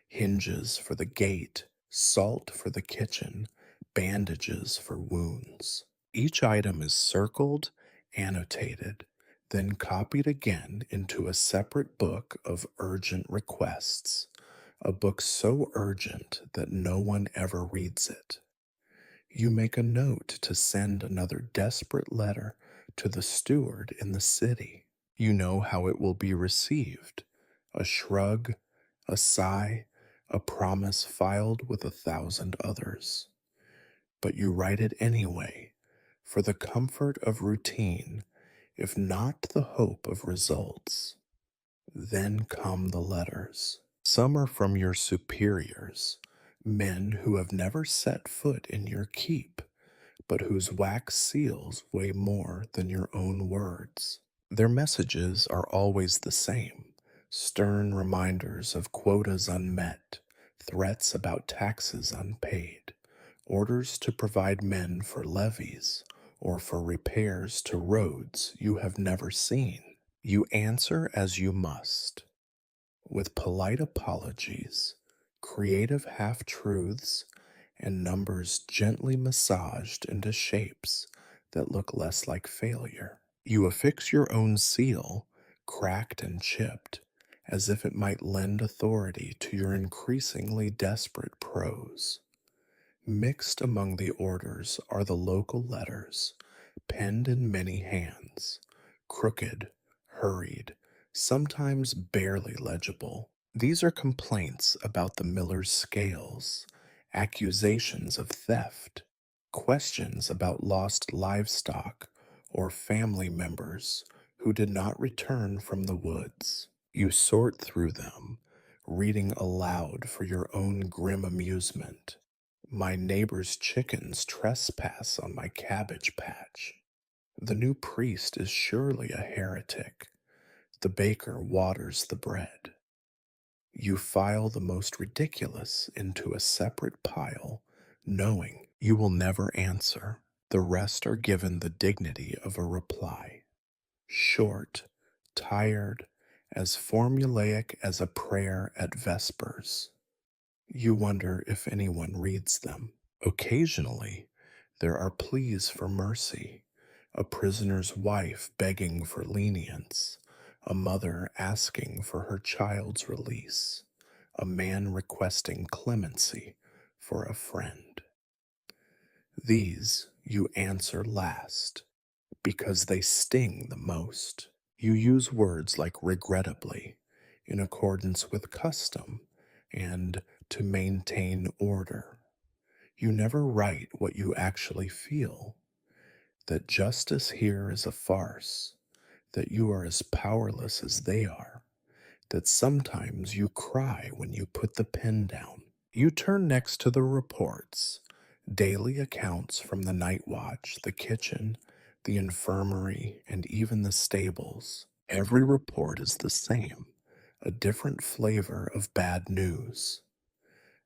hinges for the gate, salt for the kitchen, bandages for wounds. Each item is circled, annotated, then copied again into a separate book of urgent requests, a book so urgent that no one ever reads it. You make a note to send another desperate letter to the steward in the city. You know how it will be received: a shrug, a sigh, a promise filed with 1,000 others. But you write it anyway, for the comfort of routine, if not the hope of results. Then come the letters. Some are from your superiors, men who have never set foot in your keep, but whose wax seals weigh more than your own words. Their messages are always the same: stern reminders of quotas unmet, threats about taxes unpaid, orders to provide men for levies or for repairs to roads you have never seen. You answer as you must, with polite apologies, creative half truths, and numbers gently massaged into shapes that look less like failure. You affix your own seal, cracked and chipped, as if it might lend authority to your increasingly desperate prose. Mixed among the orders are the local letters, penned in many hands, crooked, hurried, sometimes barely legible. These are complaints about the miller's scales, accusations of theft, questions about lost livestock or family members who did not return from the woods. You sort through them, reading aloud for your own grim amusement. My neighbor's chickens trespass on my cabbage patch. The new priest is surely a heretic. The baker waters the bread. You file the most ridiculous into a separate pile, knowing you will never answer. The rest are given the dignity of a reply. Short, tired, as formulaic as a prayer at vespers. You wonder if anyone reads them. Occasionally, there are pleas for mercy, a prisoner's wife begging for lenience, a mother asking for her child's release, a man requesting clemency for a friend. These you answer last, because they sting the most. You use words like regrettably, in accordance with custom, and to maintain order. You never write what you actually feel: that justice here is a farce, that you are as powerless as they are, that sometimes you cry when you put the pen down. You turn next to the reports, daily accounts from the night watch, the kitchen, the infirmary, and even the stables. Every report is the same, a different flavor of bad news: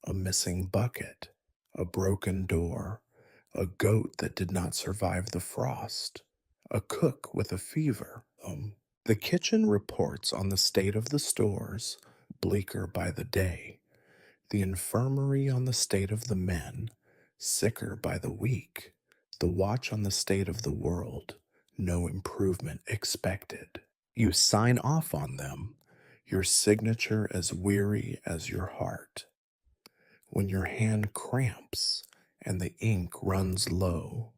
a missing bucket, a broken door, a goat that did not survive the frost, a cook with a fever. The kitchen reports on the state of the stores, bleaker by the day. The infirmary on the state of the men, sicker by the week. The watch on the state of the world, no improvement expected. You sign off on them, your signature as weary as your heart. When your hand cramps and the ink runs low,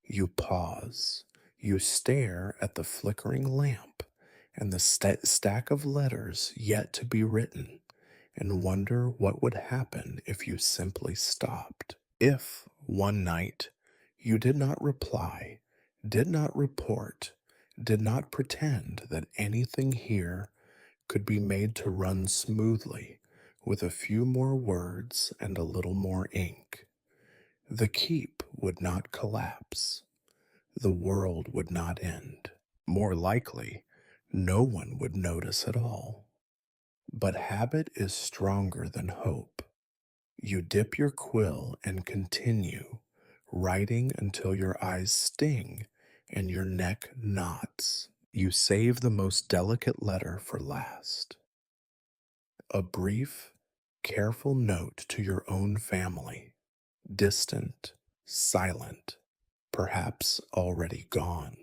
you pause. You stare at the flickering lamp and the stack of letters yet to be written and wonder what would happen if you simply stopped. If, one night, you did not reply, did not report, did not pretend that anything here could be made to run smoothly with a few more words and a little more ink, the keep would not collapse. The world would not end. More likely, no one would notice at all. But habit is stronger than hope. You dip your quill and continue, writing until your eyes sting and your neck knots. You save the most delicate letter for last. A brief, careful note to your own family, distant, silent, perhaps already gone.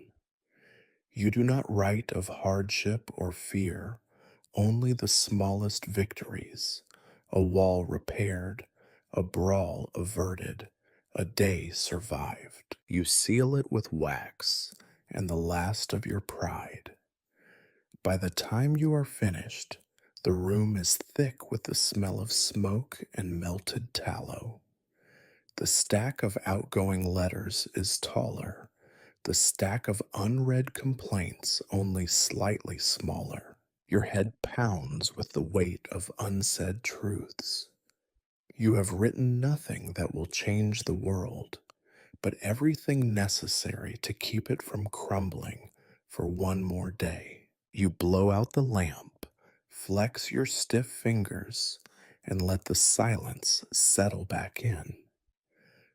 You do not write of hardship or fear, only the smallest victories, a wall repaired, a brawl averted, a day survived. You seal it with wax and the last of your pride. By the time you are finished, the room is thick with the smell of smoke and melted tallow. The stack of outgoing letters is taller, the stack of unread complaints only slightly smaller. Your head pounds with the weight of unsaid truths. You have written nothing that will change the world, but everything necessary to keep it from crumbling for one more day. You blow out the lamp, flex your stiff fingers, and let the silence settle back in.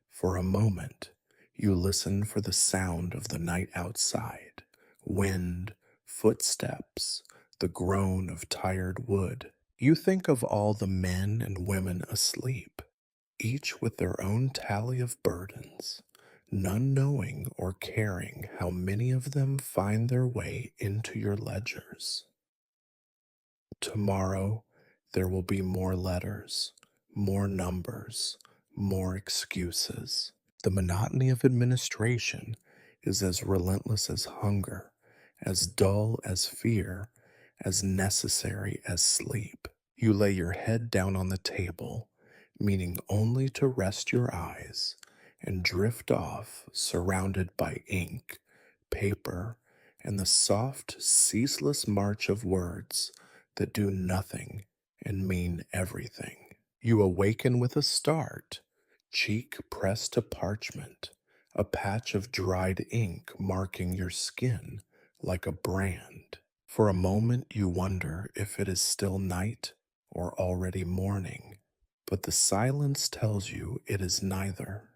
For a moment, you listen for the sound of the night outside, wind, footsteps, the groan of tired wood. You think of all the men and women asleep, each with their own tally of burdens, none knowing or caring how many of them find their way into your ledgers. Tomorrow, there will be more letters, more numbers, more excuses. The monotony of administration is as relentless as hunger, as dull as fear, as necessary as sleep. You lay your head down on the table, meaning only to rest your eyes, and drift off, surrounded by ink, paper, and the soft, ceaseless march of words that do nothing and mean everything. You awaken with a start, cheek pressed to parchment, a patch of dried ink marking your skin like a brand. For a moment you wonder if it is still night or already morning, but the silence tells you it is neither.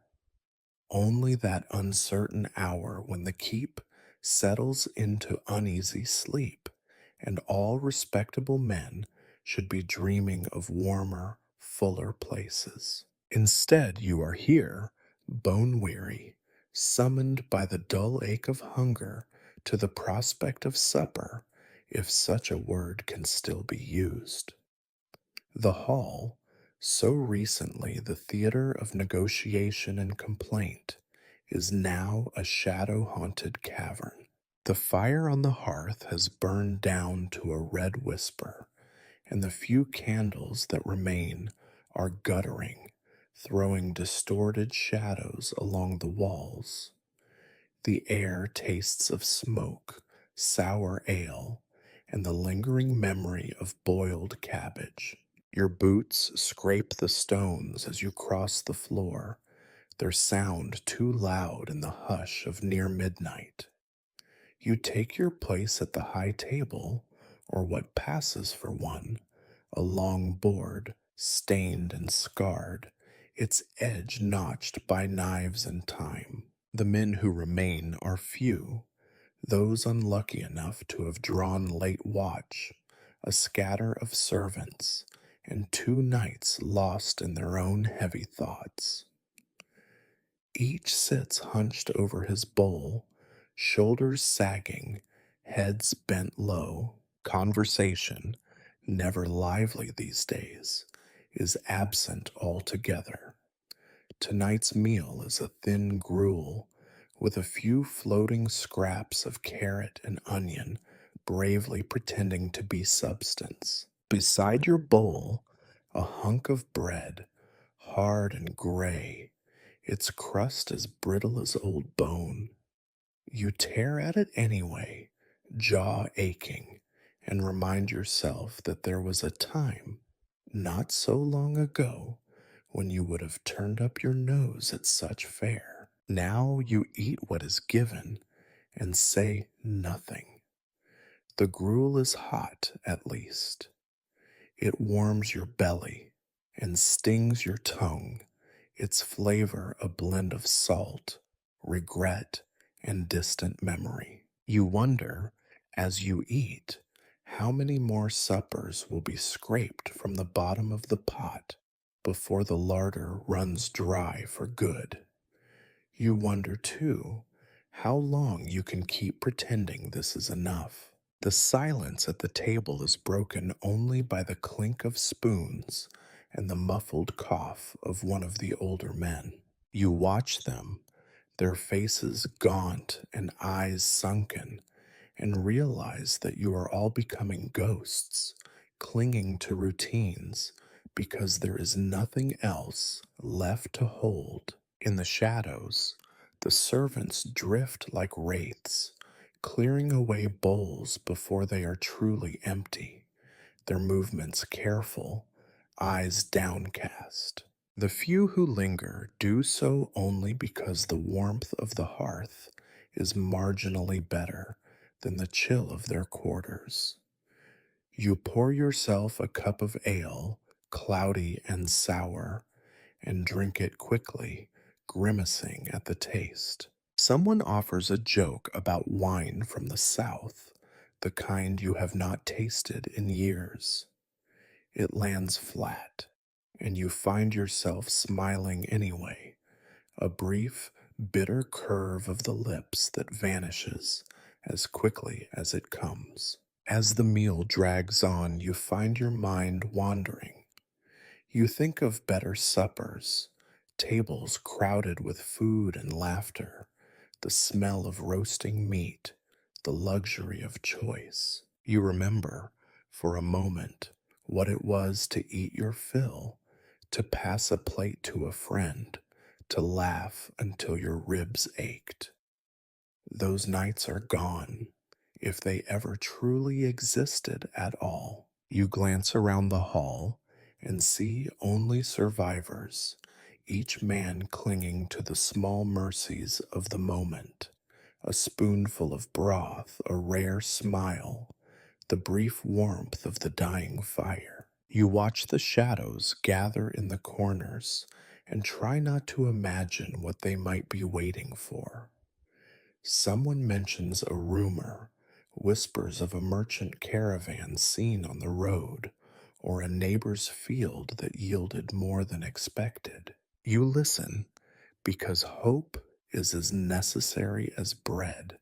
Only that uncertain hour when the keep settles into uneasy sleep, and all respectable men should be dreaming of warmer, fuller places. Instead, you are here, bone weary, summoned by the dull ache of hunger to the prospect of supper, if such a word can still be used. The hall, so recently the theater of negotiation and complaint, is now a shadow haunted cavern. The fire on the hearth has burned down to a red whisper, and the few candles that remain are guttering, throwing distorted shadows along the walls. The air tastes of smoke, sour ale, and the lingering memory of boiled cabbage. Your boots scrape the stones as you cross the floor, their sound too loud in the hush of near midnight. You take your place at the high table, or what passes for one, a long board, stained and scarred, its edge notched by knives and time. The men who remain are few, those unlucky enough to have drawn late watch, a scatter of servants, and two knights lost in their own heavy thoughts. Each sits hunched over his bowl, shoulders sagging, heads bent low. Conversation, never lively these days, is absent altogether. Tonight's meal is a thin gruel with a few floating scraps of carrot and onion bravely pretending to be substance. Beside your bowl, a hunk of bread, hard and gray, its crust as brittle as old bone. You tear at it anyway, jaw aching, and remind yourself that there was a time, not so long ago, when you would have turned up your nose at such fare. Now you eat what is given and say nothing. The gruel is hot, at least. It warms your belly and stings your tongue, its flavor a blend of salt, regret, and distant memory. You wonder, as you eat, how many more suppers will be scraped from the bottom of the pot before the larder runs dry for good. You wonder, too, how long you can keep pretending this is enough. The silence at the table is broken only by the clink of spoons and the muffled cough of one of the older men. You watch them, their faces gaunt and eyes sunken, and realize that you are all becoming ghosts, clinging to routines because there is nothing else left to hold. In the shadows, the servants drift like wraiths, clearing away bowls before they are truly empty, their movements careful, eyes downcast. The few who linger do so only because the warmth of the hearth is marginally better than the chill of their quarters. You pour yourself a cup of ale, cloudy and sour, and drink it quickly, grimacing at the taste. Someone offers a joke about wine from the South, the kind you have not tasted in years. It lands flat, and you find yourself smiling anyway, a brief, bitter curve of the lips that vanishes as quickly as it comes. As the meal drags on, you find your mind wandering. You think of better suppers, tables crowded with food and laughter, the smell of roasting meat, the luxury of choice. You remember, for a moment, what it was to eat your fill, to pass a plate to a friend, to laugh until your ribs ached. Those nights are gone, if they ever truly existed at all. You glance around the hall and see only survivors, each man clinging to the small mercies of the moment. A spoonful of broth, a rare smile, the brief warmth of the dying fire. You watch the shadows gather in the corners and try not to imagine what they might be waiting for. Someone mentions a rumor, whispers of a merchant caravan seen on the road, or a neighbor's field that yielded more than expected. You listen because hope is as necessary as bread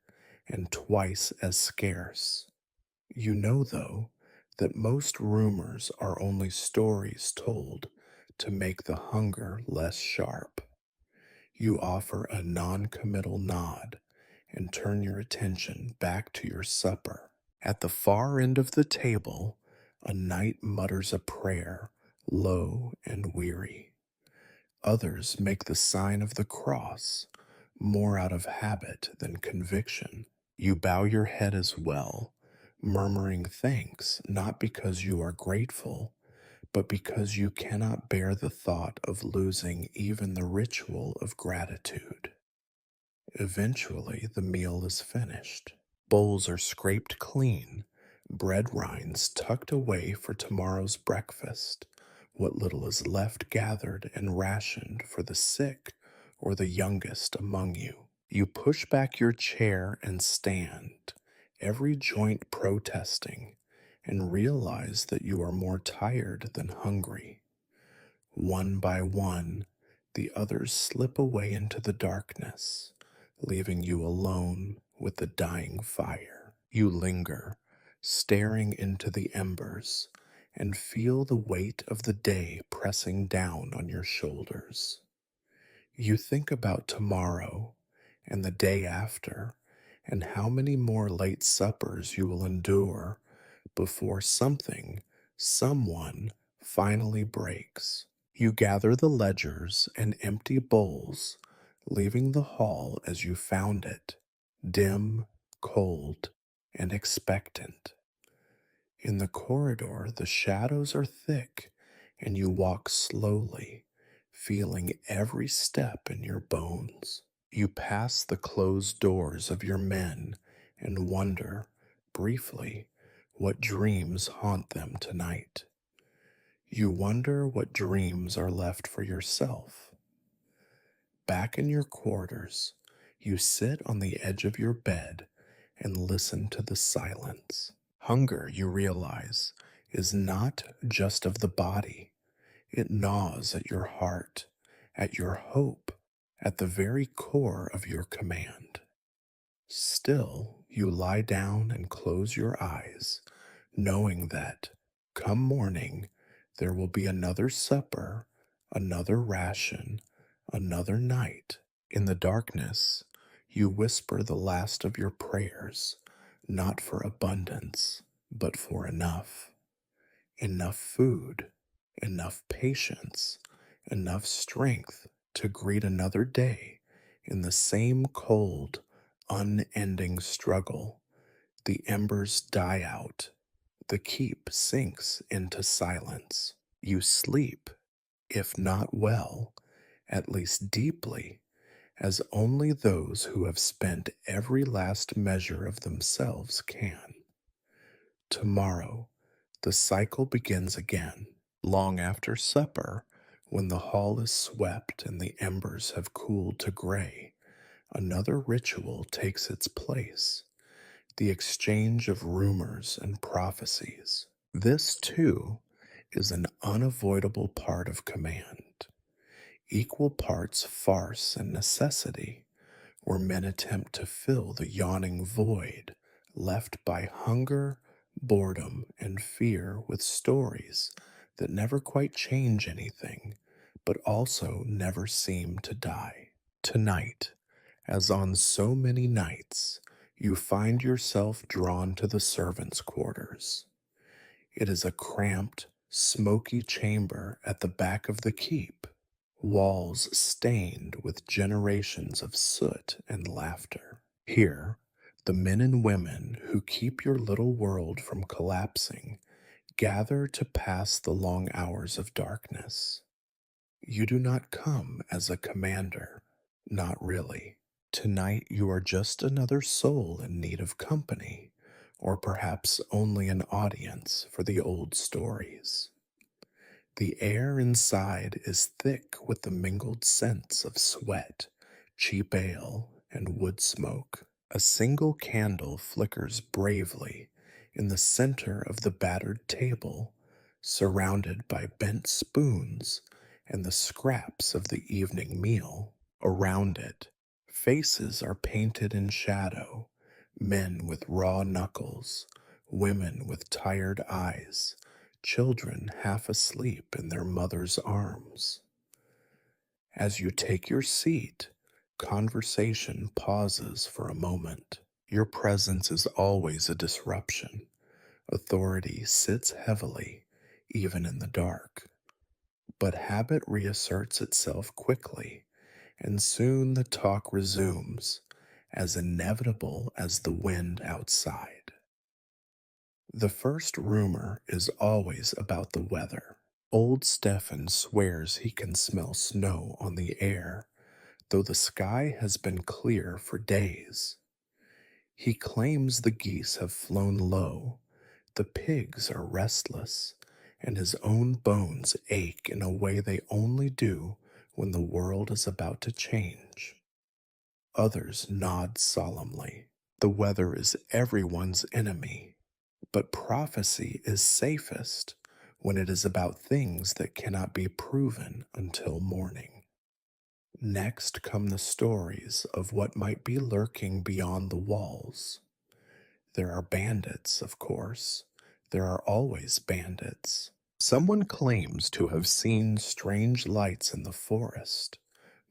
and twice as scarce. You know, though, that most rumors are only stories told to make the hunger less sharp. You offer a non-committal nod and turn your attention back to your supper. At the far end of the table, a knight mutters a prayer, low and weary. Others make the sign of the cross, more out of habit than conviction. You bow your head as well, murmuring thanks not because you are grateful, but because you cannot bear the thought of losing even the ritual of gratitude. Eventually, the meal is finished. Bowls are scraped clean, bread rinds tucked away for tomorrow's breakfast, what little is left gathered and rationed for the sick or the youngest among you. You push back your chair and stand, every joint protesting, and realize that you are more tired than hungry. One by one, the others slip away into the darkness, leaving you alone with the dying fire. You linger, staring into the embers, and feel the weight of the day pressing down on your shoulders. You think about tomorrow and the day after, and how many more late suppers you will endure before someone finally breaks. You gather the ledgers and empty bowls, leaving the hall as you found it, dim, cold, and expectant. In the corridor, the shadows are thick, and you walk slowly, feeling every step in your bones. You pass the closed doors of your men and wonder, briefly, what dreams haunt them tonight. You wonder what dreams are left for yourself. Back in your quarters, you sit on the edge of your bed and listen to the silence. Hunger, you realize, is not just of the body. It gnaws at your heart, at your hope, at the very core of your command. Still, you lie down and close your eyes, knowing that, come morning, there will be another supper, another ration, another night. In the darkness, you whisper the last of your prayers, not for abundance, but for enough. Enough food, enough patience, enough strength to greet another day in the same cold, unending struggle. The embers die out. The keep sinks into silence. You sleep, if not well, at least deeply, as only those who have spent every last measure of themselves can. Tomorrow, the cycle begins again, long after supper, when the hall is swept and the embers have cooled to gray. Another ritual takes its place, the exchange of rumors and prophecies. This, too, is an unavoidable part of command, equal parts farce and necessity, where men attempt to fill the yawning void left by hunger, boredom, and fear with stories that never quite change anything, but also never seem to die. Tonight, as on so many nights, you find yourself drawn to the servants' quarters. It is a cramped, smoky chamber at the back of the keep, walls stained with generations of soot and laughter. Here, the men and women who keep your little world from collapsing gather to pass the long hours of darkness. You do not come as a commander, not really. Tonight you are just another soul in need of company, or perhaps only an audience for the old stories. The air inside is thick with the mingled scents of sweat, cheap ale, and wood smoke. A single candle flickers bravely in the center of the battered table, surrounded by bent spoons and the scraps of the evening meal. Around it, faces are painted in shadow, men with raw knuckles, women with tired eyes, children half asleep in their mother's arms. As you take your seat, conversation pauses for a moment. Your presence is always a disruption. Authority sits heavily, even in the dark. But habit reasserts itself quickly, and soon the talk resumes, as inevitable as the wind outside. The first rumor is always about the weather. Old Stefan swears he can smell snow on the air, though the sky has been clear for days. He claims the geese have flown low, the pigs are restless, and his own bones ache in a way they only do when the world is about to change. Others nod solemnly. The weather is everyone's enemy. But prophecy is safest when it is about things that cannot be proven until morning. Next come the stories of what might be lurking beyond the walls. There are bandits, of course. There are always bandits. Someone claims to have seen strange lights in the forest,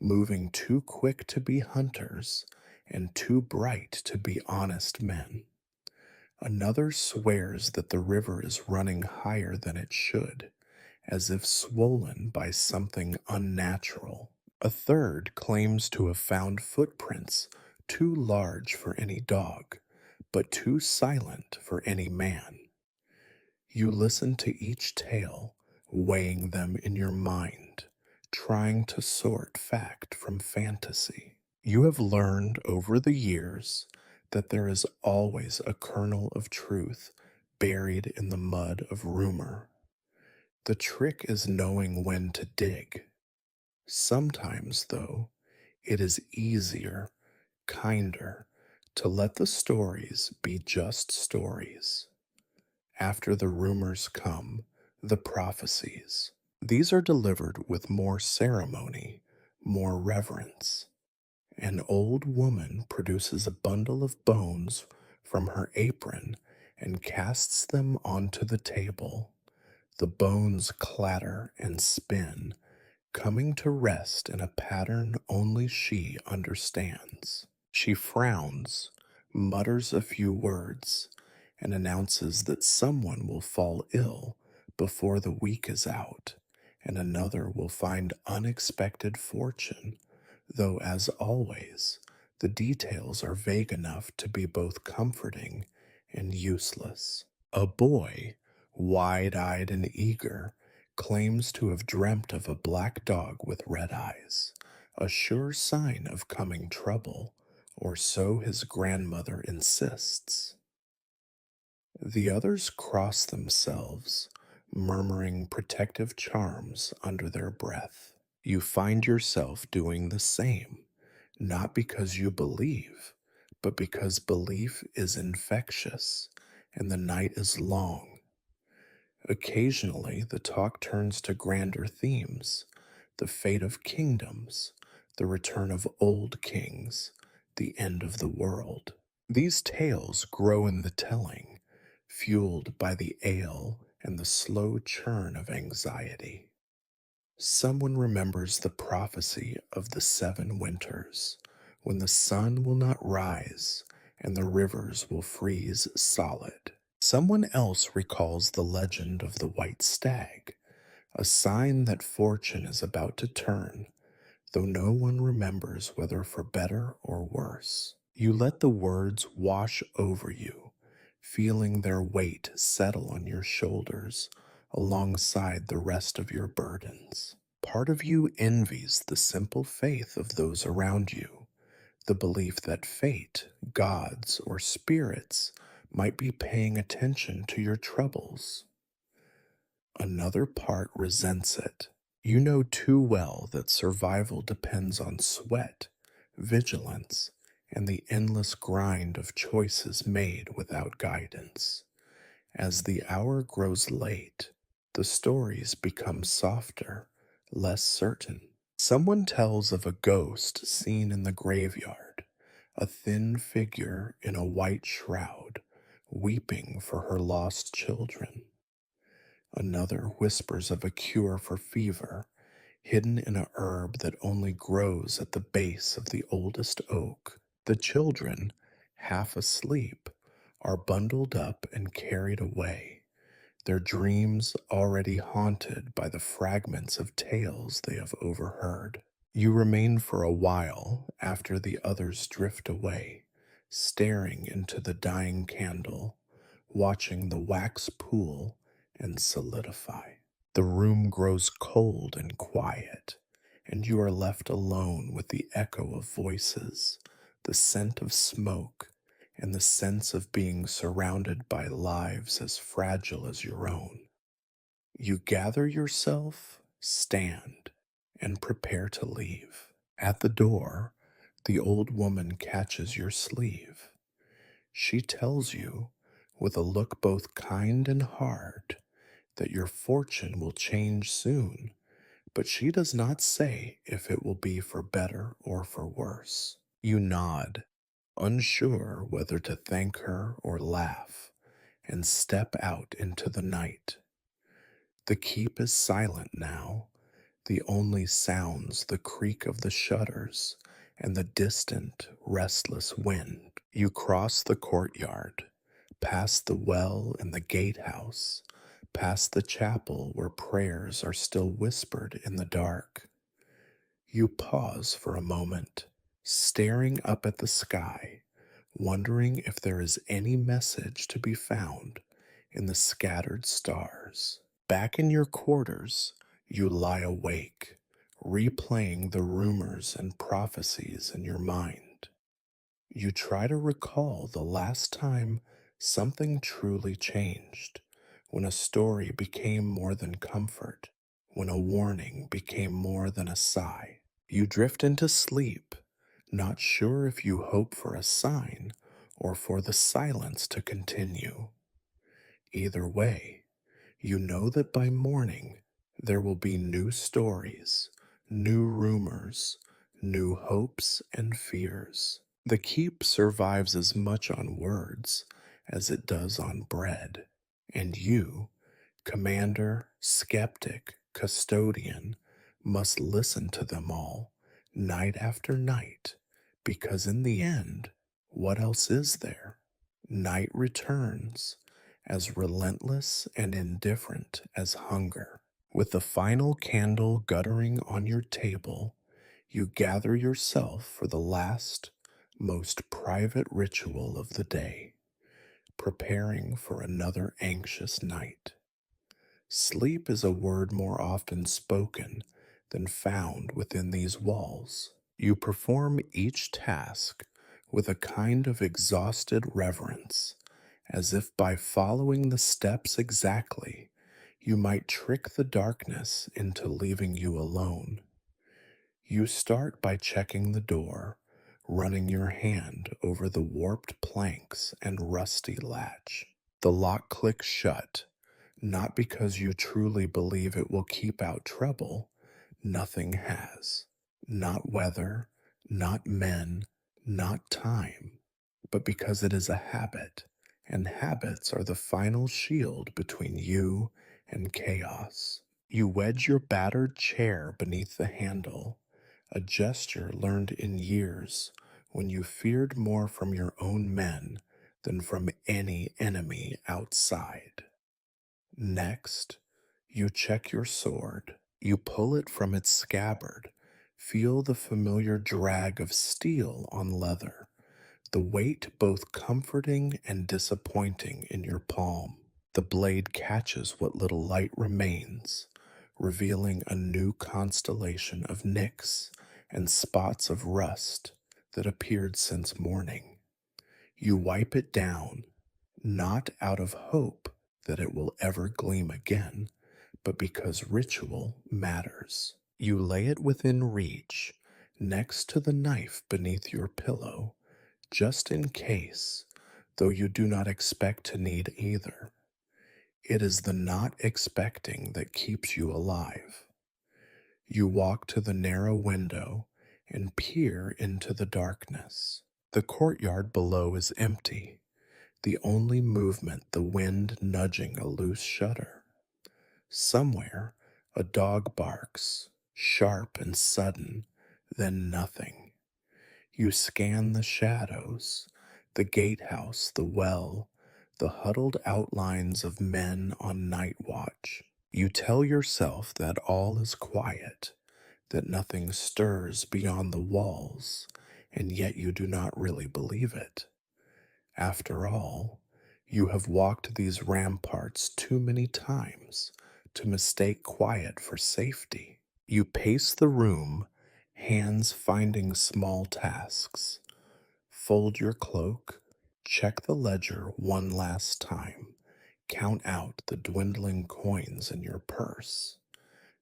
moving too quick to be hunters and too bright to be honest men. Another swears that the river is running higher than it should, as if swollen by something unnatural. A third claims to have found footprints too large for any dog, but too silent for any man. You listen to each tale, weighing them in your mind, trying to sort fact from fantasy. You have learned over the years that there is always a kernel of truth buried in the mud of rumor. The trick is knowing when to dig. Sometimes, though, it is easier, kinder, to let the stories be just stories. After the rumors come, the prophecies. These are delivered with more ceremony, more reverence. An old woman produces a bundle of bones from her apron and casts them onto the table. The bones clatter and spin, coming to rest in a pattern only she understands. She frowns, mutters a few words, and announces that someone will fall ill before the week is out, and another will find unexpected fortune, though, as always, the details are vague enough to be both comforting and useless. A boy, wide eyed and eager, claims to have dreamt of a black dog with red eyes, a sure sign of coming trouble, or so his grandmother insists. The others cross themselves, murmuring protective charms under their breath. You find yourself doing the same, not because you believe, but because belief is infectious and the night is long. Occasionally, the talk turns to grander themes: the fate of kingdoms, the return of old kings, the end of the world. These tales grow in the telling, fueled by the ale and the slow churn of anxiety. Someone remembers the prophecy of the 7 winters, when the sun will not rise and the rivers will freeze solid. Someone else recalls the legend of the white stag, a sign that fortune is about to turn, though no one remembers whether for better or worse. You let the words wash over you, feeling their weight settle on your shoulders alongside the rest of your burdens. Part of you envies the simple faith of those around you, the belief that fate, gods, or spirits might be paying attention to your troubles. Another part resents it. You know too well that survival depends on sweat, vigilance, and the endless grind of choices made without guidance. As the hour grows late, the stories become softer, less certain. Someone tells of a ghost seen in the graveyard, a thin figure in a white shroud, weeping for her lost children. Another whispers of a cure for fever, hidden in a herb that only grows at the base of the oldest oak. The children, half asleep, are bundled up and carried away, their dreams already haunted by the fragments of tales they have overheard. You remain for a while after the others drift away, staring into the dying candle, watching the wax pool and solidify. The room grows cold and quiet, and you are left alone with the echo of voices, the scent of smoke, and the sense of being surrounded by lives as fragile as your own. You gather yourself, stand, and prepare to leave. At the door, the old woman catches your sleeve. She tells you, with a look both kind and hard that your fortune will change soon, but she does not say if it will be for better or for worse. You nod, unsure whether to thank her or laugh, and step out into the night. The keep is silent now, the only sounds the creak of the shutters and the distant, restless wind. You cross the courtyard, past the well and the gatehouse, past the chapel where prayers are still whispered in the dark. You pause for a moment, staring up at the sky, wondering if there is any message to be found in the scattered stars. Back in your quarters, you lie awake, replaying the rumors and prophecies in your mind. You try to recall the last time something truly changed, when a story became more than comfort, when a warning became more than a sigh. You drift into sleep, not sure if you hope for a sign or for the silence to continue. Either way, you know that by morning there will be new stories, new rumors, new hopes and fears. The keep survives as much on words as it does on bread, and you, commander, skeptic, custodian, must listen to them all, night after night, because in the end, what else is there? Night returns, as relentless and indifferent as hunger. With the final candle guttering on your table, you gather yourself for the last, most private ritual of the day, preparing for another anxious night. Sleep is a word more often spoken than found within these walls. You perform each task with a kind of exhausted reverence, as if by following the steps exactly, you might trick the darkness into leaving you alone. You start by checking the door, running your hand over the warped planks and rusty latch. The lock clicks shut, not because you truly believe it will keep out trouble. Nothing has. Not weather, not men, not time, but because it is a habit, and habits are the final shield between you and chaos. You wedge your battered chair beneath the handle, a gesture learned in years when you feared more from your own men than from any enemy outside. Next, you check your sword. You pull it from its scabbard, feel the familiar drag of steel on leather, the weight both comforting and disappointing in your palm. The blade catches what little light remains, revealing a new constellation of nicks and spots of rust that appeared since morning. You wipe it down, not out of hope that it will ever gleam again, but because ritual matters. You lay it within reach, next to the knife beneath your pillow, just in case, though you do not expect to need either. It is the not expecting that keeps you alive. You walk to the narrow window and peer into the darkness. The courtyard below is empty, the only movement the wind nudging a loose shutter. Somewhere, a dog barks, sharp and sudden, then nothing. You scan the shadows, the gatehouse, the well, the huddled outlines of men on night watch. You tell yourself that all is quiet, that nothing stirs beyond the walls, and yet you do not really believe it. After all, you have walked these ramparts too many times to mistake quiet for safety. You pace the room, hands finding small tasks. Fold your cloak, check the ledger one last time, count out the dwindling coins in your purse.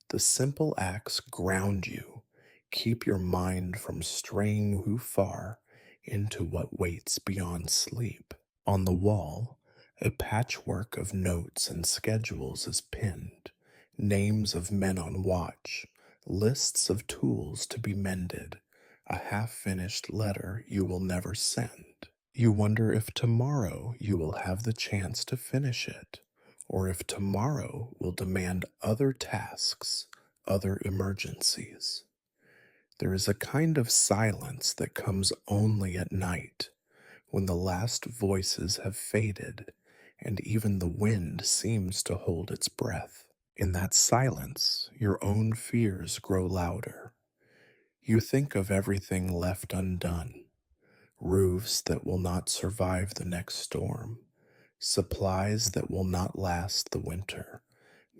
The simple acts ground you, keep your mind from straying too far into what waits beyond sleep. On the wall, A patchwork of notes and schedules is pinned, names of men on watch, lists of tools to be mended, a half finished letter you will never send. You wonder if tomorrow you will have the chance to finish it, or if tomorrow will demand other tasks, other emergencies. There is a kind of silence that comes only at night, when the last voices have faded and even the wind seems to hold its breath. In that silence, your own fears grow louder. You think of everything left undone, roofs that will not survive the next storm, supplies that will not last the winter,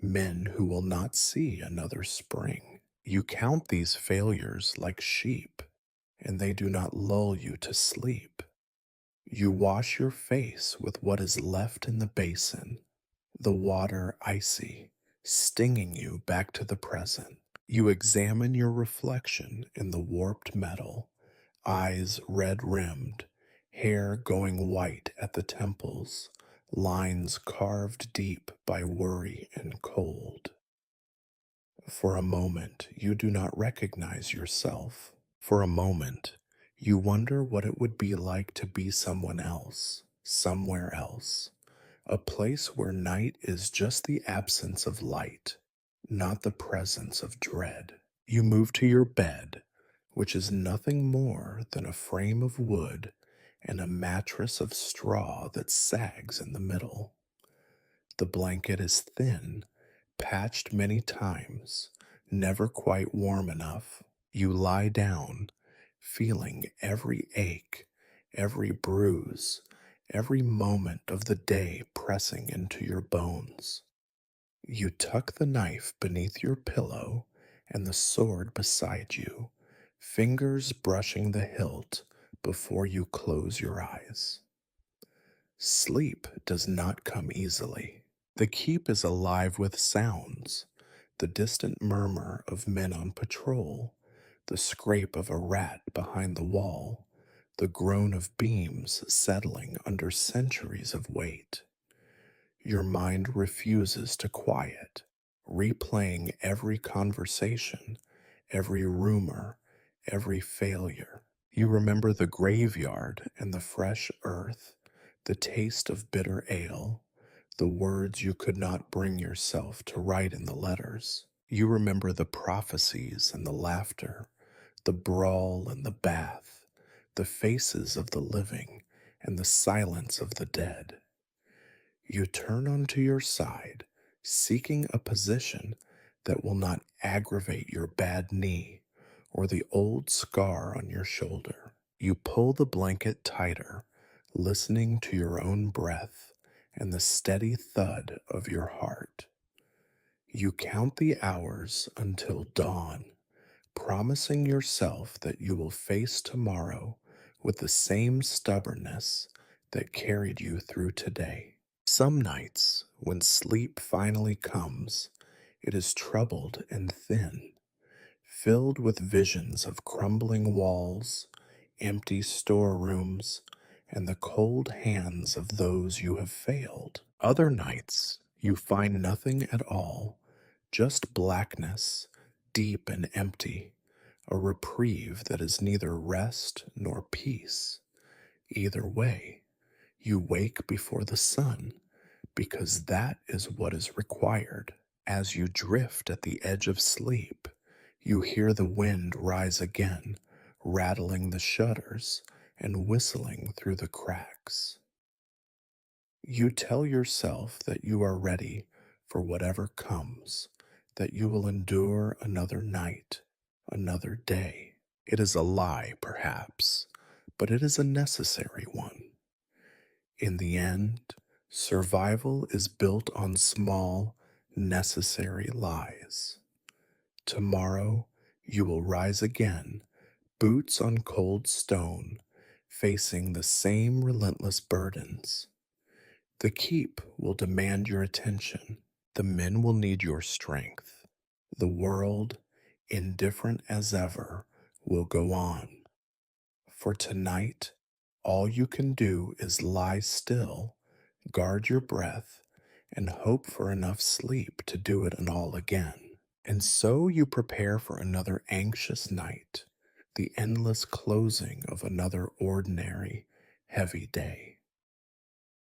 men who will not see another spring. You count these failures like sheep, and they do not lull you to sleep. You wash your face with what is left in the basin, the water icy, stinging you back to the present. You examine your reflection in the warped metal, eyes red rimmed, hair going white at the temples, lines carved deep by worry and cold. For a moment, you do not recognize yourself. For a moment, you wonder what it would be like to be someone else, somewhere else, a place where night is just the absence of light, not the presence of dread. You move to your bed, which is nothing more than a frame of wood and a mattress of straw that sags in the middle. The blanket is thin, patched many times, never quite warm enough. You lie down, feeling every ache, every bruise, every moment of the day pressing into your bones. You tuck the knife beneath your pillow and the sword beside you, fingers brushing the hilt before you close your eyes. Sleep does not come easily. The keep is alive with sounds, the distant murmur of men on patrol, the scrape of a rat behind the wall, the groan of beams settling under centuries of weight. Your mind refuses to quiet, replaying every conversation, every rumor, every failure. You remember the graveyard and the fresh earth, the taste of bitter ale, the words you could not bring yourself to write in the letters. You remember the prophecies and the laughter, the brawl and the bath, the faces of the living and the silence of the dead. You turn onto your side, seeking a position that will not aggravate your bad knee or the old scar on your shoulder. You pull the blanket tighter, listening to your own breath and the steady thud of your heart. You count the hours until dawn, promising yourself that you will face tomorrow with the same stubbornness that carried you through today. Some nights, when sleep finally comes, it is troubled and thin, filled with visions of crumbling walls, empty storerooms, and the cold hands of those you have failed. Other nights, you find nothing at all, just blackness, deep and empty, a reprieve that is neither rest nor peace. Either way, you wake before the sun, because that is what is required. As you drift at the edge of sleep, you hear the wind rise again, rattling the shutters and whistling through the cracks. You tell yourself that you are ready for whatever comes, that you will endure another night, another day. It is a lie, perhaps, but it is a necessary one. In the end, survival is built on small, necessary lies. Tomorrow, you will rise again, boots on cold stone, facing the same relentless burdens. The keep will demand your attention. The men will need your strength. The world, indifferent as ever, will go on. For tonight, all you can do is lie still guard your breath, and hope for enough sleep to do it all again. And so you prepare for another anxious night, the endless closing of another ordinary, heavy day.